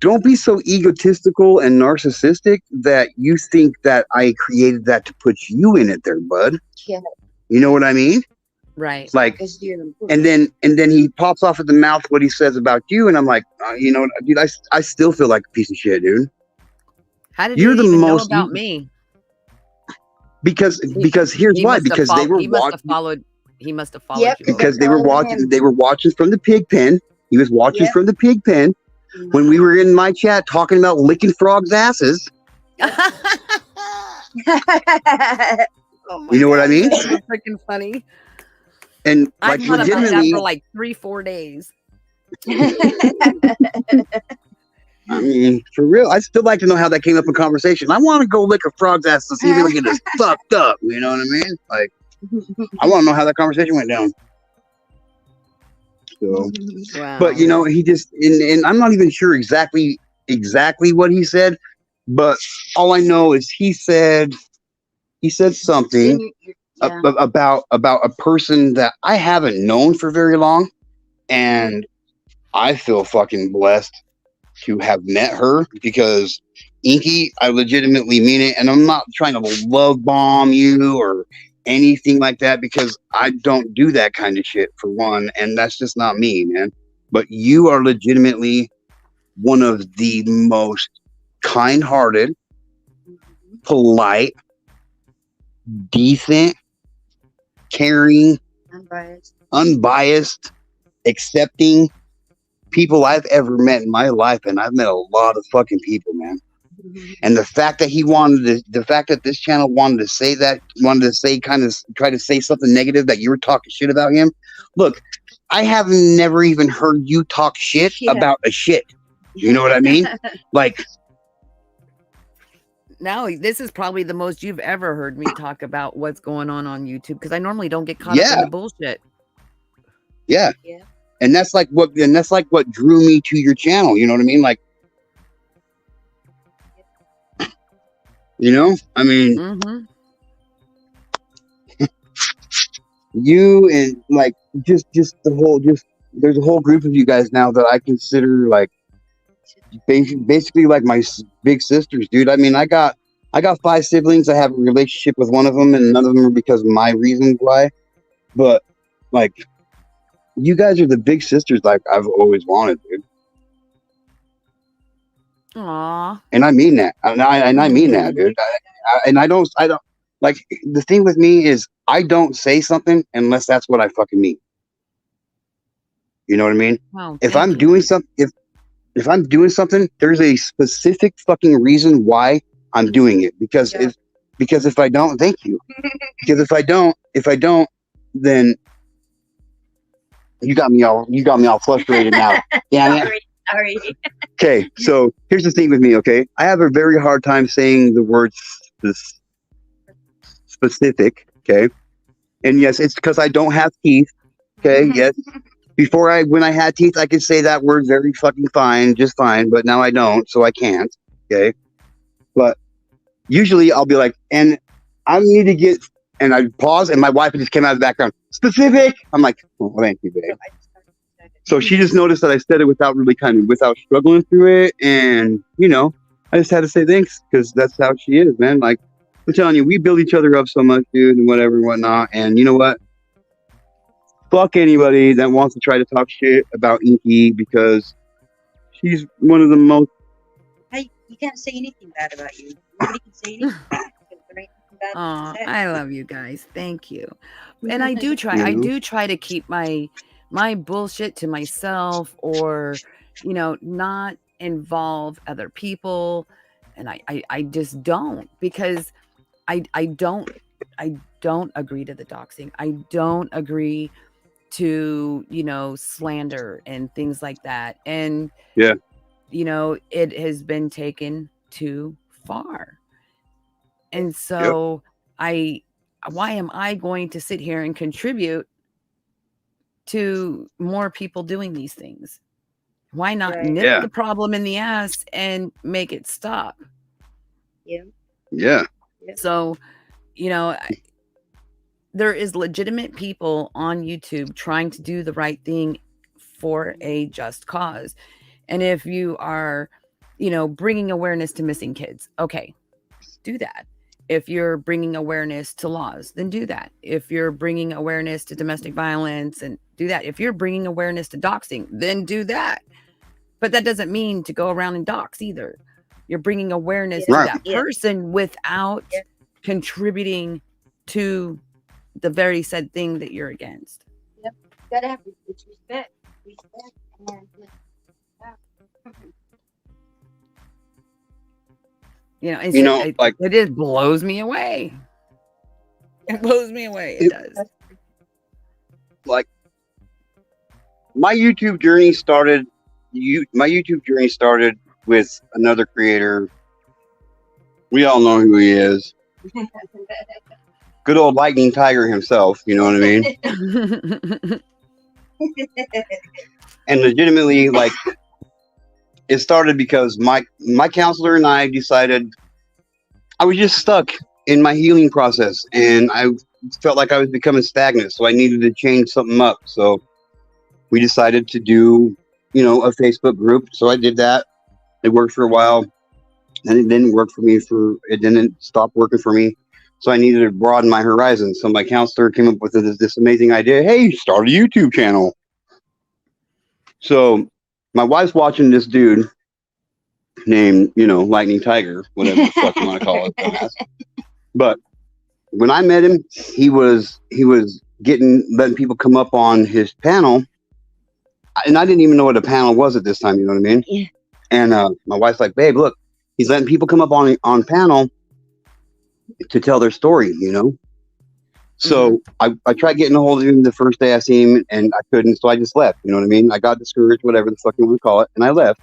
don't be so egotistical and narcissistic that you think that I created that to put you in it there, bud. Yeah. You know what I mean? Right. Like, 'Cause you're and then he pops off at the mouth what he says about you, and I'm like, dude, I still feel like a piece of shit, dude. How did You're he the even know most about me? because here's why, because they were watching. He must have followed Yep. you. Because they were Following watching. him. They were watching from the pig pen. He was watching Yep. from the pig pen when we were in my chat talking about licking frogs' asses. Oh my You know what I God, mean? that's so freaking funny. And I like thought about that legitimately, for like 3-4 days. I mean, for real, I'd still like to know how that came up in conversation. I want to go lick a frog's ass to see if it'll get us fucked up. You know what I mean? Like, I want to know how that conversation went down. So, Wow. but he just, and I'm not even sure exactly what he said, but all I know is he said something Yeah. about a person that I haven't known for very long, and I feel fucking blessed to have met her, because Inky, I legitimately mean it, and I'm not trying to love bomb you or anything like that, because I don't do that kind of shit, for one, and that's just not me, man. But you are legitimately one of the most kind-hearted, polite, decent, caring, unbiased, accepting people I've ever met in my life, and I've met a lot of fucking people, man. And the fact that this channel wanted to say kind of try to say something negative, that you were talking shit about him. Look, I have never even heard you talk shit about a shit. You know what I mean? Like, now this is probably the most you've ever heard me talk about what's going on YouTube, because I normally don't get caught up in the bullshit. Yeah. And that's like what drew me to your channel. You know what I mean? Like, I mean, you and like just there's a whole group of you guys now that I consider like basically like my big sisters, dude. I mean, I got 5 siblings. I have a relationship with one of them, and none of them are because of my reasons why. But like, you guys are the big sisters like I've always wanted, dude. Aww. And I mean that. And I mean that, dude. I don't like, the thing with me is I don't say something unless that's what I fucking mean. You know what I mean? Wow, if I'm doing something, if I'm doing something, there's a specific fucking reason why I'm doing it. Because if I don't, thank you. Because if I don't, then you got me all frustrated now. Yeah. Sorry. Okay, so here's the thing with me, okay? I have a very hard time saying the word specific, okay? And yes, it's because I don't have teeth, okay? Yes. When I had teeth, I could say that word very fucking fine, just fine, but now I don't, so I can't, okay? But usually I'll be like, and I need to get, and I pause, and my wife just came out of the background, specific! I'm like, oh, thank you, babe. So she just noticed that I said it without struggling through it. And, I just had to say thanks, because that's how she is, man. Like, I'm telling you, we build each other up so much, dude, and whatever and whatnot. And you know what? Fuck anybody that wants to try to talk shit about Inky, because she's one of the most... Hey, you can't say anything bad about you. Nobody can say anything bad. Oh, I love you guys. Thank you. And I do try. I do try to keep my bullshit to myself, or not involve other people, and I just don't, because I don't agree to the doxing. I don't agree to, you know, slander and things like that. And, Yeah. you know, it has been taken too far. And so why am I going to sit here and contribute to more people doing these things? Why not Right. nip Yeah. the problem in the ass and make it stop? Yeah. Yeah. So, you know, there is legitimate people on YouTube trying to do the right thing for a just cause. And if you are, you know, bringing awareness to missing kids, okay, do that. If you're bringing awareness to laws, then do that. If you're bringing awareness to domestic violence, and do that. If you're bringing awareness to doxing, then do that. But that doesn't mean to go around and dox either. You're bringing awareness to Right. that person without contributing to the very said thing that you're against. Yep. You gotta have respect. Respect and You know, it's You know, like it just blows me away. It blows me away. It does. like my YouTube journey started. My YouTube journey started with another creator. We all know who he is. Good old Lightning Tiger himself. You know what I mean? And legitimately, like, it started because my counselor and I decided I was just stuck in my healing process, and I felt like I was becoming stagnant, so I needed to change something up. So we decided to do, you know, a Facebook group. So I did that. It worked for a while, and it didn't work for me. It didn't stop working for me. So I needed to broaden my horizons. So my counselor came up with this amazing idea. Hey, start a YouTube channel. So my wife's watching this dude named, you know, Lightning Tiger, whatever the fuck you want to call it. But when I met him, he was letting people come up on his panel, and I didn't even know what a panel was at this time. You know what I mean? Yeah. And my wife's like, "Babe, look, he's letting people come up on panel to tell their story." You know. So I tried getting a hold of him the first day I seen him, and I couldn't. So I just left. You know what I mean? I got discouraged, whatever the fuck you want to call it, and I left.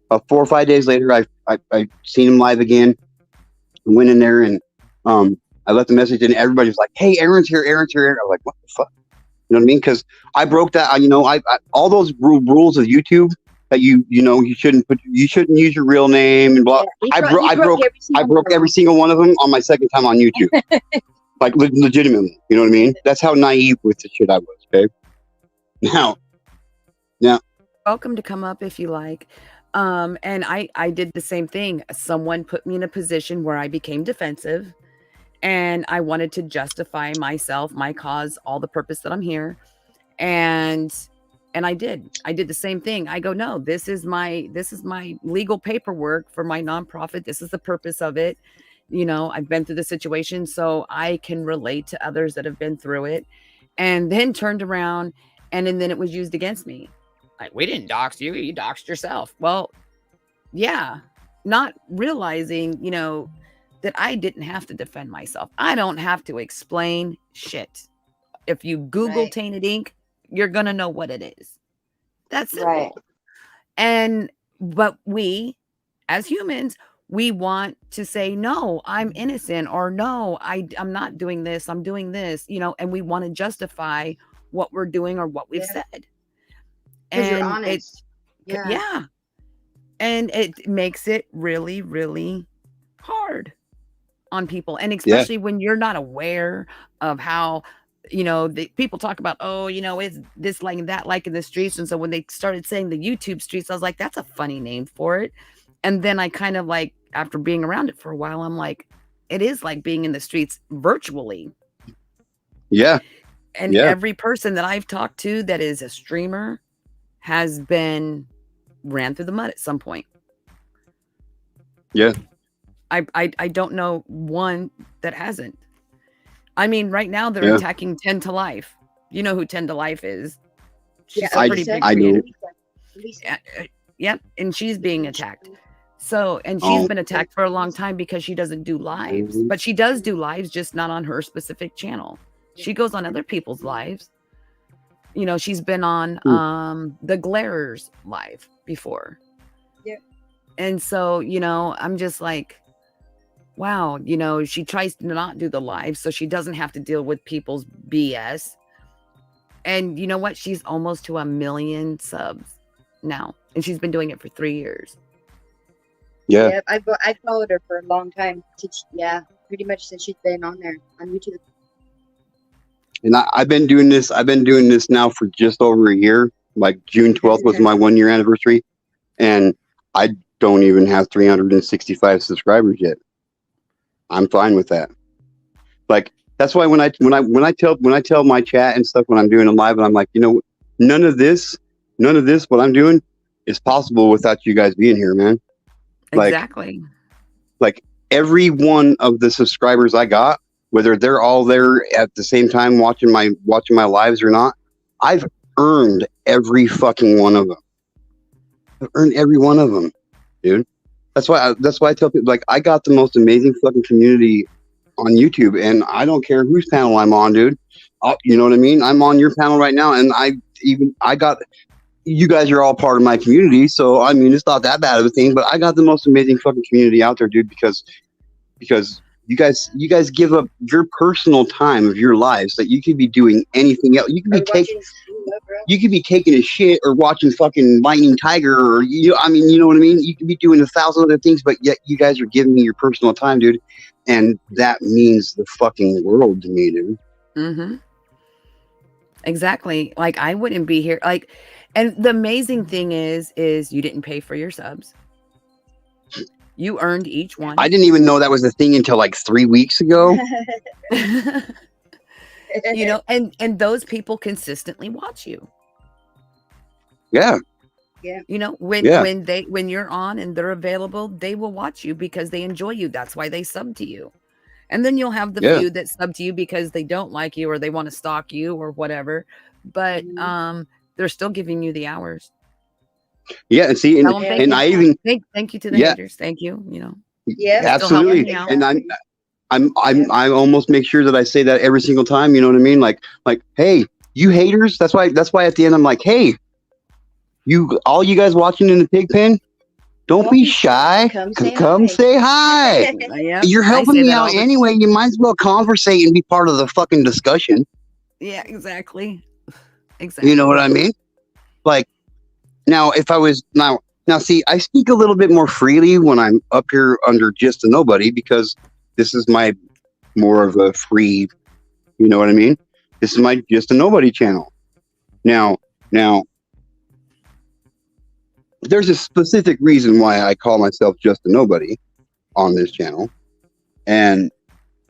4 or 5 days later, I seen him live again. I went in there and I left a message, and everybody was like, "Hey, Aaron's here, Aaron's here." I was like, "What the fuck?" You know what I mean? Because I broke that. You know, I all those rules of YouTube that you know you shouldn't use your real name and blah. Yeah, I broke every single one of them on my second time on YouTube. Like legitimately, you know what I mean? That's how naive with the shit I was. Okay. Now, welcome to come up if you like. And I did the same thing. Someone put me in a position where I became defensive, and I wanted to justify myself, my cause, all the purpose that I'm here. And I did the same thing. I go, no, this is my legal paperwork for my nonprofit. This is the purpose of it. You know, I've been through the situation, so I can relate to others that have been through it. And then turned around, and then it was used against me. Like, we didn't dox you, you doxed yourself. Well, yeah, not realizing, you know, that I didn't have to defend myself. I don't have to explain shit. If you Google tainted ink, you're going to know what it is. That's simple. Right. But we, as humans, we want to say, no, I'm innocent, or no, I'm not doing this, I'm doing this, you know, and we want to justify what we're doing or what we've said. Because you're honest. Yeah. And it makes it really, really hard on people. And especially when you're not aware of how, you know, people talk about, oh, you know, it's this like and that like in the streets. And so when they started saying the YouTube streets, I was like, that's a funny name for it. And then I kind of like, after being around it for a while, I'm like, it is like being in the streets virtually. yeah. And every person that I've talked to that is a streamer has been ran through the mud at some point. Yeah. I don't know one that hasn't. I mean, right now they're attacking 10 to Life. You know who 10 to Life is? She's a pretty big creator. Yep, and she's being attacked. So, and she's been attacked for a long time because she doesn't do lives. But she does do lives, just not on her specific channel. She goes on other people's lives. You know, she's been on the Glarers live before. Yeah. And so, you know, I'm just like, wow, you know, she tries to not do the live so she doesn't have to deal with people's BS. And you know what? She's almost to 1 million subs now. And she's been doing it for 3 years. Yeah. I followed her for a long time. Pretty much since she's been on there on YouTube. And I've been doing this. I've been doing this now for just over a year. Like June 12th was my 1 year anniversary, and I don't even have 365 subscribers yet. I'm fine with that. Like that's why when I tell my chat and stuff when I'm doing it live, and I'm like, you know, none of this what I'm doing is possible without you guys being here, man. Exactly. Like every one of the subscribers I got, whether they're all there at the same time watching my lives or not, I've earned every fucking one of them. I've earned every one of them, dude. That's why I tell people, like, I got the most amazing fucking community on YouTube, and I don't care whose panel I'm on, dude. You know what I mean? I'm on your panel right now, and I got, you guys are all part of my community, so I mean, it's not that bad of a thing, but I got the most amazing fucking community out there, dude, because you guys give up your personal time of your lives that you could be doing anything else. You could be taking a shit or watching fucking Lightning Tiger, or you know what I mean? You could be doing 1,000 other things, but yet you guys are giving me your personal time, dude. And that means the fucking world to me, dude. Mm-hmm. Exactly. Like I wouldn't be here. Like, and the amazing thing is you didn't pay for your subs. You earned each one. I didn't even know that was a thing until like 3 weeks ago. You know, and those people consistently watch you. Yeah. Yeah. You know, when you're on and they're available, they will watch you because they enjoy you. That's why they sub to you. And then you'll have the few that sub to you because they don't like you or they want to stalk you or whatever. But they're still giving you the hours. Yeah, and see, and I even thank you to the haters. Thank you. You know. Yeah, absolutely. And I almost make sure that I say that every single time. You know what I mean? Like, hey, you haters. That's why at the end I'm like, hey, all you guys watching in the pig pen, don't be shy. Come say hi. Yeah, you're helping me out anyway. You might as well conversate and be part of the fucking discussion. Yeah, exactly. Exactly. You know what I mean? Like. Now, if I was now, see, I speak a little bit more freely when I'm up here under Just a Nobody because this is my more of a free, you know what I mean? This is my Just a Nobody channel. Now, there's a specific reason why I call myself Just a Nobody on this channel, and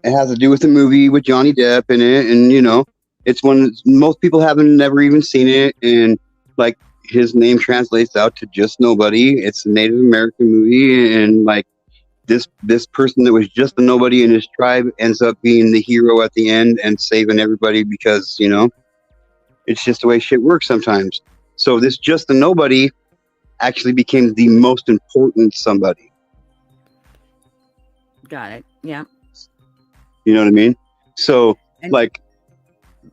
it has to do with the movie with Johnny Depp in it, and you know, it's one most people haven't never even seen it, and like. His name translates out to just nobody. It's a Native American movie, and like this person that was just a nobody in his tribe ends up being the hero at the end and saving everybody because, you know, it's just the way shit works sometimes. So this just a nobody actually became the most important somebody. Got it. Yeah. You know what I mean? So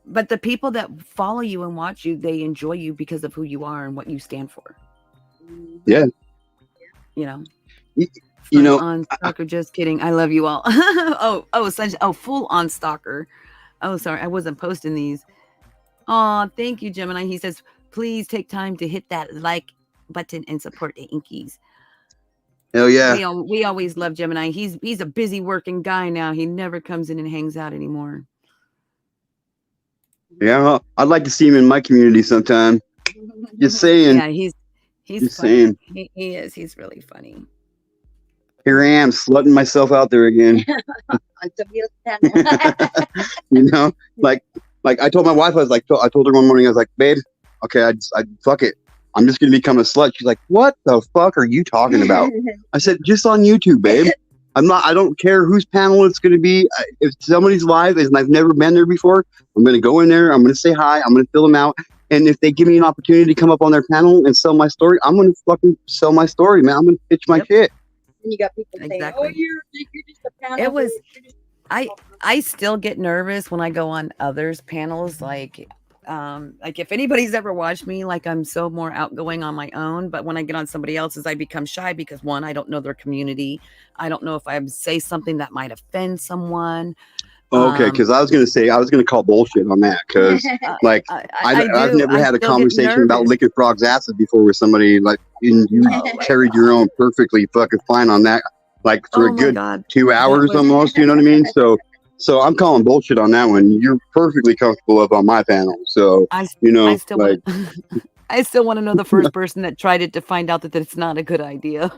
but the people that follow you and watch you, they enjoy you because of who you are and what you stand for. Yeah. You know. You know, on stalker, just kidding. I love you all. Full on stalker. Oh, sorry, I wasn't posting these. Oh, thank you, Gemini. He says, please take time to hit that like button and support the Inkies. Hell yeah. We always love Gemini. He's a busy working guy now. He never comes in and hangs out anymore. Yeah, I'd like to see him in my community sometime. Just saying. Yeah, he's just funny. Saying. He is. He's really funny. Here I am, slutting myself out there again. You know, like I told my wife, I told her one morning, I was like, babe, okay, I fuck it. I'm just gonna become a slut. She's like, what the fuck are you talking about? I said, just on YouTube, babe. I don't care whose panel it's going to be. If somebody's live and I've never been there before, I'm going to go in there. I'm going to say hi. I'm going to fill them out. And if they give me an opportunity to come up on their panel and sell my story, I'm going to fucking sell my story, man. I'm going to pitch my shit. And you got people saying, oh, you're just a panel. It was, I still get nervous when I go on others' panels. Like, like if anybody's ever watched me, like I'm so more outgoing on my own, but when I get on somebody else's, I become shy because one, I don't know their community. I don't know if I say something that might offend someone. Okay, because I was gonna call bullshit on that because like I've do. never I had a still get conversation about nervous. licking frogs' asses before with somebody like and you Oh my carried your God. own perfectly fucking fine on that like for Oh a my good God. 2 That hours was, almost. You know what I mean? So I'm calling bullshit on that one. You're perfectly comfortable up on my panel, so I, you I know still like want to, I still want to know the first person that tried it to find out that it's not a good idea.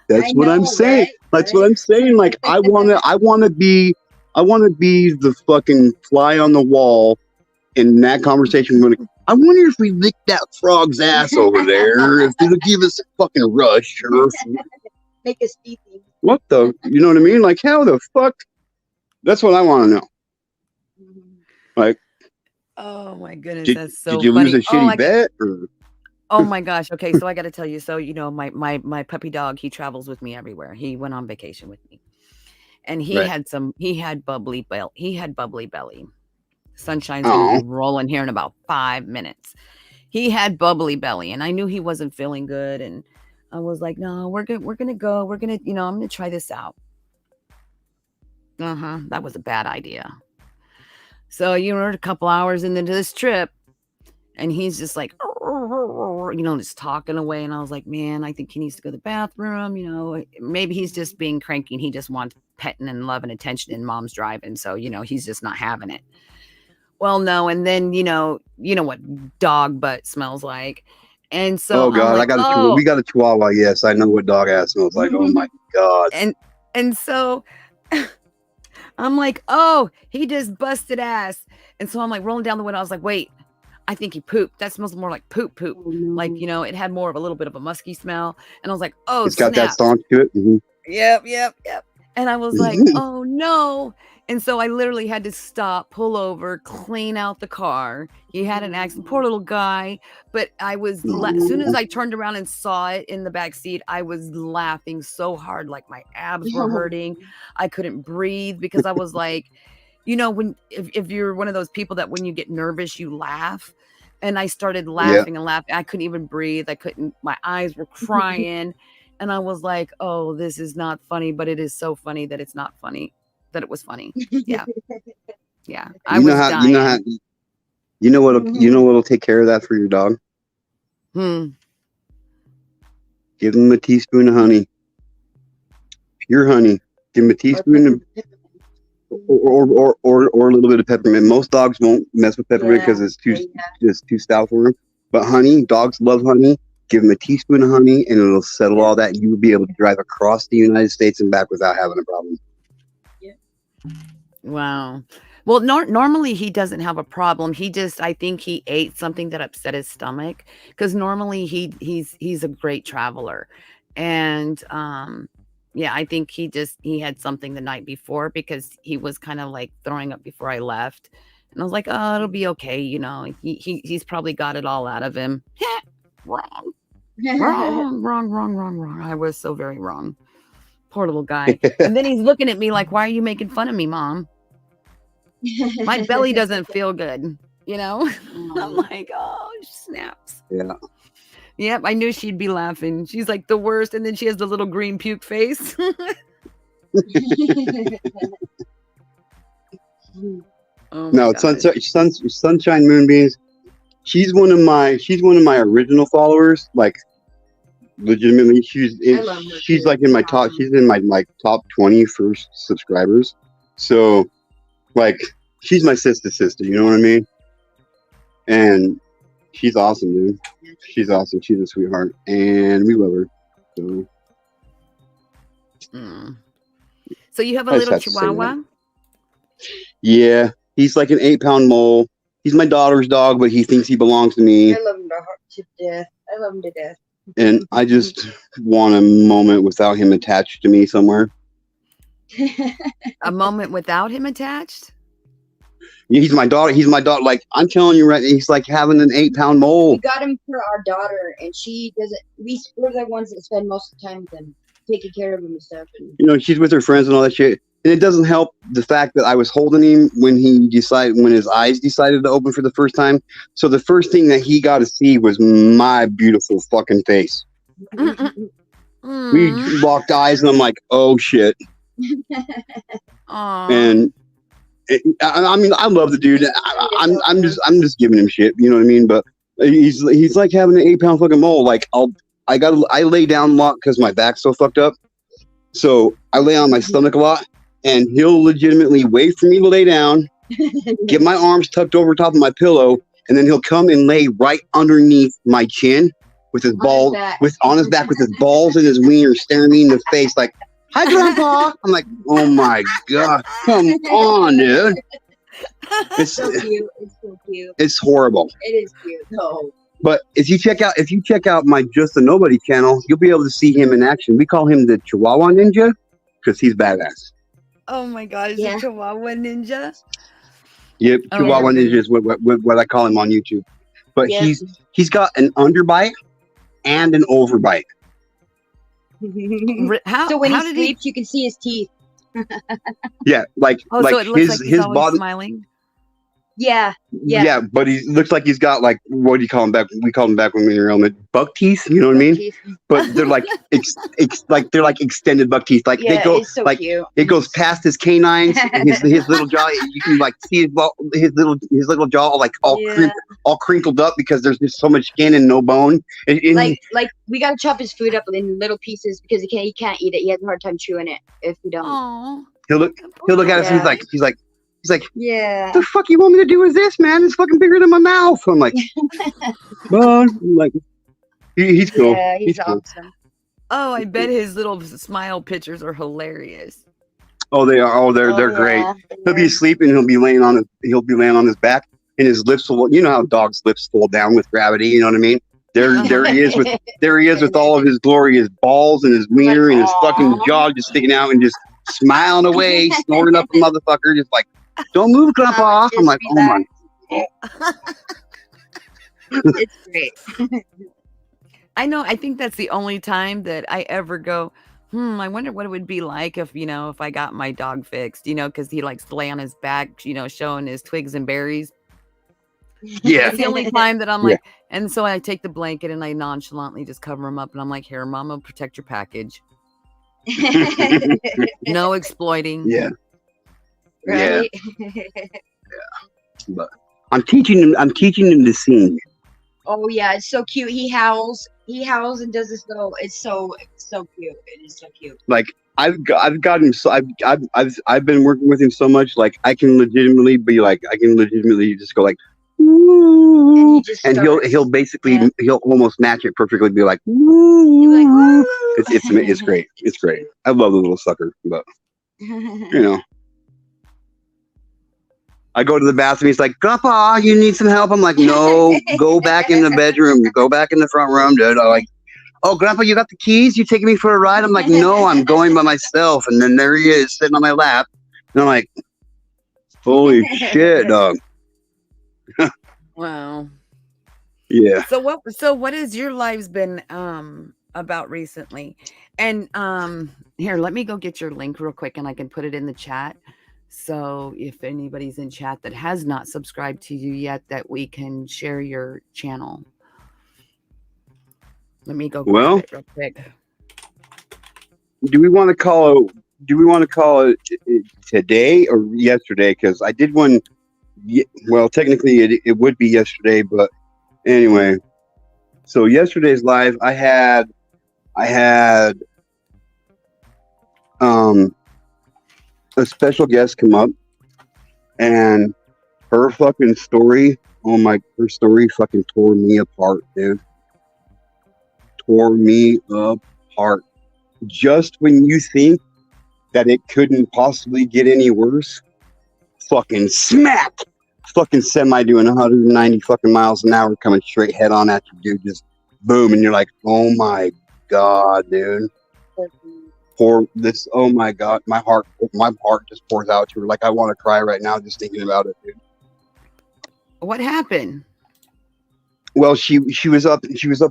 that's I what I'm know, saying. right? That's what I'm saying. Like I wanna be the fucking fly on the wall in that conversation. I wonder if we licked that frog's ass over there, if it'll give us a fucking rush, or Make us speaking. what the, you know what I mean? Like, how the fuck? That's what I want to know. Like, Oh my goodness, did that's did so you lose funny. a shitty bet? Or? Oh my gosh. Okay, so I got to tell you. So, my puppy dog, he travels with me everywhere. He went on vacation with me. And Right. he had bubbly belly. Sunshine's going to be Oh, rolling here in about 5 minutes. He had bubbly belly and I knew he wasn't feeling good and I was like, "No, we're going to go. We're going to, I'm going to try this out." That was a bad idea. So, we're a couple hours into this trip and he's just like, just talking away. And I was like, man, I think he needs to go to the bathroom. Maybe he's just being cranky and he just wants petting and love and attention and mom's driving. So, he's just not having it. Well, no. And then, what dog butt smells like. And so oh I'm God, like, we got a Chihuahua. Yes, I know what dog ass smells like. Oh my God. and so I'm like, oh, he just busted ass. And so I'm like rolling down the window. I was like, wait, I think he pooped. That smells more like poop. Oh, no. Like, it had more of a little bit of a musky smell. And I was like, oh, It's got that snap. staunch to it. Mm-hmm. Yep. And I was like, oh no. And so I literally had to stop, pull over, clean out the car. He had an accident, poor little guy. But I was, as soon as I turned around and saw it in the back seat, I was laughing so hard, like my abs were hurting. I couldn't breathe because I was like, if you're one of those people that when you get nervous, you laugh. And I started laughing and laughing. I couldn't even breathe. My eyes were crying. And I was like, oh, this is not funny, but it is so funny that it's not funny, that it was funny. Yeah. Yeah. I was dying. You know what'll take care of that for your dog? Give him a teaspoon of honey. Pure honey. Give him a teaspoon of or a little bit of peppermint. Most dogs won't mess with peppermint because it's too stout for them. But honey, dogs love honey. Give them a teaspoon of honey, and it'll settle all that. You will be able to drive across the United States and back without having a problem. Yeah. Wow. Well, normally he doesn't have a problem. I think he ate something that upset his stomach because normally he's a great traveler, and yeah, I think he had something the night before because he was kind of like throwing up before I left, and I was like, oh, it'll be okay, he's probably got it all out of him. Wrong. I was so very wrong. Poor little guy. And then he's looking at me like, why are you making fun of me, Mom? My belly doesn't feel good, I'm like, oh, snaps. Yeah. Yep, I knew she'd be laughing. She's like the worst, and then she has the little green puke face. Oh no, Sunshine Moonbeams. She's one of my original followers. Like, legitimately, she's like in my top. She's in my like top 20 first subscribers. So, like, she's my sister. You know what I mean? And she's awesome, dude. She's awesome. She's a sweetheart, and we love her. So you have a little Chihuahua? Yeah, he's like an 8-pound mole. He's my daughter's dog, but he thinks he belongs to me. I love him to death. I love him to death. And I just want a moment without him attached to me somewhere. A moment without him attached? He's my daughter. Like, I'm telling you right now, he's like having an 8-pound mole. We got him for our daughter, and she doesn't. We're the ones that spend most of the time with him, taking care of him and stuff. And she's with her friends and all that shit. And it doesn't help the fact that I was holding him when his eyes decided to open for the first time. So the first thing that he got to see was my beautiful fucking face. We locked eyes, and I'm like, oh shit. And I mean, I love the dude. I'm just giving him shit. You know what I mean? But he's like having an 8-pound fucking mole. Like I lay down a lot because my back's so fucked up. So I lay on my stomach a lot, and he'll legitimately wait for me to lay down, get my arms tucked over top of my pillow, and then he'll come and lay right underneath my chin with his balls, on his back with his balls and his wiener staring me in the face like, "Hi, Grandpa." I'm like, oh my god, come on, dude. It's so cute. It's so cute. It's horrible. It is cute, though. But if you check out my Just a Nobody channel, you'll be able to see him in action. We call him the Chihuahua Ninja because he's badass. Oh my god, is it Chihuahua Ninja? Yep, Chihuahua Ninja is what I call him on YouTube. But he's got an underbite and an overbite. So when he sleeps, you can see his teeth. Yeah, like so it looks like his body smiling. Yeah, but he looks like he's got like, what do you call him back? We called him back when we were in buck teeth. You know what I mean? Teeth. But they're like they're like extended buck teeth. Like they go so like cute. It goes past his canines, and his little jaw. You can like see his little jaw like all crinkled up because there's just so much skin and no bone. And like we gotta chop his food up in little pieces because he can't eat it. He has a hard time chewing it if we don't. Aww. He'll look at us and he's like, yeah. "The fuck you want me to do with this, man? It's fucking bigger than my mouth." I'm like, "Well, like, he's cool. Yeah, he's awesome. Oh, I bet his little smile pictures are hilarious. Oh, they are. Oh, they're great. He'll be asleep and he'll be laying on his back, and his lips will. You know how dogs' lips fall down with gravity. You know what I mean? There he is with all of his glory, his balls and his wiener and his fucking jaw just sticking out and just smiling away, snorting up a motherfucker, just like, "Don't move, Grandpa." I'm like, oh my. It's great. I know. I think that's the only time that I ever go, I wonder what it would be like if I got my dog fixed, because he likes to lay on his back, showing his twigs and berries. Yeah. It's the only time that I'm like, and so I take the blanket and I nonchalantly just cover him up and I'm like, "Here, Mama, protect your package." No exploiting. Yeah. Right? Yeah. But I'm teaching him to sing. Oh yeah, it's so cute. He howls and does this little. It's so cute. It is so cute. Like I've got him. So I've been working with him so much. Like I can legitimately just go like, "Woo," and he'll basically he'll almost match it perfectly. Be like, "Woo." You're like, "Woo." It's great. It's great. I love the little sucker, but I go to the bathroom. He's like, "Grandpa, you need some help?" I'm like, "No, go back in the bedroom. Go back in the front room, dude." I'm like, "Oh, Grandpa, you got the keys? You taking me for a ride?" I'm like, "No, I'm going by myself." And then there he is sitting on my lap. And I'm like, "Holy shit, dog." Wow. Yeah. So what has your lives been about recently? And here, let me go get your link real quick and I can put it in the chat. So if anybody's in chat that has not subscribed to you yet, that we can share your channel. Let me go grab it real quick. Do we want to call it today or yesterday? Because I did one. Well, technically it would be yesterday, but anyway. So yesterday's live, I had a special guest come up, and her fucking story. Her story fucking tore me apart, dude. Tore me apart. Just when you think that it couldn't possibly get any worse, fucking smack! Fucking semi doing 190 fucking miles an hour coming straight head on at you, dude. Just boom, and you're like, oh my god, dude. Oh my god, my heart just pours out to her. Like I want to cry right now just thinking about it, dude. What happened? Well, she was up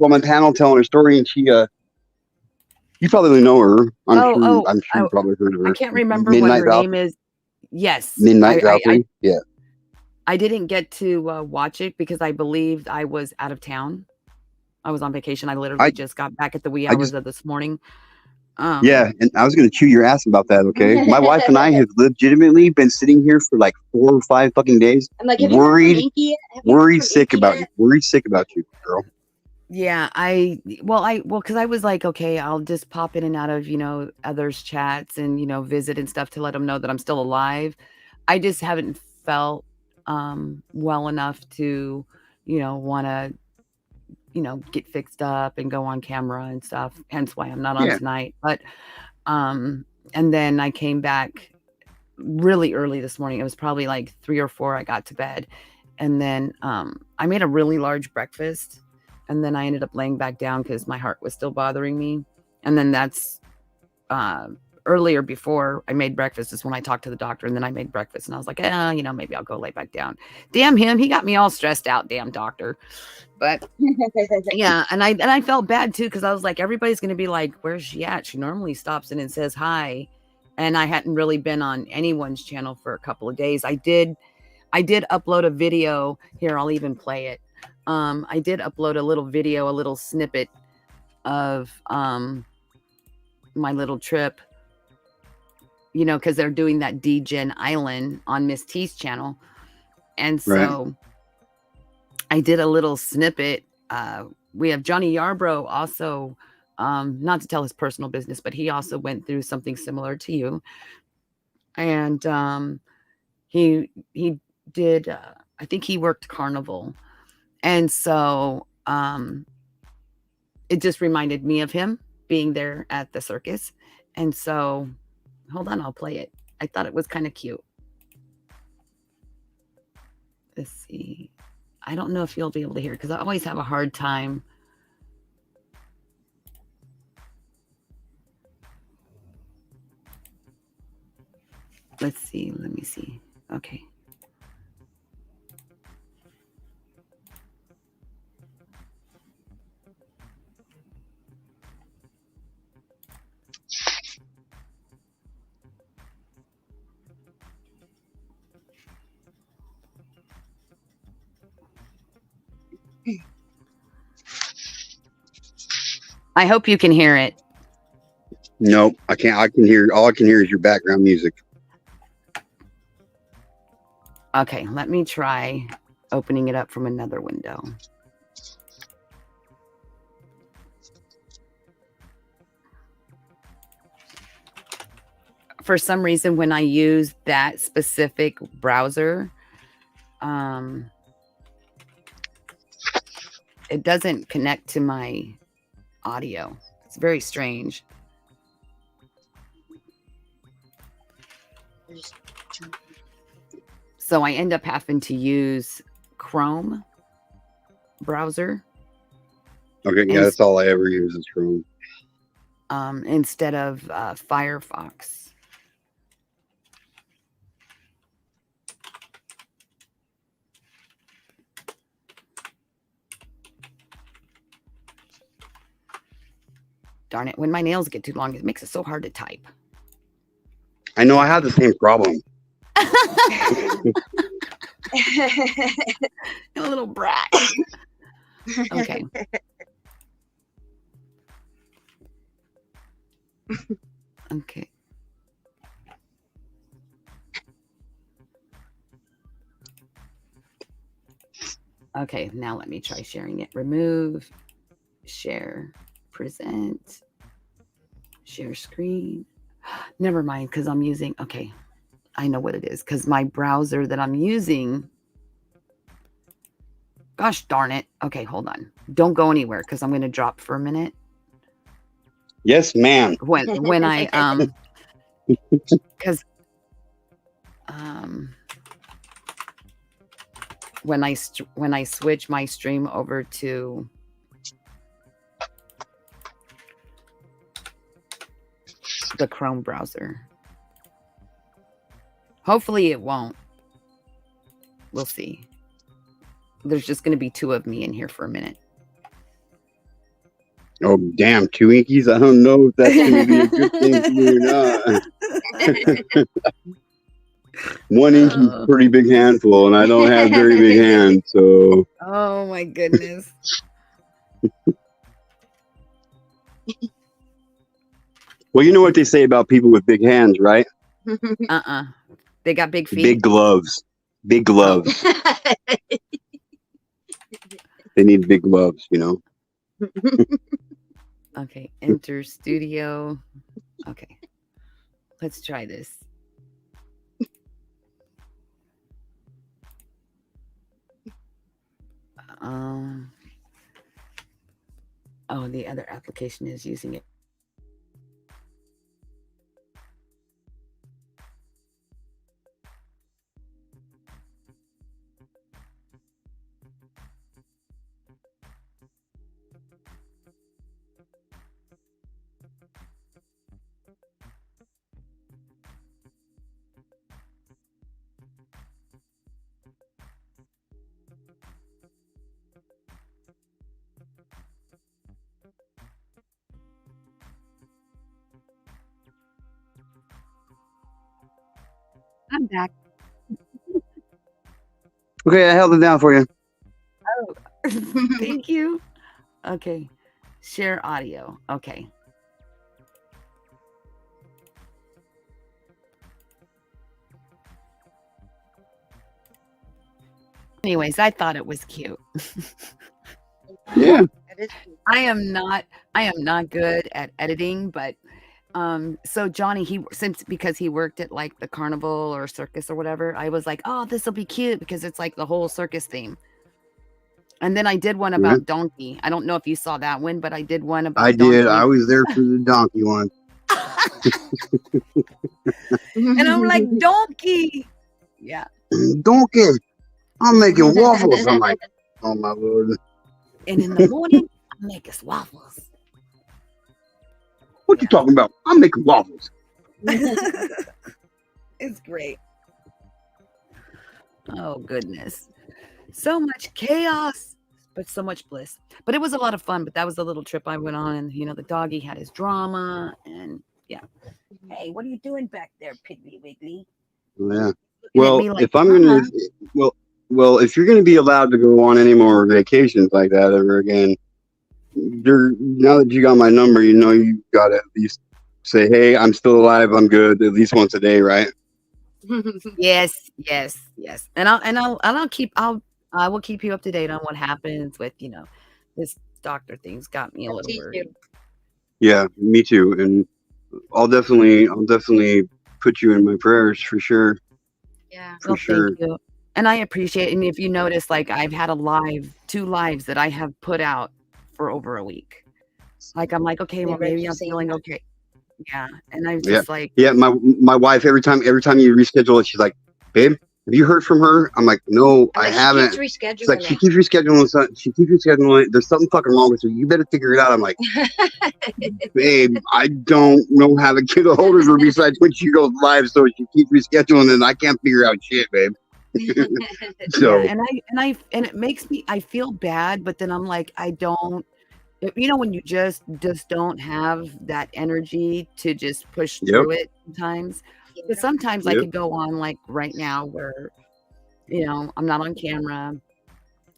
on my panel telling her story, and she You probably know her. I'm sure Oh, you probably heard of her. I can't remember what Midnight her Val- name is. Yes, Midnight Valkyrie. Yeah. I didn't get to watch it because I believed I was out of town. I was on vacation. I literally just got back at the wee I hours just of this morning. Yeah, and I was gonna chew your ass about that. Okay, my wife and I have legitimately been sitting here for like 4 or 5 fucking days, I'm like, have you heard from Inky yet? Have you heard worried from sick Inky about yet? you, worried sick about you, girl. Yeah, because I was like, okay, I'll just pop in and out of, others' chats and, visit and stuff to let them know that I'm still alive. I just haven't felt well enough to, want to, get fixed up and go on camera and stuff. Hence why I'm not on Yeah. tonight. But, and then I came back really early this morning. It was probably like 3 or 4 I got to bed. And then I made a really large breakfast. And then I ended up laying back down because my heart was still bothering me. And then that's earlier before I made breakfast is when I talked to the doctor. And then I made breakfast. And I was like, maybe I'll go lay back down. Damn him. He got me all stressed out. Damn doctor. But yeah. And I felt bad too because I was like, everybody's going to be like, where's she at? She normally stops in and says hi. And I hadn't really been on anyone's channel for a couple of days. I did upload a video. Here, I'll even play it. I did upload a little video, a little snippet of my little trip, because they're doing that Degen Island on Miss T's channel. And so I did a little snippet. We have Johnny Yarbrough also, not to tell his personal business, but he also went through something similar to you. And he did, I think he worked Carnival. And so it just reminded me of him being there at the circus. And so, hold on, I'll play it. I thought it was kind of cute. Let's see. I don't know if you'll be able to hear because I always have a hard time. Let's see. Let me see. Okay. I hope you can hear it. Nope, I can't. All I can hear is your background music. Okay, let me try opening it up from another window. For some reason, when I use that specific browser, it doesn't connect to my audio. It's very strange. So I end up having to use Chrome browser. Okay, yeah, that's all I ever use is Chrome. Instead of Firefox. Darn it, when my nails get too long, it makes it so hard to type. I know, I have the same problem. A little brat. Okay. Okay. Okay, now let me try sharing it. Remove, share, present, share screen. Never mind, because I'm using, okay, I know what it is, because my browser that I'm using, gosh darn it. Okay, hold on. Don't go anywhere, because I'm going to drop for a minute. Yes, ma'am. When I, because, when I switch my stream over to the Chrome browser, hopefully it won't. We'll see. There's just going to be 2 of me in here for a minute. Oh, damn, 2 inkies. I don't know if that's going to be a good thing for me or not. 1 inky's a pretty big handful, and I don't have very big hands, so. Oh my goodness. Well, you know what they say about people with big hands, right? They got big feet. Big gloves. Big gloves. They need big gloves, you know. Okay, enter studio. Okay, let's try this. Oh, the other application is using it. I'm back. Okay, I held it down for you. Oh, thank you. Okay, share audio. Okay. Anyways, I thought it was cute. Yeah. I am not good at editing, but so Johnny, because he worked at like the carnival or circus or whatever, I was like, oh, this will be cute because it's like the whole circus theme. And then I did one about donkey. I don't know if you saw that one, but I did one about donkey. I did. I was there for the donkey one. And I'm like, donkey. Yeah. Donkey. I'm making waffles. I'm like, oh my Lord. And in the morning, I'm making waffles. What you talking about? I'm making waffles. It's great. Oh, goodness. So much chaos, but so much bliss. But it was a lot of fun. But that was the little trip I went on. And, you know, the doggy had his drama. And, yeah. Hey, what are you doing back there, Piggly Wiggly? Yeah. Well, like, if I'm going to... Well, if you're going to be allowed to go on any more vacations like that ever again, now that you got my number, you know you got to at least say, "Hey, I'm still alive. I'm good." At least once a day, right? Yes. And I will keep you up to date on what happens with, you know, this doctor thing's got me a little worried. Yeah, me too. And I'll definitely put you in my prayers for sure. Yeah, for sure. Thank you. And I appreciate it. And if you notice, like I've had two lives that I have put out for over a week. Like I'm like, okay, well maybe I'm feeling okay. Yeah. And I'm just like, yeah, my wife, every time you reschedule it, she's like, babe, have you heard from her? I'm like, no, I haven't. She's like, she keeps rescheduling it. There's something fucking wrong with her. You better figure it out. I'm like, babe, I don't know how to get a hold of her besides when she goes live. So she keeps rescheduling and I can't figure out shit, babe. So yeah, and it makes me, I feel bad, but then I'm like, I don't, you know, when you just don't have that energy to just push through it sometimes. But sometimes I could go on like right now where, you know, I'm not on camera.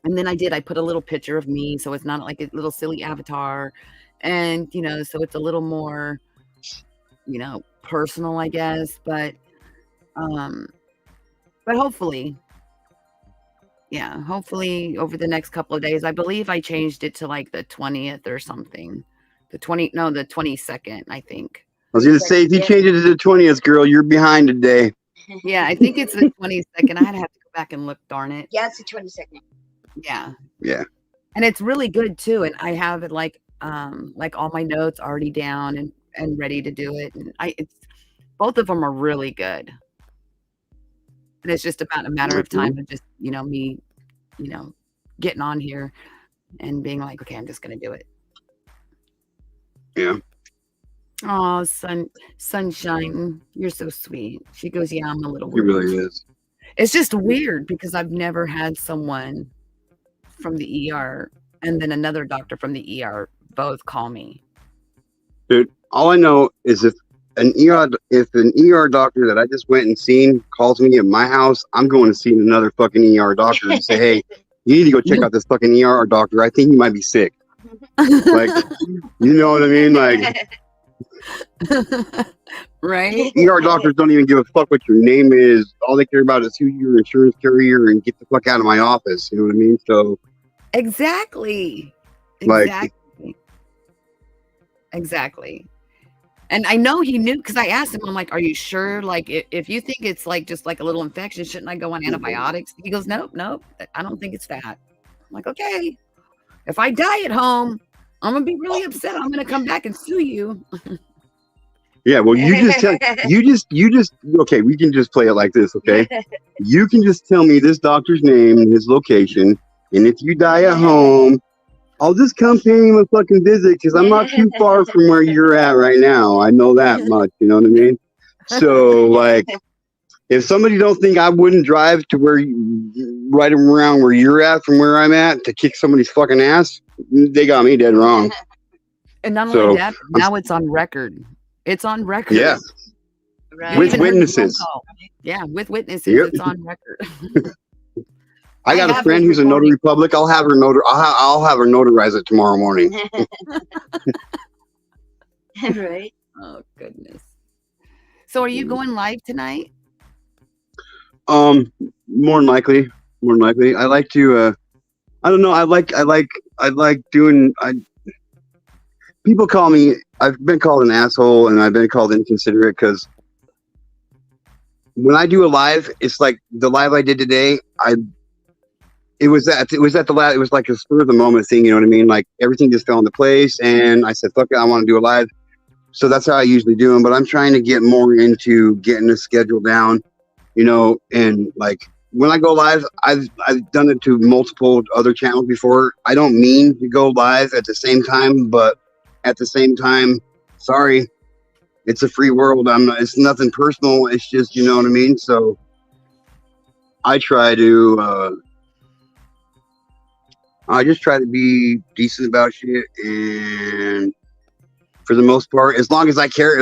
And then I put a little picture of me. So it's not like a little silly avatar. And, you know, so it's a little more, you know, personal, I guess. But hopefully, yeah, hopefully over the next couple of days, I believe I changed it to like the 20th or something. The 22nd, I think. I was going to say, if you change it to the 20th, girl, you're behind a day. Yeah, I think it's the 22nd. I'd have to go back and look, darn it. Yeah, it's the 22nd. Yeah. Yeah. And it's really good too. And I have it like all my notes already down and ready to do it. And both of them are really good. And it's just about a matter of time of just, you know, me, you know, getting on here and being like, okay, I'm just going to do it. Yeah. Oh, sunshine, you're so sweet. She goes, yeah, I'm a little worried. He really is. It's just weird because I've never had someone from the ER and then another doctor from the ER both call me. Dude, all I know is if an ER doctor that I just went and seen calls me at my house, I'm going to see another fucking ER doctor and say, hey, you need to go check out this fucking ER doctor. I think you might be sick. Like, you know what I mean? Like, Right? ER doctors don't even give a fuck what your name is. All they care about is who your insurance carrier and get the fuck out of my office. You know what I mean? So, Exactly. like, Exactly. And I know he knew because I asked him, I'm like, are you sure? Like, if you think it's like just like a little infection, shouldn't I go on antibiotics? He goes, nope, nope. I don't think it's that. I'm like, okay. If I die at home, I'm gonna be really upset. I'm gonna come back and sue you. yeah, well, okay, we can just play it like this, okay? You can just tell me this doctor's name and his location, and if you die at home, I'll just come pay him a fucking visit because I'm not too far from where you're at right now. I know that much, you know what I mean? So, like, if somebody don't think I wouldn't drive to right around where you're at from where I'm at to kick somebody's fucking ass, they got me dead wrong. And not only that, now it's on record. It's on record. Yeah. Right. With witnesses. Yeah, with witnesses. Yep. It's on record. I got a friend who's a notary public. I'll have her notarize it tomorrow morning. Right. Oh goodness. So are you going live tonight? More than likely. I like to I don't know, I like doing people call me, I've been called an asshole and I've been called inconsiderate because when I do a live, it's like the live I did today, it was like a spur of the moment thing, you know what I mean? Like everything just fell into place and I said, fuck it, I want to do a live. So that's how I usually do them, but I'm trying to get more into getting the schedule down, you know, and like when I go live, I've done it to multiple other channels before. I don't mean to go live at the same time, but at the same time, sorry, it's a free world. It's nothing personal. It's just, you know what I mean? So I try to, I just try to be decent about shit, and for the most part, as long as I care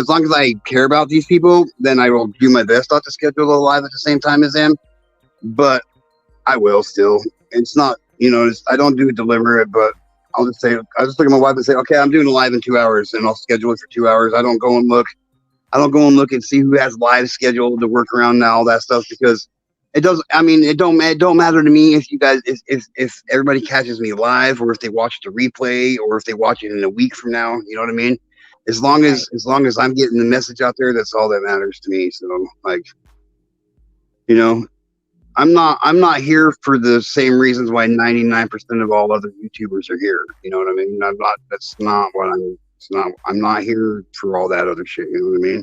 about these people, then I will do my best not to schedule a live at the same time as them. But I will still. It's not, you know, I don't do it deliberate, but I'll just look at my wife and say, okay, I'm doing a live in 2 hours, and I'll schedule it for 2 hours. I don't go and look and see who has live scheduled to work around now, all that stuff, because it don't matter to me if you guys, if everybody catches me live or if they watch the replay or if they watch it in a week from now, you know what I mean? As long as I'm getting the message out there, that's all that matters to me. So like, you know, I'm not here for the same reasons why 99% of all other YouTubers are here. You know what I mean? I'm not here for all that other shit. You know what I mean?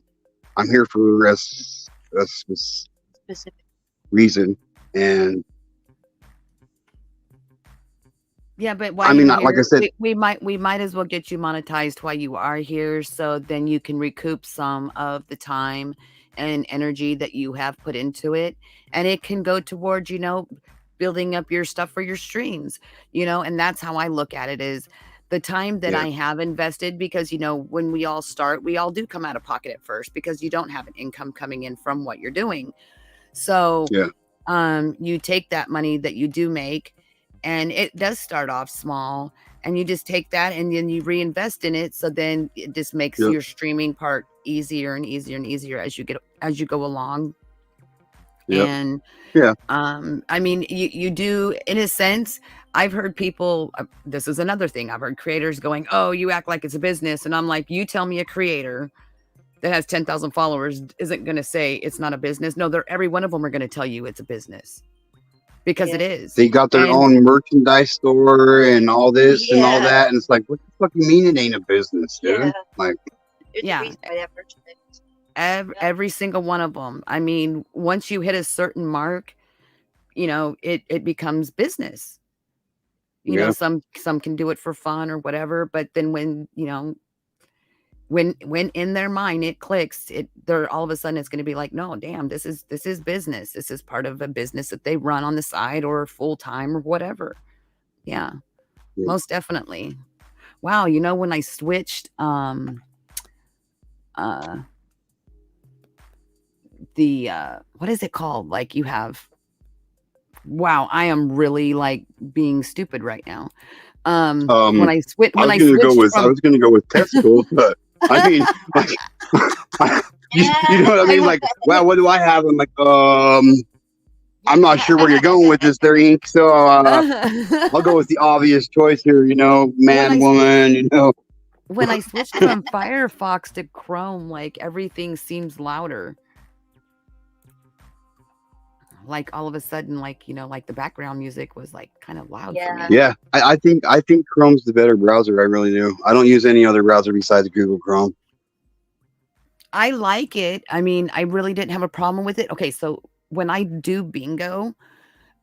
I'm here for a specific reason. And yeah, but why? I mean, like I said, we might as well get you monetized while you are here, so then you can recoup some of the time and energy that you have put into it, and it can go towards, you know, building up your stuff for your streams, you know. And that's how I look at it, is the time that I have invested, because, you know, when we all start, we all do come out of pocket at first because you don't have an income coming in from what you're doing. So you take that money that you do make, and it does start off small, and you just take that and then you reinvest in it. So then it just makes your streaming part easier and easier and easier as you go along. And I mean, you do, in a sense. I've heard people, this is another thing, I've heard creators going, oh, you act like it's a business. And I'm like, you tell me a creator that has 10,000 followers isn't going to say it's not a business. No, every one of them are going to tell you it's a business, because it is. They got their own merchandise store and all this and all that. And it's like, what the fuck you mean it ain't a business, dude? Like, every single one of them. I mean, once you hit a certain mark, you know, it becomes business. You know, some can do it for fun or whatever, but then when, you know, when in their mind it clicks, they're all of a sudden it's going to be like, no, damn, this is business. This is part of a business that they run on the side or full time or whatever. Yeah, most definitely. wow, you know, when I switched the what is it called? Like you have, wow, I am really like being stupid right now. When I switched I from was gonna go with testicles, but I mean, like, you know what I mean? Like, wow, what do I have? I'm like, I'm not sure where you're going with this there, Ink. So I'll go with the obvious choice here. You know, man, woman. You know, when I switched from Firefox to Chrome, like everything seems louder. Like all of a sudden, like, you know, like the background music was like kind of loud for me. yeah. I think Chrome's the better browser. I really do. I don't use any other browser besides Google Chrome. I like it. I mean, I really didn't have a problem with it. Okay, so when I do bingo,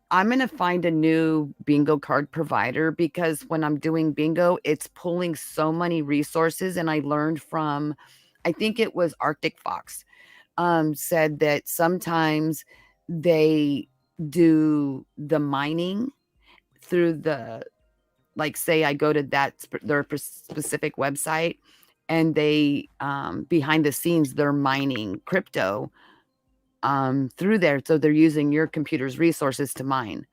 I'm going to find a new bingo card provider because when I'm doing bingo, it's pulling so many resources. And I learned from, I think it was Arctic Fox, said that sometimes they do the mining through the, like, say I go to their specific website and they, behind the scenes, they're mining crypto through there. So they're using your computer's resources to mine.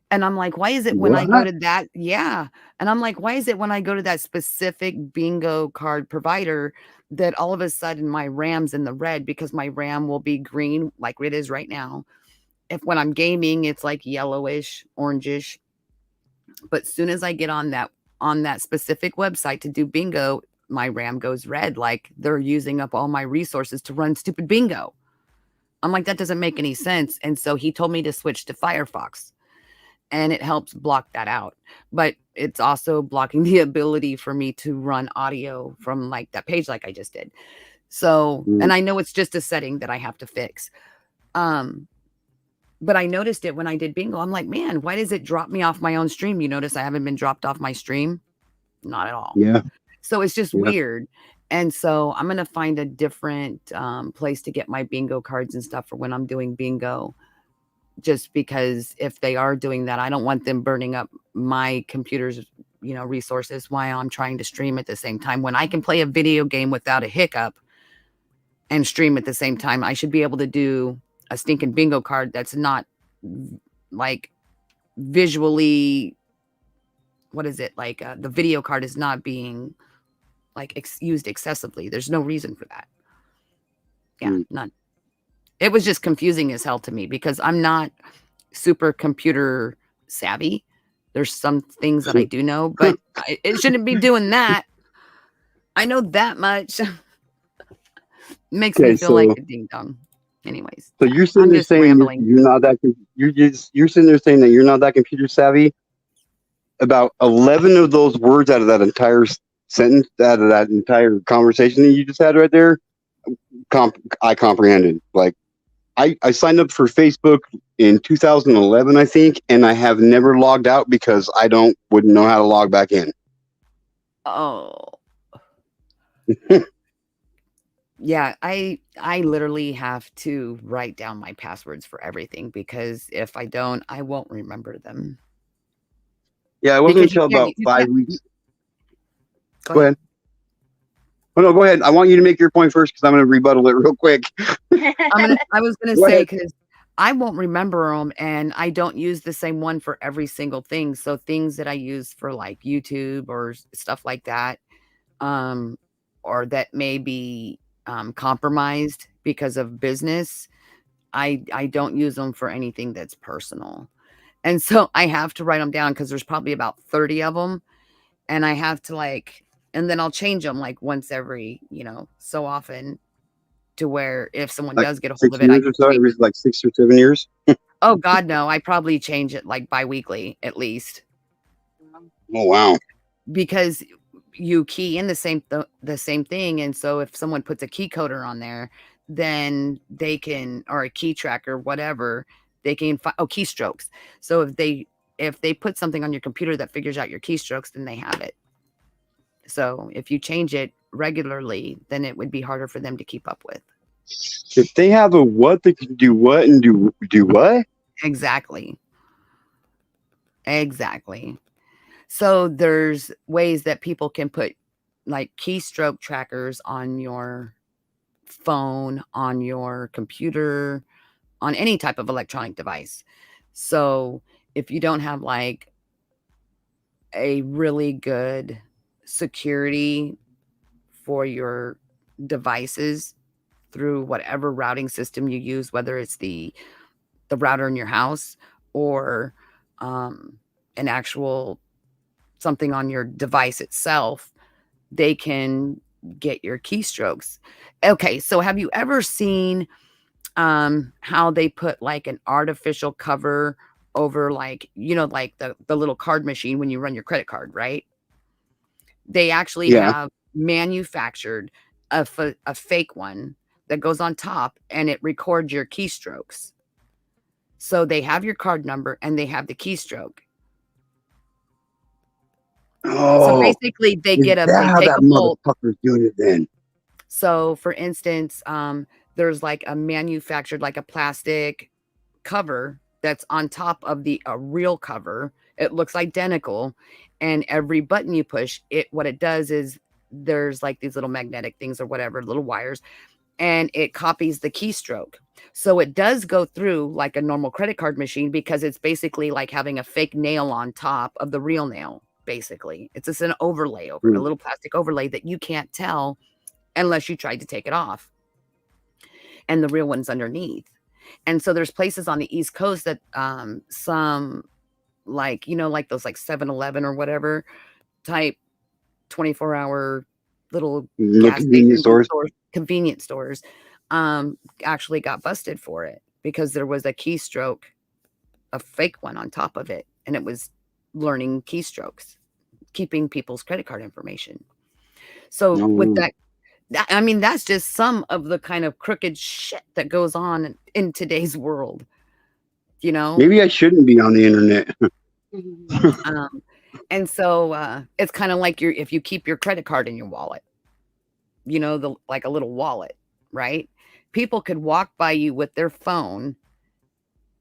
And I'm like, why is it when I go to that? Yeah. And I'm like, why is it when I go to that specific bingo card provider that all of a sudden my RAM's in the red because my RAM will be green like it is right now. If when I'm gaming, it's like yellowish, orangish. But as soon as I get on that specific website to do bingo, my RAM goes red. Like they're using up all my resources to run stupid bingo. I'm like, that doesn't make any sense. And so he told me to switch to Firefox. And it helps block that out. But it's also blocking the ability for me to run audio from like that page like I just did. So, and I know it's just a setting that I have to fix. But I noticed it when I did bingo. I'm like, man, why does it drop me off my own stream? You notice I haven't been dropped off my stream? Not at all. Yeah. So it's just weird. And so I'm going to find a different place to get my bingo cards and stuff for when I'm doing bingo. Just because if they are doing that, I don't want them burning up my computer's, you know, resources while I'm trying to stream at the same time. When I can play a video game without a hiccup and stream at the same time, I should be able to do a stinking bingo card that's not like visually, what is it? Like the video card is not being like used excessively. There's no reason for that. Yeah, none. It was just confusing as hell to me because I'm not super computer savvy. There's some things that I do know, but it shouldn't be doing that. I know that much. Makes me feel like a ding dong. Anyways, so you're sitting there saying you're not that you're sitting there saying that you're not that computer savvy. About 11 of those words out of that entire sentence, out of that entire conversation that you just had right there, I comprehended. Like, I signed up for Facebook in 2011, I think, and I have never logged out because I wouldn't know how to log back in. Oh. Yeah, I literally have to write down my passwords for everything because if I don't, I won't remember them. Yeah, it wasn't until about 5 weeks. Go ahead. Oh, no, go ahead. I want you to make your point first because I'm going to rebuttal it real quick. I was going to say because I won't remember them and I don't use the same one for every single thing. So things that I use for like YouTube or stuff like that, or that may be compromised because of business, I don't use them for anything that's personal. And so I have to write them down because there's probably about 30 of them. And I have to like, and then I'll change them like once every, you know, so often to where if someone does get a hold of it, I can every like 6 or 7 years. Oh God, no. I probably change it like bi-weekly at least. Oh, wow. Because you key in the same thing. And so if someone puts a key coder on there, then they can, or a key tracker, whatever, they can keystrokes. So if they put something on your computer that figures out your keystrokes, then they have it. So if you change it regularly, then it would be harder for them to keep up with. If they have a what, they can do what and do what? Exactly. So there's ways that people can put like keystroke trackers on your phone, on your computer, on any type of electronic device. So if you don't have like a really good security for your devices through whatever routing system you use, whether it's the router in your house or an actual something on your device itself, they can get your keystrokes. Okay, so have you ever seen how they put like an artificial cover over, like, you know, like the little card machine when you run your credit card, right? They actually Yeah. have manufactured a fake one that goes on top and it records your keystrokes. So they have your card number and they have the keystroke. So Oh, basically they is that they how take that a bolt. motherfucker's doing it then? So for instance, there's like a manufactured, like a plastic cover that's on top of a real cover. It looks identical, and every button you push, what it does is there's like these little magnetic things or whatever, little wires, and it copies the keystroke. So it does go through like a normal credit card machine because it's basically like having a fake nail on top of the real nail. Basically, it's just an overlay over it, a little plastic overlay that you can't tell unless you tried to take it off, and the real one's underneath. And so there's places on the East Coast that some, like, you know, like those like 7-Eleven or whatever type 24-hour little No gas convenience stations, stores. convenience stores, actually got busted for it because there was a keystroke, a fake one on top of it, and it was learning keystrokes, keeping people's credit card information. So with No. that, I mean, that's just some of the kind of crooked shit that goes on in today's world, you know? Maybe I shouldn't be on the internet. Um, and so it's kind of like if you keep your credit card in your wallet, you know, like a little wallet, right? People could walk by you with their phone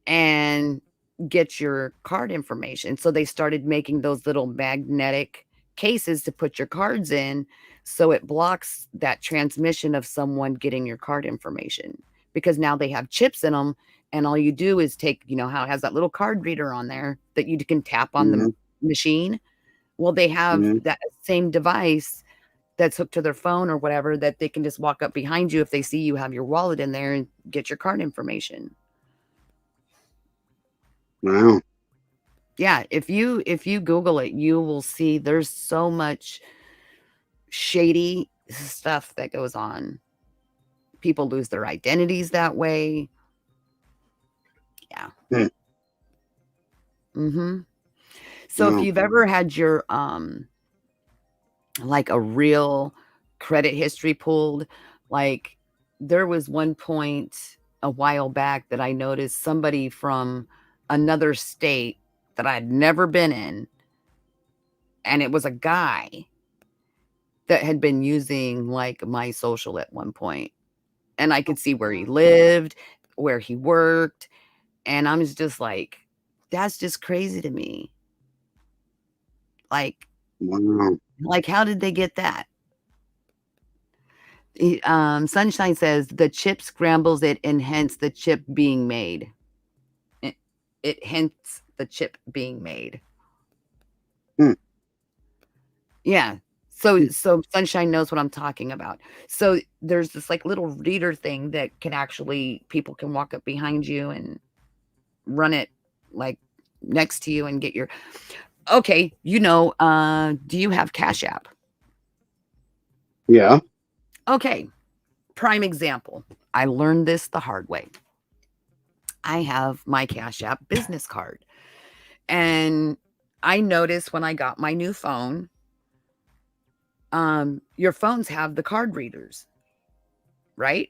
and get your card information. So they started making those little magnetic cases to put your cards in, so it blocks that transmission of someone getting your card information, because now they have chips in them, and all you do is take, you know how it has that little card reader on there that you can tap on the machine. Well, they have that same device that's hooked to their phone or whatever, that they can just walk up behind you if they see you have your wallet in there and get your card information. Wow. Yeah, if you Google it, you will see there's so much shady stuff that goes on. People lose their identities that way. Yeah. So if you've ever had your like a real credit history pulled, like there was one point a while back that I noticed somebody from another state that I'd never been in, and it was a guy that had been using like my social at one point, and I could see where he lived, where he worked, and I was just like, that's just crazy to me. Like, Wow. like how did they get that? Sunshine says the chip scrambles it and hence the chip being made. It hence the chip being made. Yeah. So Sunshine knows what I'm talking about. So there's this like little reader thing that can actually, people can walk up behind you and run it like next to you and get your, okay, you know, do you have Cash App? Yeah. Okay. Prime example. I learned this the hard way. I have my Cash App business card. And I noticed when I got my new phone, your phones have the card readers, right?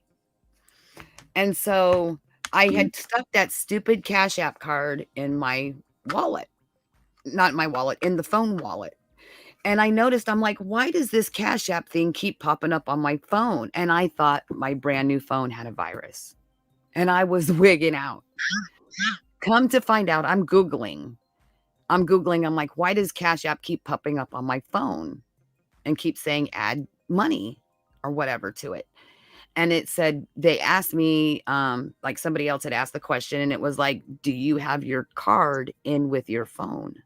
And so I had stuck that stupid Cash App card in my wallet, not my wallet, in the phone wallet. And I noticed, I'm like, why does this Cash App thing keep popping up on my phone? And I thought my brand new phone had a virus, and I was wigging out. Come to find out, I'm Googling I'm Googling, I'm like, why does Cash App keep popping up on my phone and keep saying add money or whatever to it? And it said, they asked me, like somebody else had asked the question, and it was like, do you have your card in with your phone?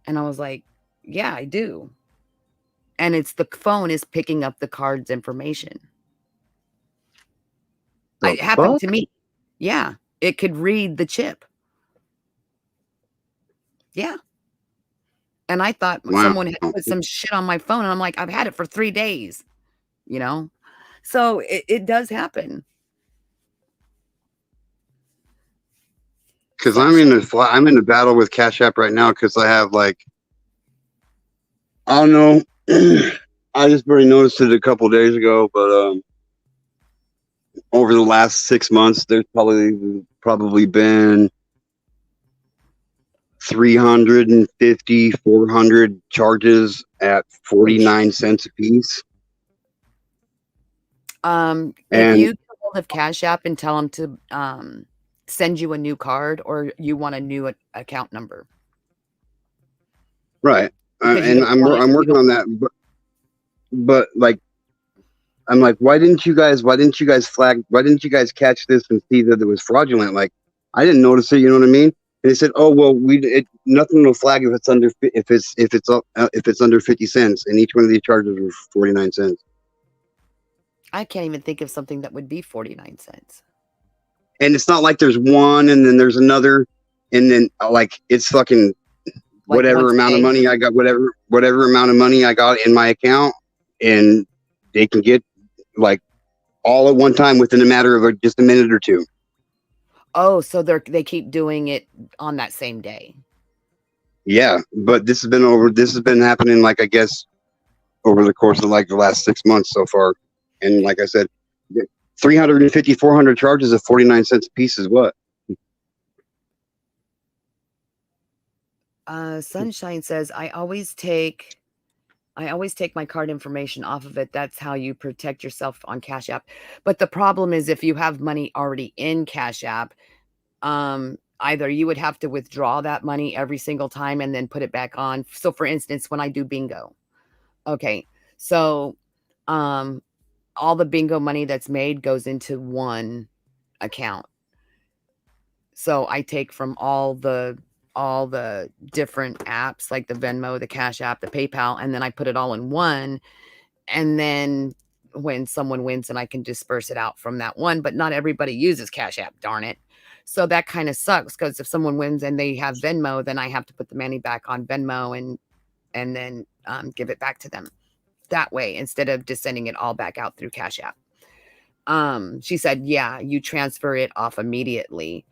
And I was like, yeah, I do. And it's the phone is picking up the card's information. The It happened fuck? to me. Yeah. It could read the chip. Yeah. And I thought Wow. someone had put some shit on my phone, and I'm like, I've had it for 3 days, you know? So it does happen. Because I'm in a battle with Cash App right now because I have like, I don't know. I just barely noticed it a couple days ago, but over the last 6 months, there's probably been 350, 400 charges at 49 cents a piece. If And you get hold of Cash App and tell them to send you a new card, or you want a new account number. right. Because you And don't want it, I'm working on that, but like, I'm like, why didn't you guys catch this and see that it was fraudulent? Like, I didn't notice it. You know what I mean? And they said, oh well, nothing will flag if it's under under 50 cents, and each one of these charges were 49 cents. I can't even think of something that would be 49 cents. And it's not like there's one and then there's another, and then like it's fucking Like whatever once a amount of day? money I got, whatever amount of money I got in my account, and they can get like all at one time within a matter of just a minute or two. Oh, so they keep doing it on that same day. Yeah, but this has been happening, like, I guess, over the course of like the last 6 months so far. And like I said, 350, 400 charges at 49 cents a piece is what? Sunshine says, I always take my card information off of it. That's how you protect yourself on Cash App. But the problem is, if you have money already in Cash App, either you would have to withdraw that money every single time and then put it back on. So for instance, when I do bingo, okay, so all the bingo money that's made goes into one account. So I take from all the different apps, like the Venmo, the Cash App, the PayPal, and then I put it all in one. And then when someone wins, and I can disperse it out from that one. But not everybody uses Cash App, darn it. So that kind of sucks, because if someone wins and they have Venmo, then I have to put the money back on Venmo and then give it back to them that way, instead of just sending it all back out through Cash App. She said, yeah, you transfer it off immediately.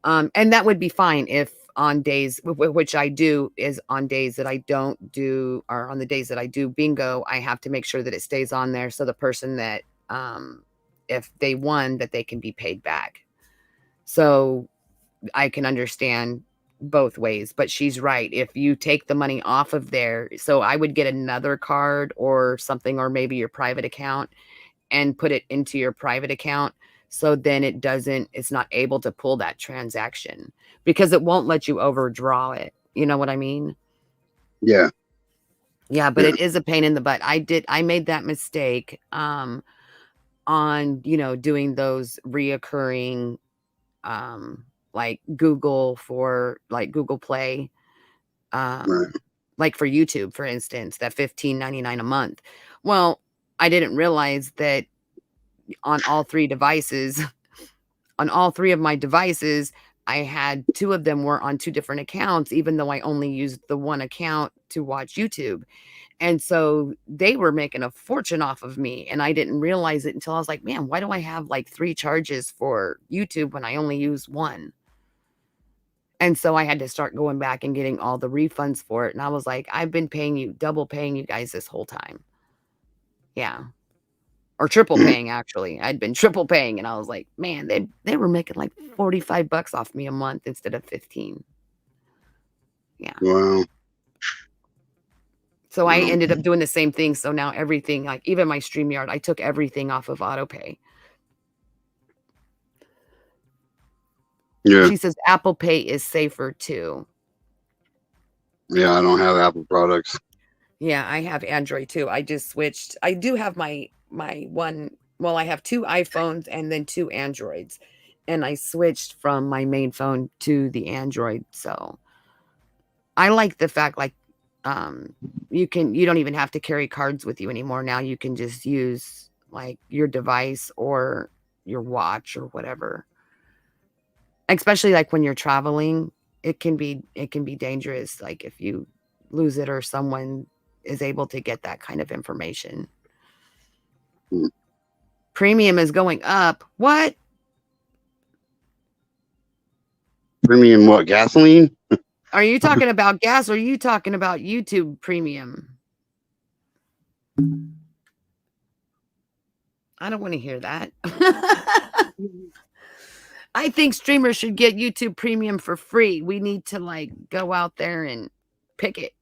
And that would be fine if on days, which I do, is on days that I don't do, or on the days that I do bingo, I have to make sure that it stays on there. So the person that, if they won, that they can be paid back. So I can understand both ways, but she's right. If you take the money off of there, so I would get another card or something, or maybe your private account, and put it into your private account. So then it's not able to pull that transaction, because it won't let you overdraw it. You know what I mean? Yeah. Yeah, but Yeah. it is a pain in the butt. I made that mistake on, doing those reoccurring, like Google Play, Right. like for YouTube, for instance, that $15.99 a month. Well, I didn't realize that on all three devices, on all three of my devices, I had two of them were on two different accounts, even though I only used the one account to watch YouTube. And so they were making a fortune off of me, and I didn't realize it until I was like, man, why do I have like 3 charges for YouTube when I only use one? And so I had to start going back and getting all the refunds for it. And I was like, I've been double paying you guys this whole time. Yeah. Or triple paying, actually. I'd been triple paying, and I was like, man, they were making like $45 off me a month instead of 15. Yeah. Wow. So I ended up doing the same thing. So now everything, like even my StreamYard, I took everything off of autopay. Yeah. She says Apple Pay is safer too. Yeah, I don't have Apple products. Yeah, I have Android too. I just switched. I do have my one. Well, I have 2 iPhones and then 2 Androids, and I switched from my main phone to the Android. So I like the fact, like, you don't even have to carry cards with you anymore. Now you can just use like your device or your watch or whatever. Especially like when you're traveling, it can be dangerous. Like if you lose it or someone is able to get that kind of information. Hmm. Premium is going up. What? Premium what? Gasoline? Are you talking about gas or are you talking about YouTube premium? I don't want to hear that. I think streamers should get YouTube premium for free. We need to like go out there and pick it.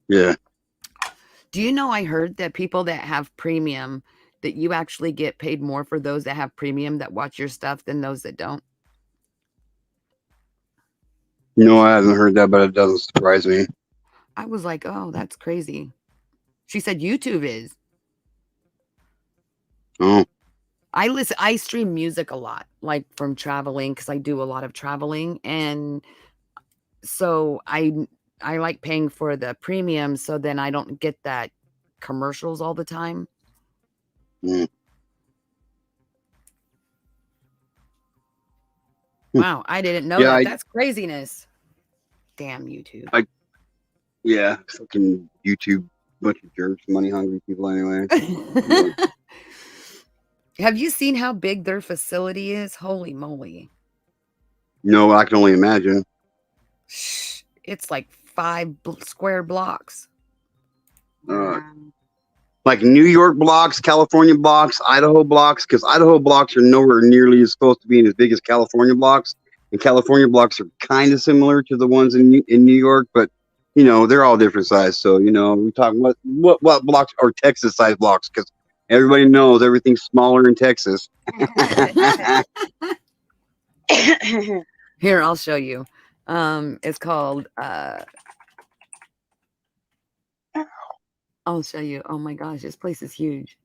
Yeah. Do you know I heard that people that have premium, that you actually get paid more for those that have premium that watch your stuff than those that don't? No, I haven't heard that, but it doesn't surprise me. I was like, oh, that's crazy. She said YouTube is. Oh, I stream music a lot, like from traveling, because I do a lot of traveling. And so I like paying for the premium so then I don't get that commercials all the time. mm. Wow, I didn't know Yeah, that. That's craziness. Damn YouTube. yeah, fucking YouTube, bunch of jerks, money hungry people anyway. Have you seen how big their facility is? Holy moly. No, I can only imagine. Shh, it's like 5 square blocks. Like New York blocks, California blocks, Idaho blocks, because Idaho blocks are nowhere nearly as supposed to be as big as California blocks, and California blocks are kind of similar to the ones in New York, but you know they're all different size. So you know we talking what blocks are Texas size blocks because everybody knows everything's smaller in Texas. Here, I'll show you. It's called I'll show you. Oh my gosh, this place is huge.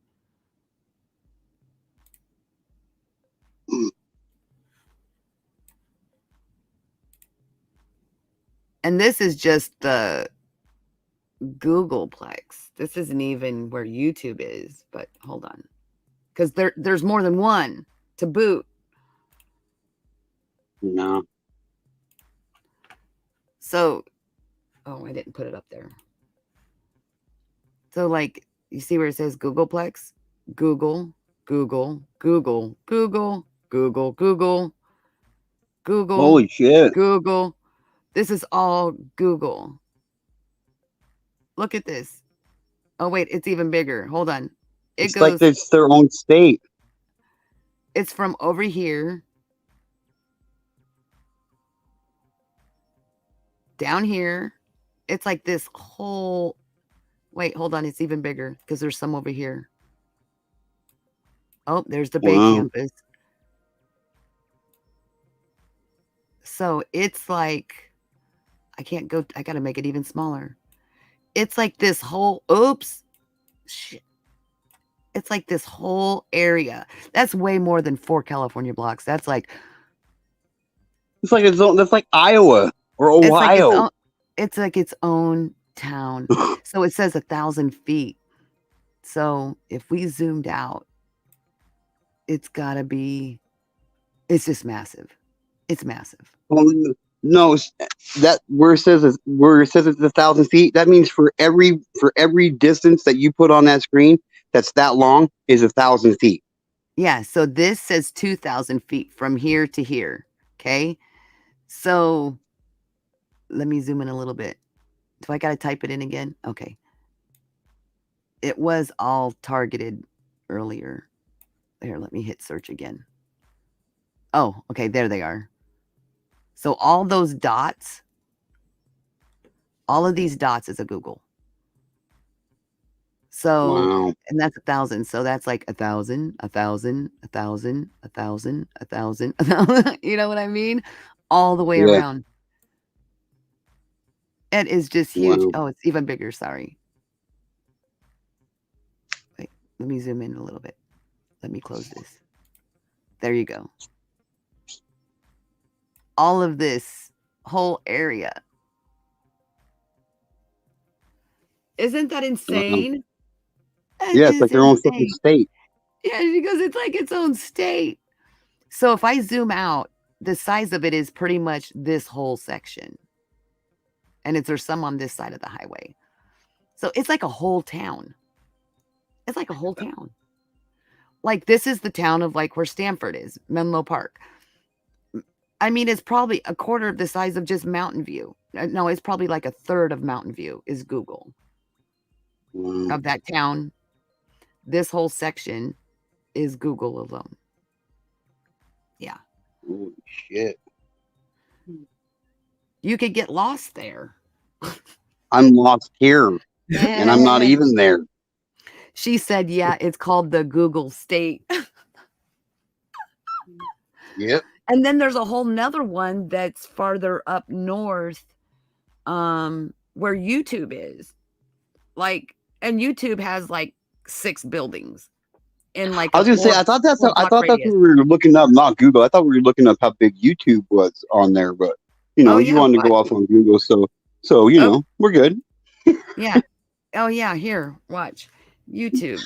And this is just the Googleplex. This isn't even where YouTube is, but hold on. Because there's more than one to boot. No. So, oh, I didn't put it up there. So, like, you see where it says Googleplex? Google, Google, Google, Google, Google, Google, Google. Holy shit. Google. This is all Google. Look at this. Oh, wait, it's even bigger. Hold on. It's like it's their own state. It's from over here down here. It's like this whole. Wait, hold on. It's even bigger because there's some over here. Oh, there's the Bay campus. So it's like, I can't go. I got to make it even smaller. It's like this whole. Oops. Shit. It's like this whole area. That's way more than 4 California blocks. That's like. It's like its own. That's like Iowa or Ohio. It's like its own town. So it says 1,000 feet. So if we zoomed out, it's gotta be. It's just massive. It's massive. Well, no, that where it says it's 1,000 feet. That means for every distance that you put on that screen that's that long is 1,000 feet. Yeah. So this says 2,000 feet from here to here. Okay. So let me zoom in a little bit. Do I got to type it in again? Okay. It was all targeted earlier. There, let me hit search again. Oh, okay. There they are. So all those dots, all of these dots is a Google. So, wow. And that's 1,000. So that's like 1,000, 1,000, 1,000, 1,000, 1,000, 1,000. You know what I mean? all the way Yeah. around. It is just huge. Wow. Oh, it's even bigger. Sorry. Wait, let me zoom in a little bit. Let me close this. There you go. All of this whole area. Isn't that Wow. insane? That Yeah, it's like is their own fucking insane. state. Yeah, because it's like its own state. So if I zoom out, the size of it is pretty much this whole section. And there's some on this side of the highway. So it's like a whole town. It's like a whole town. Like this is the town of like where Stanford is, Menlo Park. I mean, it's probably a quarter of the size of just Mountain View. No, it's probably like a third of Mountain View is Google Wow. of that town. This whole section is Google alone. Yeah. Holy shit. You could get lost there. I'm lost here, and I'm not even there. She said, yeah, it's called the Google state. Yep. And then there's a whole nother one that's farther up north, where YouTube is. Like, and YouTube has like 6 buildings in like I a was gonna say, I thought that's block what radius. we were looking up, not Google. I thought we were looking up how big YouTube was on there, but you know, Oh, you yeah, wanted to go off on Google, so you know, we're good. Yeah. Oh, yeah. Here, watch YouTube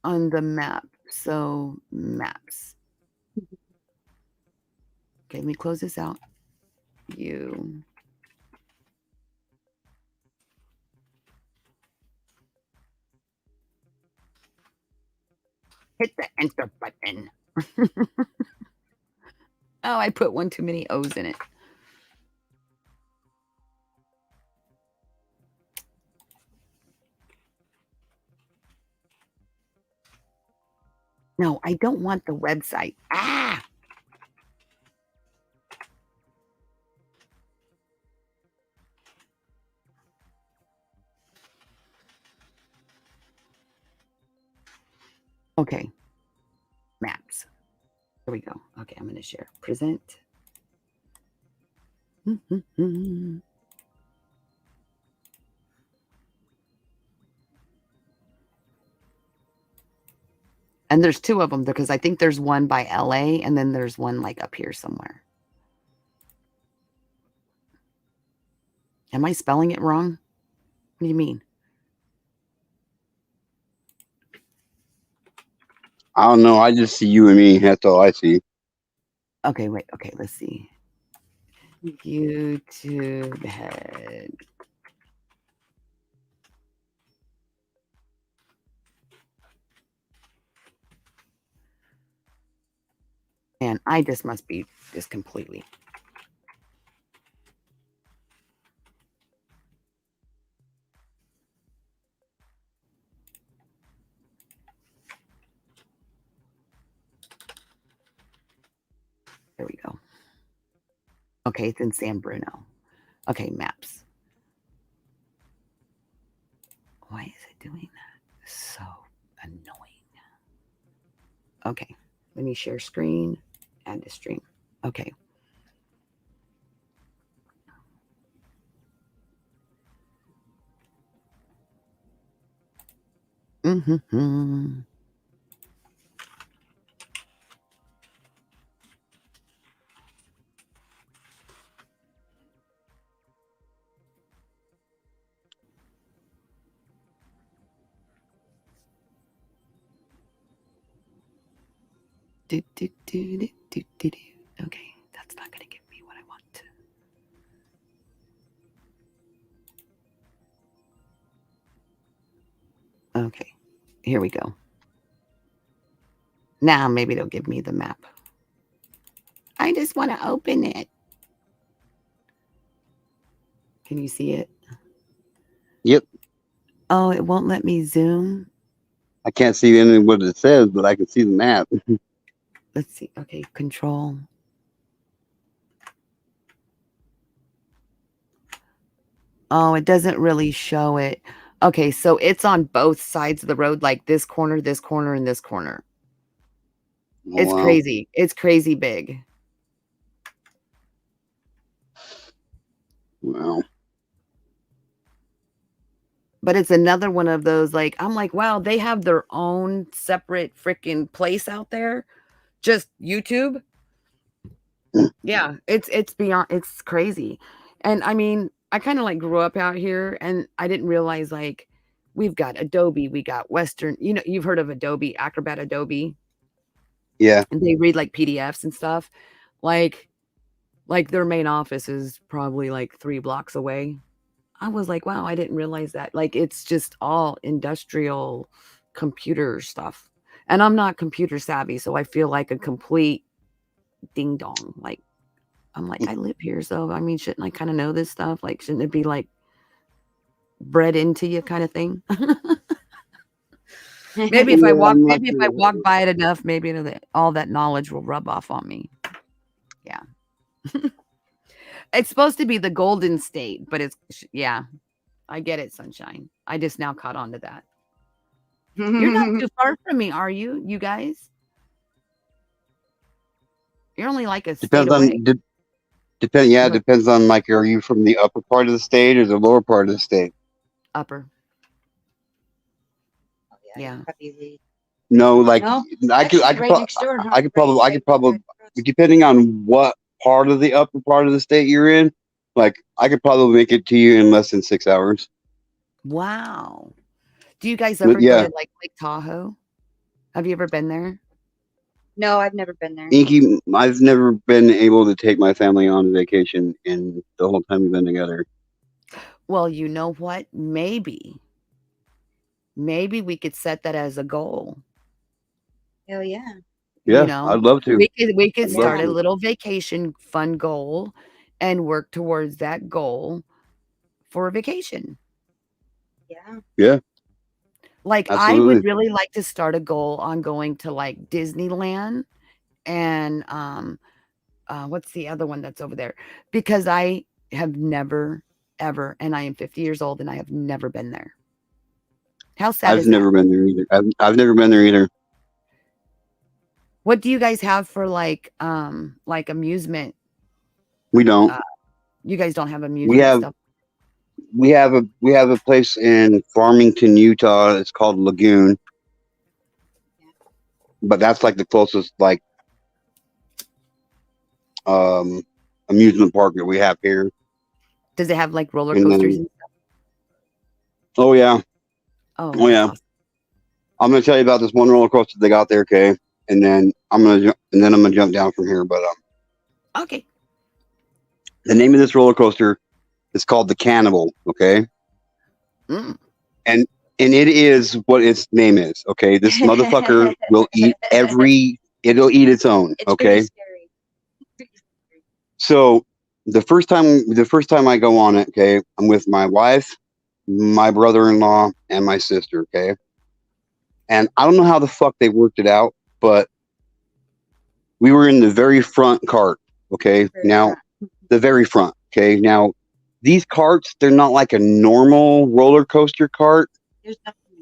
on the map. So, maps. Okay, let me close this out. You. Hit the enter button. Oh, I put one too many O's in it. No, I don't want the website. Ah! Okay. Maps. Here we go. Okay, I'm going to share. Present. And there's 2 of them because I think there's one by LA and then there's one like up here somewhere. Am I spelling it wrong? What do you mean? I don't know. I just see you and me. That's all I see. Okay, wait. Okay, let's see. YouTube head. And I just must be just completely. There we go. Okay, it's in San Bruno. Okay, maps. Why is it doing that? So annoying. Okay, let me share screen, add to stream. Okay. Mm-hmm. Do, do, do, do, do, do, do. Okay, that's not going to give me what I want to. Okay, here we go. Now maybe they'll give me the map. I just want to open it. Can you see it? Yep. Oh, it won't let me zoom. I can't see any of what it says, but I can see the map. Let's see. Okay, control. Oh, it doesn't really show it. Okay, so it's on both sides of the road, like this corner, and this corner. Oh, It's wow. crazy. It's crazy big. Wow. But it's another one of those, like, I'm like, wow, they have their own separate freaking place out there. Just YouTube. Yeah, it's beyond, it's crazy. And I mean, I kind of like grew up out here and I didn't realize like we've got Adobe, we got Western, you know, you've heard of Adobe, Acrobat Adobe, Yeah. and they read like PDFs and stuff. Like their main office is probably like 3 blocks away. I was like, wow, I didn't realize that. Like it's just all industrial computer stuff. And I'm not computer savvy, so I feel like a complete ding dong. Like I'm like, I live here, so I mean, shouldn't I kind of know this stuff? Like, shouldn't it be like bred into you kind of thing? Maybe if I Yeah, walk, I'm not maybe if I sure. walk by it enough, maybe all that knowledge will rub off on me. Yeah. It's supposed to be the golden state, but it's, yeah, I get it, sunshine. I just now caught on to that. You're not too far from me, are you? You guys? You're only like a state Depends away. on yeah, What? depends on like, are you from the upper part of the state or the lower part of the state? Upper. Oh, Yeah. probably. No, like No, I could right next door. Huh? I could probably depending on what part of the upper part of the state you're in, like I could probably make it to you in less than 6 hours. Wow. Do you guys But ever go yeah, to like Lake Tahoe? Have you ever been there? No, I've never been there. Inky, I've never been able to take my family on vacation in the whole time we've been together. Well, you know what? Maybe we could set that as a goal. Hell yeah. Yeah, You know, I'd love to. we could I'd love start a to. little vacation fund goal and work towards that goal for a vacation. Yeah. Yeah, Like I would absolutely. really like to start a goal on going to like Disneyland and what's the other one that's over there? Because I have never ever, and I am 50 years old and I have never been there. How sad I've is that? never been there either. I've never been there either. What do you guys have for like amusement? We don't. You guys don't have We amusement have stuff. we have a place in Farmington, Utah. It's called Lagoon, but that's like the closest like amusement park that we have here. Does it have like roller And coasters then, and stuff? oh yeah, Oh, oh that's yeah. awesome. I'm gonna tell you about this one roller coaster they got there, okay? And then I'm gonna jump down from here. But Okay. the name of this roller coaster is called the Cannibal, okay? Mm. And it is what its name is, okay? This motherfucker will eat it'll eat its own, It's okay? pretty scary. Pretty scary. So the first time I go on it, okay, I'm with my wife, my brother-in-law, and my sister, okay? And I don't know how the fuck they worked it out, but we were in the very front cart, okay? Now, the very front, okay? Now, these carts, they're not like a normal roller coaster cart.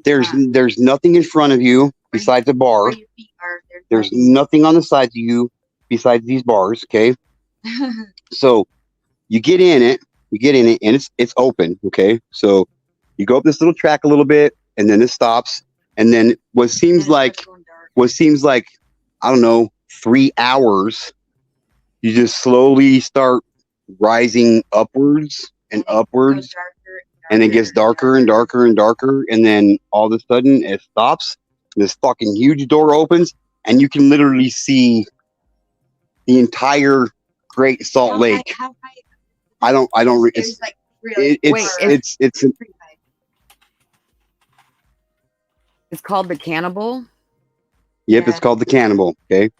There's nothing in front of you besides a bar. Where your feet are, There's nothing on the sides of you besides these bars, okay? So you get in it, and it's open, okay? So you go up this little track a little bit, and then it stops, and then what seems like I don't know 3 hours, you just slowly start rising upwards and upwards, and it gets darker and darker and darker, and then all of a sudden it stops. This fucking huge door opens, and you can literally see the entire Great Salt Lake. How high? I don't. It's like really. It's pretty high. It's called the Cannibal. Yep, Yeah. it's called the Cannibal. Okay,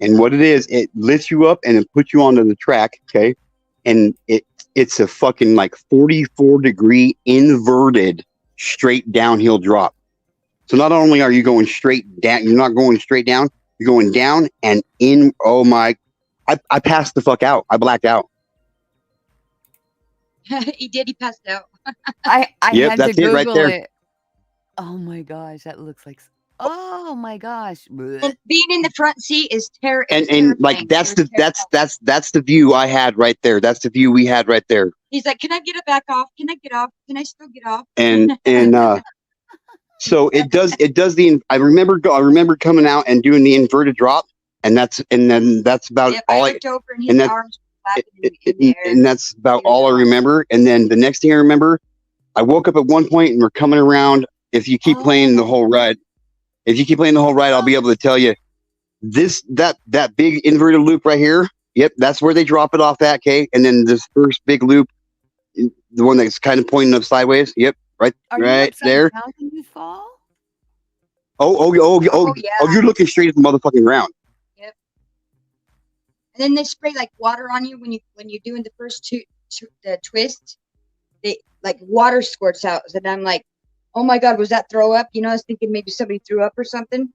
and what it is, it lifts you up and it puts you onto the track. Okay, and it's a fucking like 44-degree inverted straight downhill drop. So not only are you going straight down, you're not going straight down. You're going down and in. Oh my! I passed the fuck out. I blacked out. He did. He passed out. I Yep, had that's to it right Google there. it. Oh my gosh, that looks like Oh my gosh. Blech. And being in the front seat is And terrifying. like that's It was terrifying. that's the view I had right there. That's the view we had right there. He's like, "Can I get it back off? Can I get off? Can I still get off?" And so it does the. I remember coming out and doing the inverted drop, and then that's about Yep, all I I. looked over and And his that arms were flapping in the air. and that's about all I remember. And then the next thing I remember, I woke up at one point and we're coming around. If you keep playing the whole ride, I'll be able to tell you that big inverted loop right here. Yep, that's where they drop it off at, okay? And then this first big loop, the one that's kind of pointing up sideways. Yep, Are you right upside there. down when you fall? Oh, yeah. You're looking straight at the motherfucking ground. Yep. And then they spray like water on you when you're doing the first the twist. They like water squirts out, and I'm like, oh my god, was that throw up? You know, I was thinking maybe somebody threw up or something.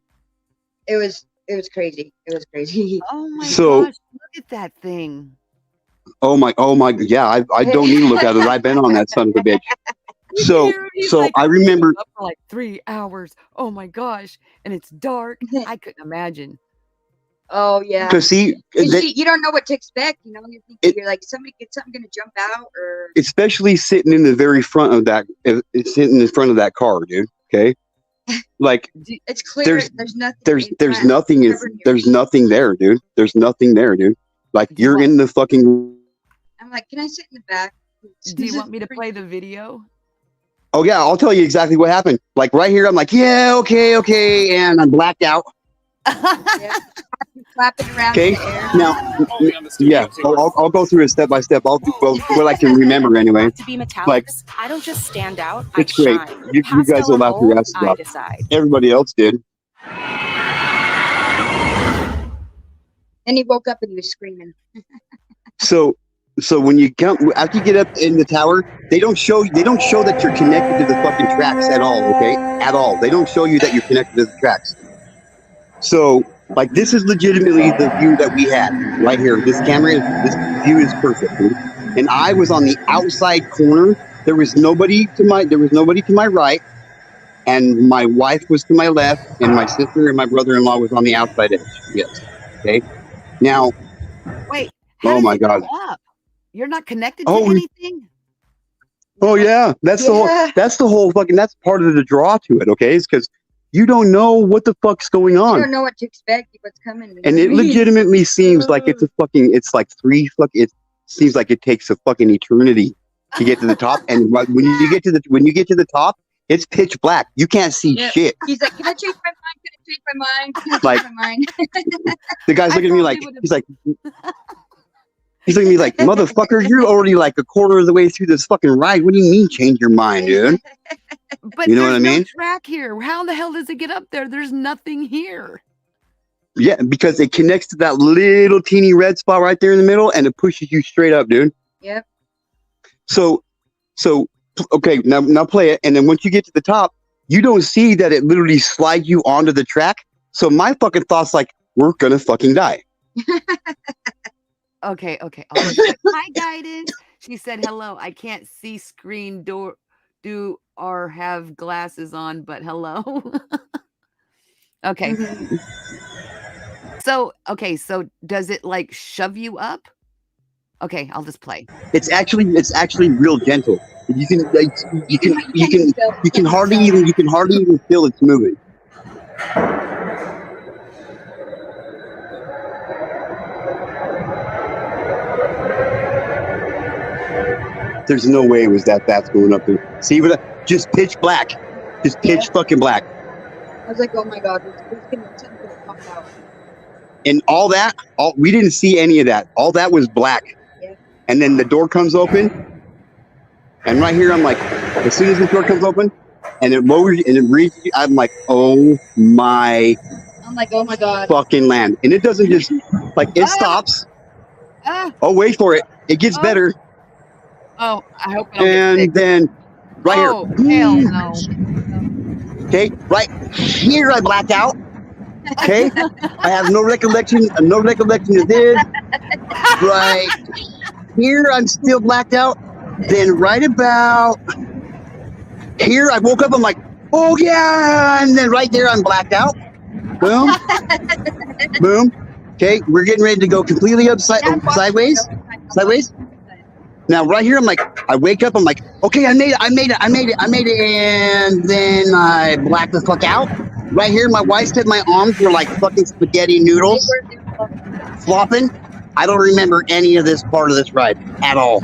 It was crazy. It was crazy. Oh my So- gosh, look at that thing. Oh my, yeah, I don't need to look at it. I've been on that son of a bitch. So He's so like, I remember. up for like 3 hours. Oh my gosh, and it's dark. I couldn't imagine. Oh yeah. Because see, 'Cause you don't know what to expect, you know. You're like, something gonna jump out, or especially sitting in the very front of that, sitting in front of that car, dude. Okay, like it's clear. There's nothing. there's nothing there, dude. There's nothing there, dude. Like Do you you're want- in the fucking. I'm like, can I sit in the back? Do you want me to play the video? Oh yeah, I'll tell you exactly what happened. Like right here, I'm like, yeah, okay, and I'm blacked out. Yeah. Flapping around Okay, in the air. now, yeah, I'll go through it step by step. I'll do what I can remember anyway. To be metallics, Like, I don't just stand out. it's I great. shine. You guys will laugh your asses I off. decide. Everybody else did. And he woke up and he was screaming. So when you come after you get up in the tower, they don't show that you're connected to the fucking tracks at all, okay? At all. They don't show you that you're connected to the tracks. So like this is legitimately the view that we had right here. This view is perfect, dude. And I was on the outside corner. There was nobody to my right, and my wife was to my left, and my sister and my brother-in-law was on the outside edge. Yes. Okay. Now, Wait. How oh does my it go God. up? You're not connected to Oh, anything? oh yeah, that's the whole fucking, that's part of the draw to it, okay? It's because you don't know what the fuck's going You on. don't know what to expect, what's coming. And it legitimately seems like it seems like it takes a fucking eternity to get to the top. And when you get to the top, it's pitch black. You can't see shit. He's like, can I change my mind? Can I change my mind? Can I change Like- my mind? The guy's looking at me like, probably he's looking at me like, motherfucker, you're already like a quarter of the way through this fucking ride. What do you mean change your mind, dude? But You know what there's I mean? no track here. How in the hell does it get up there? There's nothing here. Yeah, because it connects to that little teeny red spot right there in the middle, and it pushes you straight up, dude. Yep. So okay, now play it, and then once you get to the top, you don't see that it literally slides you onto the track. So my fucking thoughts like, we're gonna fucking die. Okay. Hi, guidance. She said hello. I can't see screen do or have glasses on, but hello. Okay. Mhm. So does it like shove you up? Okay, I'll just play. It's actually real gentle. You can hardly even feel it's moving. There's no way it was that fast going up there. See what? Just pitch black. Just pitch fucking black. I was like, oh my god, something's gonna pop out. And we didn't see any of that. All that was black. Yeah. And then the door comes open. And right here, I'm like, as soon as the door comes open and it lowers and it reads, I'm like, oh my god. fucking land. And it doesn't just, like, it stops. Oh, wait for it. It gets better. Oh, I hope I don't get And sick. then right Oh, here. hell no. Okay, right here I blacked out. Okay, I have no recollection of this. Right here I'm still blacked out. Then right about here I woke up. I'm like, Oh yeah, and then right there I'm blacked out. Boom, boom. Okay, we're getting ready to go completely upside Yeah, I'm watching sideways, it all the time. sideways. Now right here, I'm like, I wake up, I'm like, okay, I made it, and then I black the fuck out. Right here, my wife said my arms were like fucking spaghetti They noodles were flopping. I don't remember any of this part of this ride at all.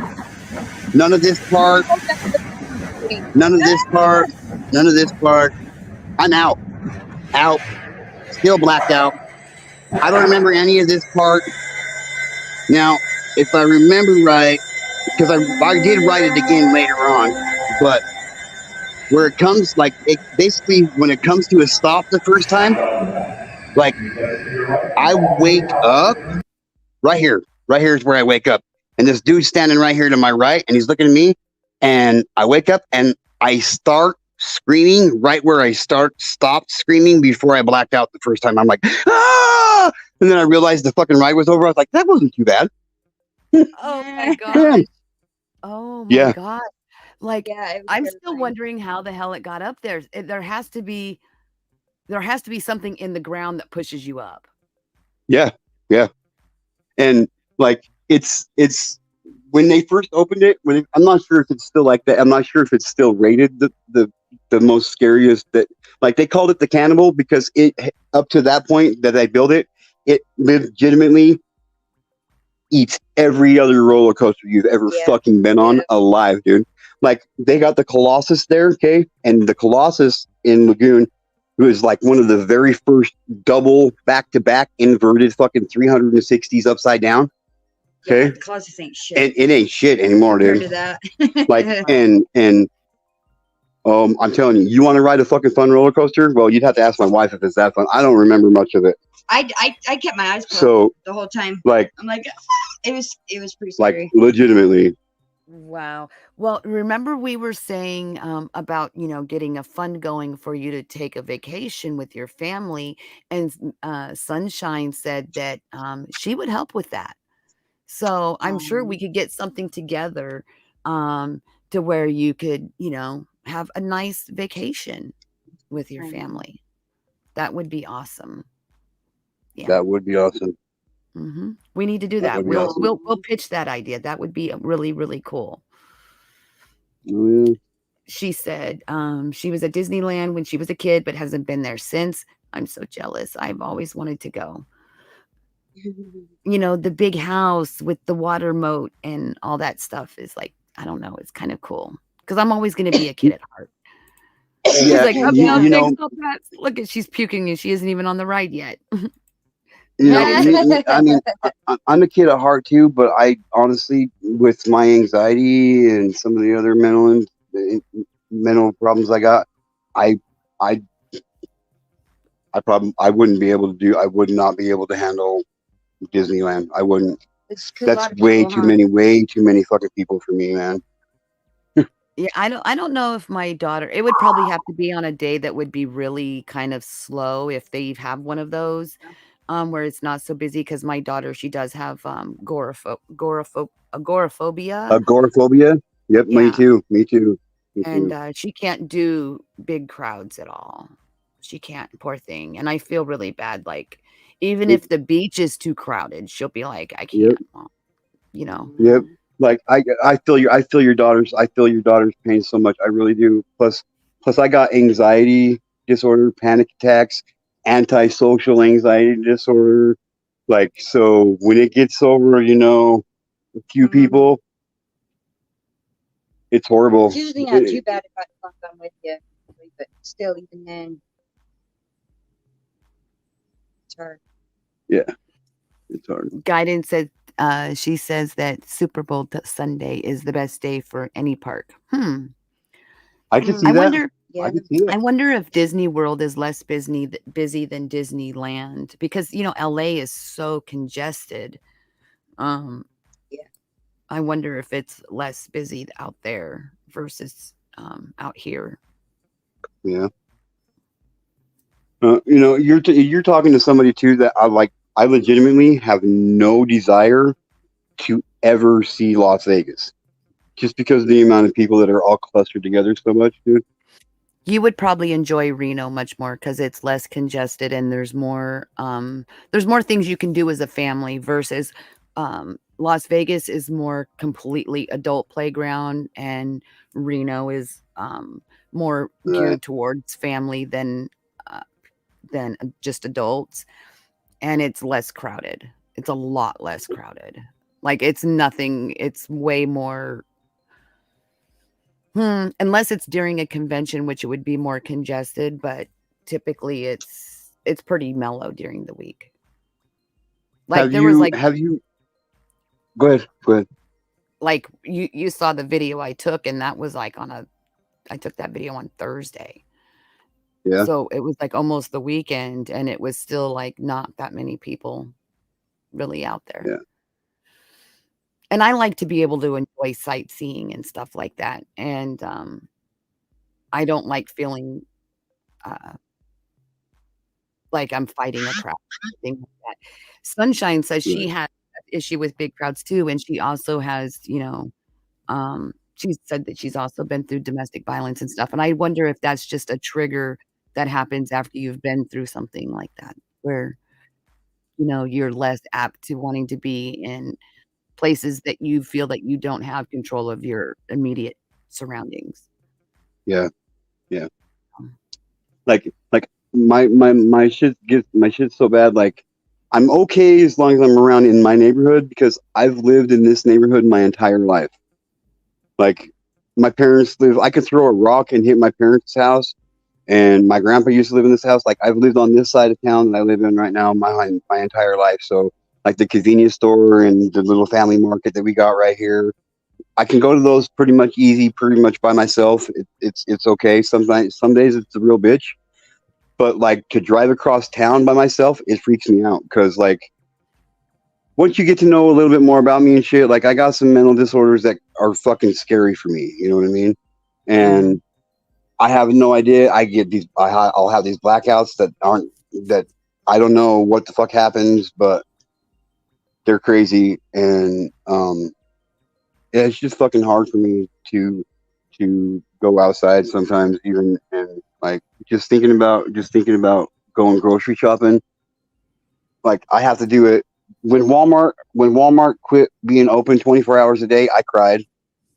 None of this part. None of this part. None of this part. I'm out. Out. Still blacked out. I don't remember any of this part. Now, if I remember right, because I did write it again later on, but where it comes, like, it basically, when it comes to a stop the first time, like, I wake up right here. Right here is where I wake up. And this dude's standing right here to my right, and he's looking at me. And I wake up and I start screaming right where I stopped screaming before I blacked out the first time. I'm like, ah! And then I realized the fucking ride was over. I was like, that wasn't too bad. Oh my gosh. Oh my Yeah. God. Like, Yeah, it was I'm really still funny. wondering how the hell it got up there. There has to be something in the ground that pushes you up. Yeah. Yeah. And like, it's when they first opened it, I'm not sure if it's still like that. I'm not sure if it's still rated the most scariest, that, like, they called it the cannibal because it, up to that point that I built it, it legitimately eats every other roller coaster you've ever fucking been on alive, dude. Like, they got the Colossus there, okay? And the Colossus in Lagoon was like one of the very first double back-to-back inverted fucking 360s upside down. Okay. Yeah, the Colossus ain't shit. And it ain't shit anymore, Compared dude. to that. Like, and I'm telling you, you want to ride a fucking fun roller coaster? Well, you'd have to ask my wife if it's that fun. I don't remember much of it. I kept my eyes closed So, the whole time. like, I'm like, it was pretty like, scary. legitimately. Wow. Well, remember we were saying about, getting a fund going for you to take a vacation with your family, and Sunshine said that she would help with that. So I'm sure we could get something together to where you could, have a nice vacation with your family. That would be awesome. Yeah. That would be awesome. Mm-hmm. We need to do That that. would be awesome. We'll pitch that idea. That would be really, really cool. Oh, yeah. She said she was at Disneyland when she was a kid, but hasn't been there since. I'm so jealous. I've always wanted to go. The big house with the water moat and all that stuff is like, I don't know, it's kind of cool because I'm always going to be a kid at heart. She's Yeah, like, you know, look at, she's puking and she isn't even on the ride yet. I mean, I'm a kid at heart too, but I honestly, with my anxiety and some of the other mental problems I got, I wouldn't be able to do. I would not be able to handle Disneyland. I wouldn't. That's way too many fucking people for me, man. Yeah, I don't know if my daughter, it would probably have to be on a day that would be really kind of slow if they have one of those, where it's not so busy, because my daughter, she does have agoraphobia. Agoraphobia? Yep, Yeah. me too. Me too. And she can't do big crowds at all. She can't, poor thing. And I feel really bad. Like, even if the beach is too crowded, she'll be like, I can't. Well, Yep. Like, I feel your daughter's pain so much. I really do. Plus I got anxiety disorder, panic attacks, antisocial anxiety disorder. Like, so when it gets over, a few people, it's horrible. It's usually not too bad if I'm with you, but still, even then, it's hard. Yeah, it's hard. Guidance said, she says that Super Bowl Sunday is the best day for any park. I can see that. Yeah. I wonder if Disney World is less busy than Disneyland, because LA is so congested. Yeah. I wonder if it's less busy out there versus out here. Yeah. You're talking to somebody too that I legitimately have no desire to ever see Las Vegas, just because of the amount of people that are all clustered together so much, dude. You would probably enjoy Reno much more because it's less congested and there's more things you can do as a family versus Las Vegas is more completely adult playground and Reno is more Right. geared towards family uh, than just adults, and it's less crowded. It's a lot less crowded. Like it's nothing. It's way more. Unless it's during a convention, which it would be more congested, but typically it's pretty mellow during the week. Like there was Have you? Go ahead. Go ahead. like you saw the video I took, and that was like I took that video on Thursday. Yeah. So it was like almost the weekend, and it was still like not that many people really out there. Yeah. And I like to be able to enjoy sightseeing and stuff like that. And I don't like feeling uh, like I'm fighting a crowd, anything like that. Sunshine says she Right. has an issue with big crowds too, and she also has, she said that she's also been through domestic violence and stuff. And I wonder if that's just a trigger that happens after you've been through something like that, where you're less apt to wanting to be in places that you feel that you don't have control of your immediate surroundings. Yeah. Yeah. Um, Like my shit's so bad. Like I'm okay as long as I'm around in my neighborhood because I've lived in this neighborhood my entire life. Like my parents live. I could throw a rock and hit my parents' house, and my grandpa used to live in this house. Like I've lived on this side of town that I live in right now my entire life. So like the convenience store and the little family market that we got right here, I can go to those pretty much easy, pretty much by myself. It's okay. Sometimes some days it's a real bitch, but like to drive across town by myself, it freaks me out because like once you get to know a little bit more about me and shit, like I got some mental disorders that are fucking scary for me. You know what I mean? mhm. And I have no idea. I get these. I'll have these blackouts that I don't know what the fuck happens, but they're crazy, and yeah, it's just fucking hard for me to go outside sometimes, even and like just thinking about going grocery shopping. Like I have to do it when Walmart quit being open 24 hours a day. I cried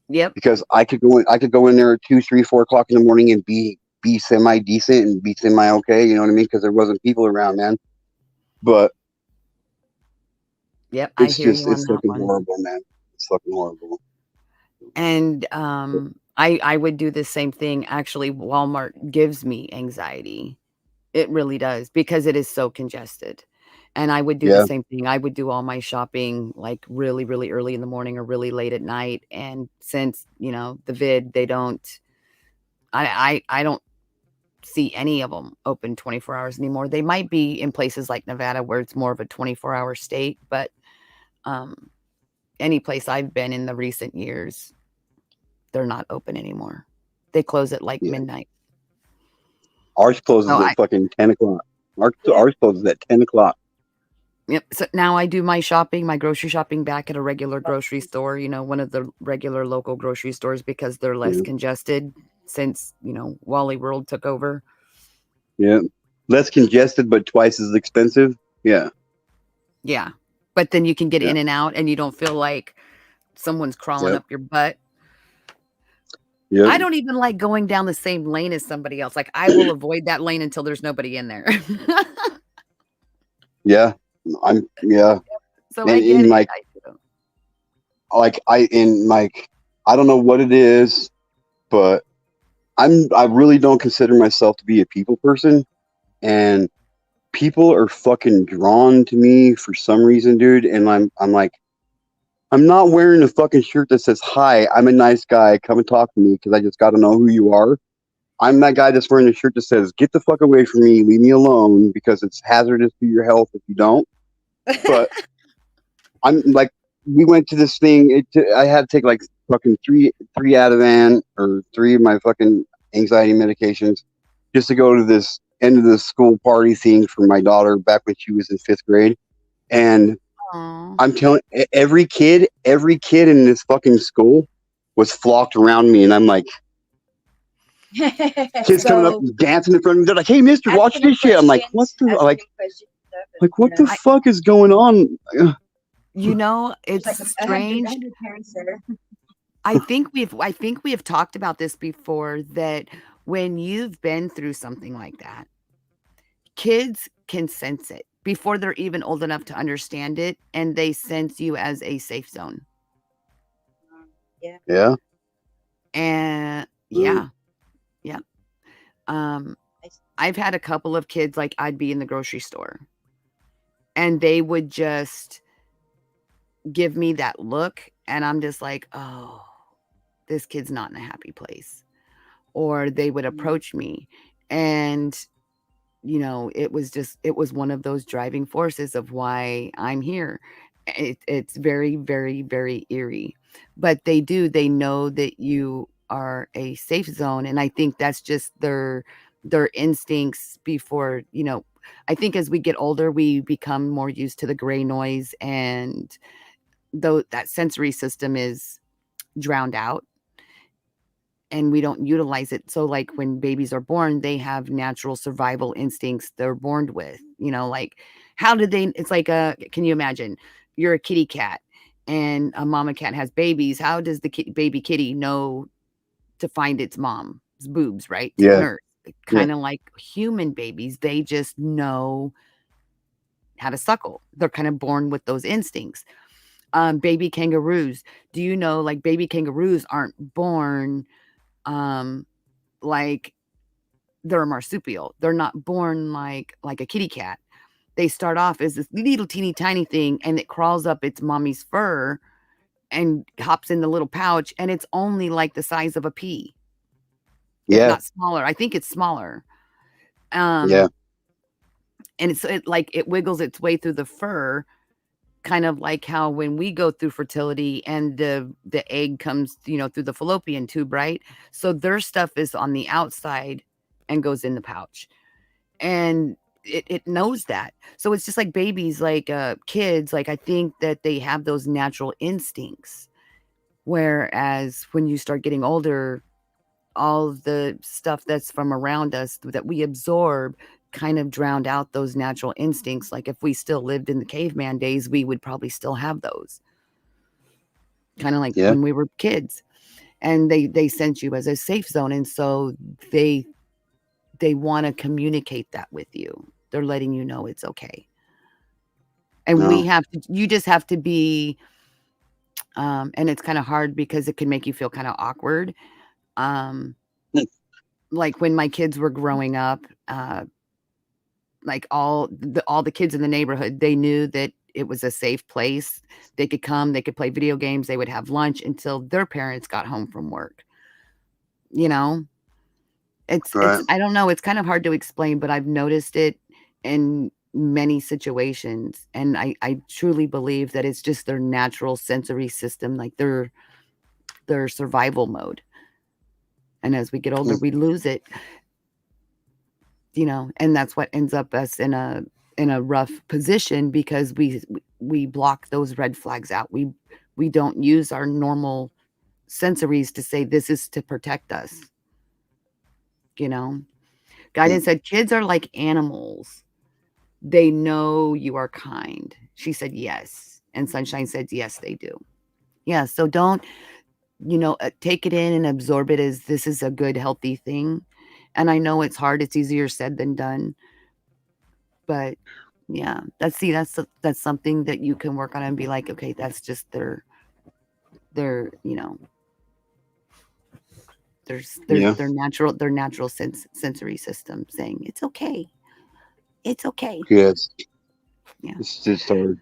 Yep. because I could go in there at 2, 3, 4 o'clock in the morning and be semi decent and be semi okay. You know what I mean? Because there wasn't people around, man. But Yep. I it's hear just you on it's that fucking one. horrible, man. It's fucking horrible. And I would do the same thing. Actually, Walmart gives me anxiety. It really does because it is so congested. And I would do the Yeah, same thing. I would do all my shopping like really, really early in the morning or really late at night. And since, the vid, they don't I don't see any of them open 24 hours anymore. They might be in places like Nevada where it's more of a 24-hour state, but um any place I've been in the recent years, they're not open anymore. They close at like yeah. midnight. Ours So closes I at fucking 10 o'clock. Ours, yeah. ours closes at 10 o'clock. Yep. So now I do my shopping, my grocery shopping back at a regular grocery store, one of the regular local grocery stores because they're less Yeah, congested since, Wally World took over. yeah. Less congested, but twice as expensive. Yeah, Yeah. But then you can get yeah, in and out and you don't feel like someone's crawling yep, up your butt. yep, I don't even like going down the same lane as somebody else. Like I will avoid that lane until there's nobody in there. yeah. Yeah, So I and get in it. like I do. I don't know what it is, but I really don't consider myself to be a people person, and people are fucking drawn to me for some reason, dude. And I'm like, I'm not wearing a fucking shirt that says, "Hi, I'm a nice guy. Come and talk to me," because I just got to know who you are. I'm that guy that's wearing a shirt that says, "Get the fuck away from me, leave me alone," because it's hazardous to your health if you don't. But I'm like, we went to this thing. I had to take like fucking three Ativan or three of my fucking anxiety medications just to go to this end of the school party thing for my daughter back when she was in 5th grade. And Aw. I'm telling every kid in this fucking school was flocked around me, and I'm like, Kids coming up So and dancing in front of me. They're like, "Hey, mister, watch asking them this shit." I'm like, "What questions, the asking like? them questions and stuff, and, Like, what the I, fuck is going on?" you know, there's it's like a hundred, strange. parents there. I think we have talked about this before, that when you've been through something like that, kids can sense it before they're even old enough to understand it, and they sense you as a safe zone. Yeah. Yeah. And Mm. yeah. Um, I, I've had a couple of kids, like I'd be in the grocery store and they would just give me that look, and I'm just like, oh, this kid's not in a happy place. Or they would approach me, and it was one of those driving forces of why I'm here. It's very, very, very eerie, but they know that you are a safe zone, and I think that's just their instincts before. I think as we get older, we become more used to the gray noise, and though that sensory system is drowned out and we don't utilize it. So like when babies are born, they have natural survival instincts they're born with, like how did they, it's like can you imagine you're a kitty cat and a mama cat has babies. How does the baby kitty know to find its mom's boobs, right? To Yeah. nurse. Yeah. Kind of like human babies, they just know how to suckle. They're kind of born with those instincts. Baby kangaroos. Do you know, like, baby kangaroos aren't born like they're a marsupial. They're not born like a kitty cat. They start off as this little teeny tiny thing, and it crawls up its mommy's fur and hops in the little pouch, and it's only like the size of a pea, if Yeah. not smaller. I think it's smaller. Yeah. And it wiggles its way through the fur, kind of like how when we go through fertility and the egg comes, through the fallopian tube, right? So their stuff is on the outside and goes in the pouch. And it knows that. So it's just like babies, like kids, like I think that they have those natural instincts. Whereas when you start getting older, all of the stuff that's from around us that we absorb kind of drowned out those natural instincts. Like if we still lived in the caveman days, we would probably still have those. Kind of like Yeah. when we were kids. And they sense you as a safe zone. And so they want to communicate that with you. They're letting you know it's okay. And No. you just have to be, and it's kind of hard because it can make you feel kind of awkward. Like when my kids were growing up, like all the kids in the neighborhood, they knew that it was a safe place. They could come, they could play video games, they would have lunch until their parents got home from work. You know, Right. I don't know, it's kind of hard to explain, but I've noticed it in many situations, and I truly believe that it's just their natural sensory system, like their survival mode. And as we get older, we lose it, and that's what ends up us in a rough position because we block those red flags out. We don't use our normal sensories to say this is to protect us. Guidance said kids are like animals. They know you are kind. She said yes. And Sunshine said yes, they do. Yeah, so don't, take it in and absorb it as this is a good, healthy thing. And I know it's hard. It's easier said than done. But yeah, that's something that you can work on and be like, okay, that's just their Yeah. their natural sensory system saying it's okay. It's okay. Yes. Yeah. It's hard.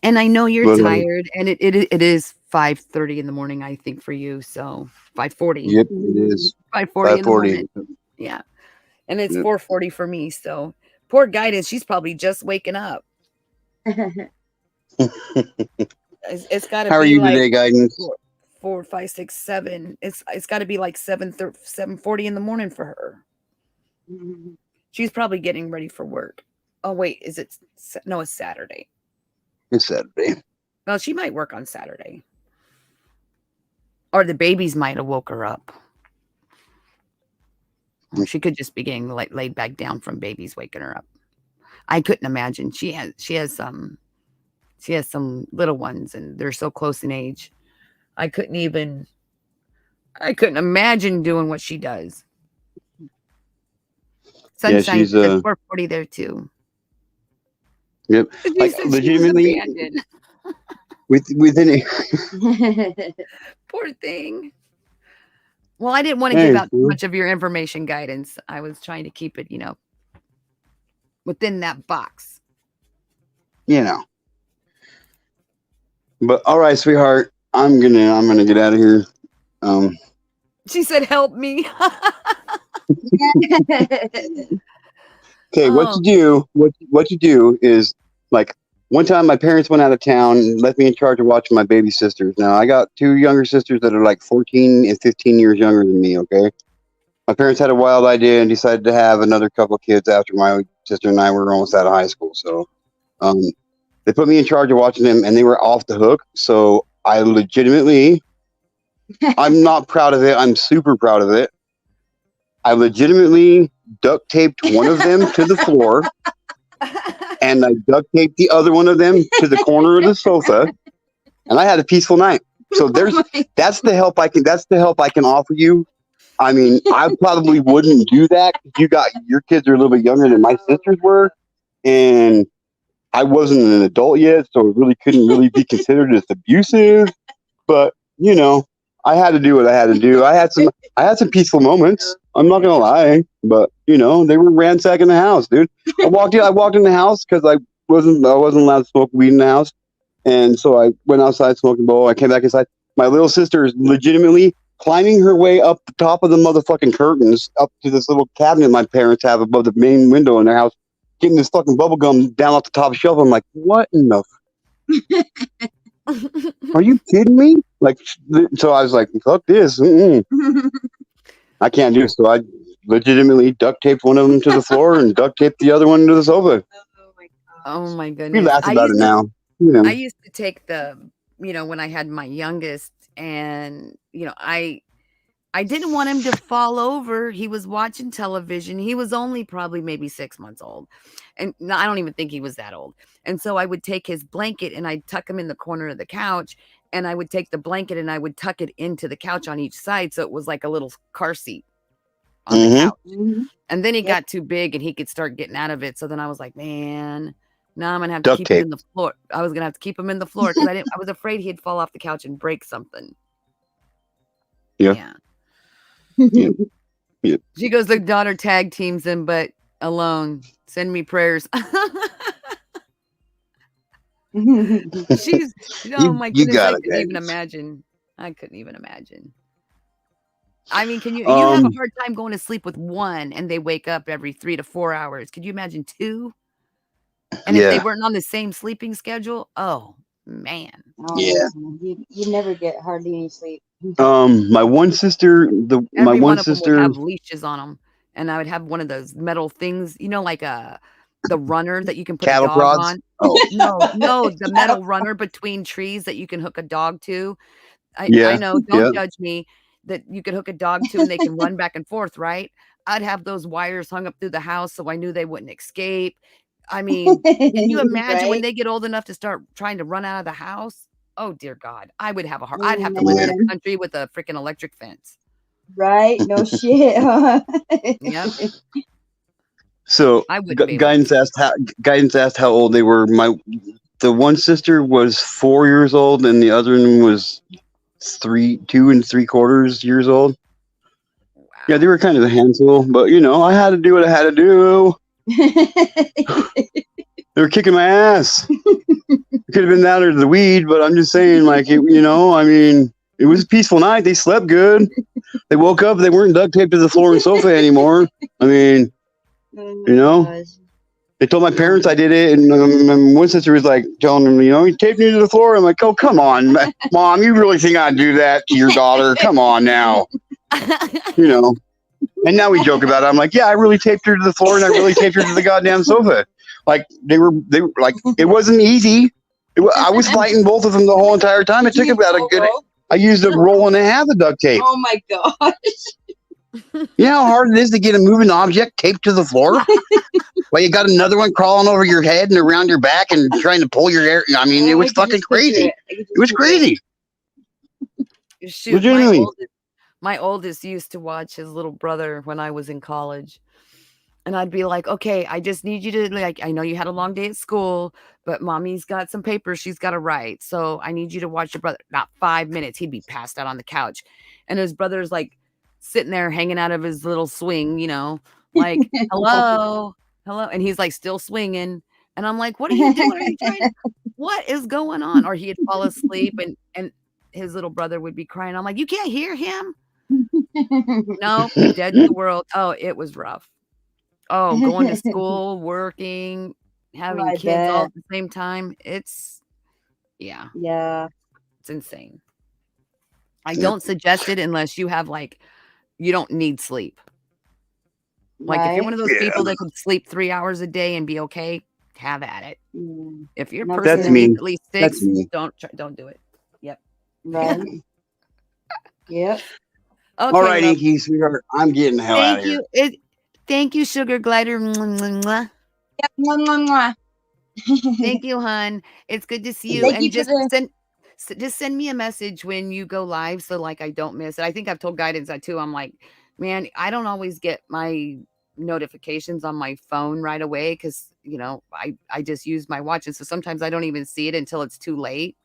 And I know you're But tired, and it is 5:30 in the morning, I think, for you. So 5:40. yep, it is 5:40 in the 5:40. morning. Yeah. And it's Yep. 4:40 for me. So poor Guidance, she's probably just waking up. It's got to How are be you like today, Guidance? 4, 5, 6, 7. It's got to be like 7:40 in the morning for her. She's probably getting ready for work. Oh wait, is it? No, it's Saturday. It's Saturday. Well, she might work on Saturday, or the babies might have woke her up. Or she could just be getting laid back down from babies waking her up. I couldn't imagine. She has some little ones, and they're so close in age. I couldn't imagine doing what she does. Sunshine she's says 440 there too. Yep. She Like said she was legitimately abandoned. within Poor thing. Well, I didn't want to Hey, give out too well, much of your information guidance. I was trying to keep it, within that box. you know. But all right, sweetheart, I'm gonna get out of here. She said, "Help me." Okay, Oh, what you do is, like, one time my parents went out of town and left me in charge of watching my baby sisters. Now I got two younger sisters that are like 14 and 15 years younger than me. Okay, my parents had a wild idea and decided to have another couple of kids after my sister and I were almost out of high school. So, um, they put me in charge of watching them, and they were off the hook. So I legitimately, I'm not proud of it. I'm super proud of it. I legitimately duct taped one of them to the floor, and I duct taped the other one of them to the corner of the sofa, and I had a peaceful night. So that's the help I can offer you. I mean, I probably wouldn't do that because your kids are a little bit younger than my sisters were, and I wasn't an adult yet, so it really couldn't really be considered as abusive. But I had to do what I had to do. I had some peaceful moments. I'm not gonna lie, but they were ransacking the house, dude. I walked in the house because I wasn't allowed to smoke weed in the house, and so I went outside smoking bowl. I came back inside. My little sister is legitimately climbing her way up the top of the motherfucking curtains up to this little cabinet my parents have above the main window in their house, getting this fucking bubble gum down off the top shelf. I'm like, what in the? Are you kidding me? Like, so I was like, fuck this. I can't do it. So I legitimately duct taped one of them to the floor and duct taped the other one to the sofa. oh my We goodness! laugh about it now. I used to take when I had my youngest, and I didn't want him to fall over. He was watching television. He was only probably maybe 6 months old. And no, I don't even think he was that old. And so I would take his blanket and I'd tuck him in the corner of the couch. And I would take the blanket and I would tuck it into the couch on each side. So it was like a little car seat on the couch. And then he got too big and he could start getting out of it. So then I was like, man, now I'm going to have to keep him in the floor. I was going to have to keep him in the floor because I was afraid he'd fall off the couch and break something. Yeah. Yeah. She goes, the daughter tag teams him, but alone. Send me prayers. She's oh my goodness, I couldn't even imagine. I couldn't even imagine. I mean, can you have a hard time going to sleep with one and they wake up every 3 to 4 hours? Could you imagine two? And if they weren't on the same sleeping schedule, oh man. Oh, yeah. You never get hardly any sleep. My one sister, Every one of them would have leashes on them, and I would have one of those metal things, like the runner that you can put cattle a dog prods? on. Oh no, the metal runner between trees that you can hook a dog to. I know, don't judge me. That you could hook a dog to and they can run back and forth, right? I'd have those wires hung up through the house so I knew they wouldn't escape. I mean, can you imagine when they get old enough to start trying to run out of the house? Oh dear God, I would have I'd have to live in the country with a freaking electric fence. Right? No shit. Yep. So guidance asked how old they were. The one sister was 4 years old and the other one was 2 3/4 years old. Wow. Yeah, they were kind of a handful, but I had to do what I had to do. They were kicking my ass. It could have been that or the weed, but I'm just saying, like, I mean, it was a peaceful night. They slept good. They woke up. They weren't duct taped to the floor and sofa anymore. I mean, they told my parents I did it, and one sister was like telling them, you taped me to the floor. I'm like, oh, come on, Mom, you really think I'd do that to your daughter? Come on now, And now we joke about it. I'm like, yeah, I really taped her to the floor, and I really taped her to the goddamn sofa. Like they were like, it wasn't easy. I was fighting both of them the whole entire time. It took about I used a roll and a half of duct tape. Oh my gosh. You know how hard it is to get a moving object taped to the floor? Well, you got another one crawling over your head and around your back and trying to pull your hair. I mean, it was fucking crazy. It was crazy. Shoot, Legitimately. my oldest used to watch his little brother when I was in college. And I'd be like, okay, I just need you to, like, I know you had a long day at school, but mommy's got some papers she's got to write. So I need you to watch your brother. Not 5 minutes. He'd be passed out on the couch. And his brother's like sitting there hanging out of his little swing, like, hello. And he's like still swinging. And I'm like, what are you doing? Are you trying? What is going on? Or he'd fall asleep and his little brother would be crying. I'm like, you can't hear him? No, dead to the world. Oh, it was rough. Oh, going to school, working, having I kids all bet. at the same time. It's Yeah. it's insane. I don't suggest it unless you have you don't need sleep. Like if you're one of those people that can sleep 3 hours a day and be okay, have at it. If you're a No person That's that me. needs at least 6, That's me. don't do it. Yep. Right. Yep. Okay. All right, love. Inky, sweetheart. I'm getting the hell out of Thank here. you. Thank you, Sugar Glider. Mwah, mwah, mwah. Yep. Mwah, mwah, mwah. Thank you, hun. It's good to see you. Thank And you for just send me a message when you go live so I don't miss it. I think I've told guidance that too. I'm like, man, I don't always get my notifications on my phone right away because I just use my watch, and so sometimes I don't even see it until it's too late.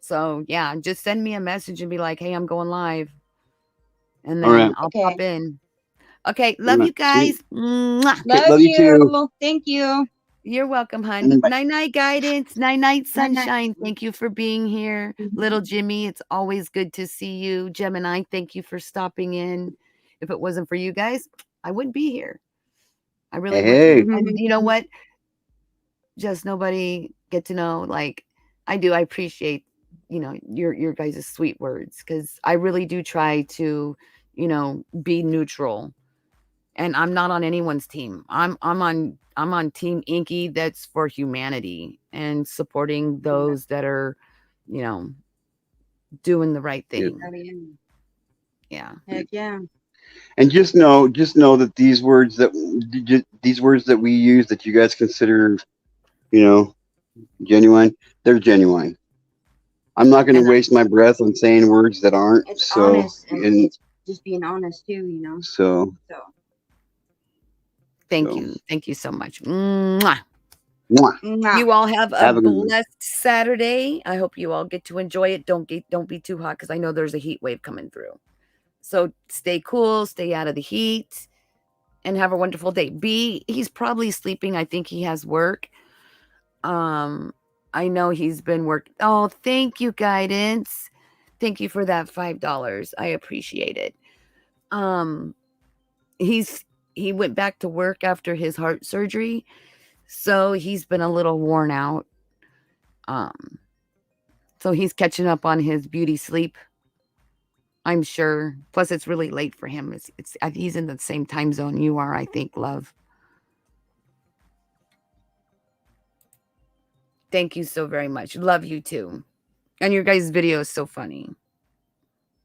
So yeah, just send me a message and be like, hey, I'm going live, and All then right. I'll Okay. pop in. Okay, love you See? guys. Mwah. Love you too. you. Thank you. You're welcome, hun. And bye. Night-night guidance. Night-night Night-night. sunshine. Thank you for being here. Little Jimmy, it's always good to see you. Gemini, thank you for stopping in. If it wasn't for you guys, I wouldn't be here. I really Hey. wouldn't. And you know what? Just nobody get to know. I do. I appreciate, your guys' sweet words because I really do try to, be neutral. And I'm not on anyone's team. I'm on Team Inky. That's for humanity and supporting those that are, doing the right thing. Yeah. Heck yeah. And just know that these words that we use that you guys consider, genuine, they're genuine. I'm not going to waste my breath on saying words that aren't. It's so honest, and it's just being honest too, So Thank you. Thank you so much. Mwah. Mwah. You all have a good one. blessed Saturday. I hope you all get to enjoy it. Don't be too hot because I know there's a heat wave coming through. So stay cool, stay out of the heat, and have a wonderful day. He's probably sleeping. I think he has work. I know he's been working. Oh, thank you, guidance. Thank you for that $5. I appreciate it. He went back to work after his heart surgery, so he's been a little worn out. So he's catching up on his beauty sleep, I'm sure. Plus, it's really late for him. He's in the same time zone you are, I think, love. Thank you so very much. Love you too. And your guys' video is so funny.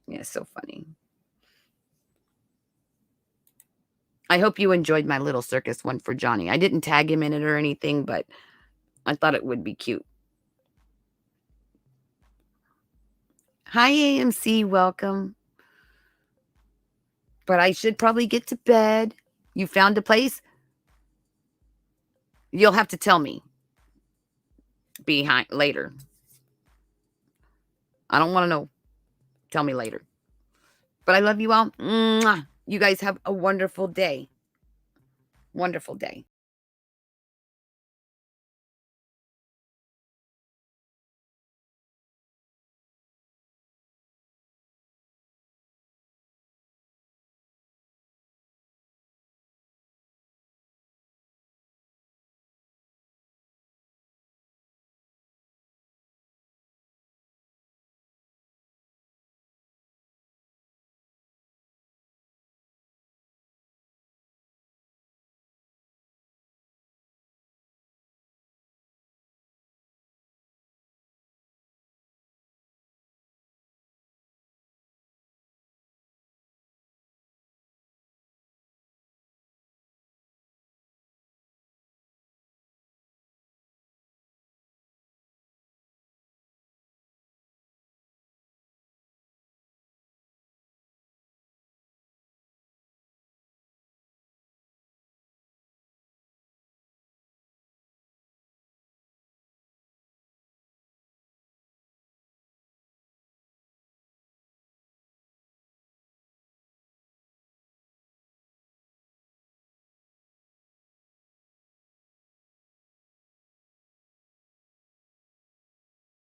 Yeah, so funny. I hope you enjoyed my little circus one for Johnny. I didn't tag him in it or anything, but I thought it would be cute. Hi, AMC. Welcome. But I should probably get to bed. You found a place? You'll have to tell me later. I don't want to know. Tell me later. But I love you all. Mwah. You guys have a wonderful day. Wonderful day.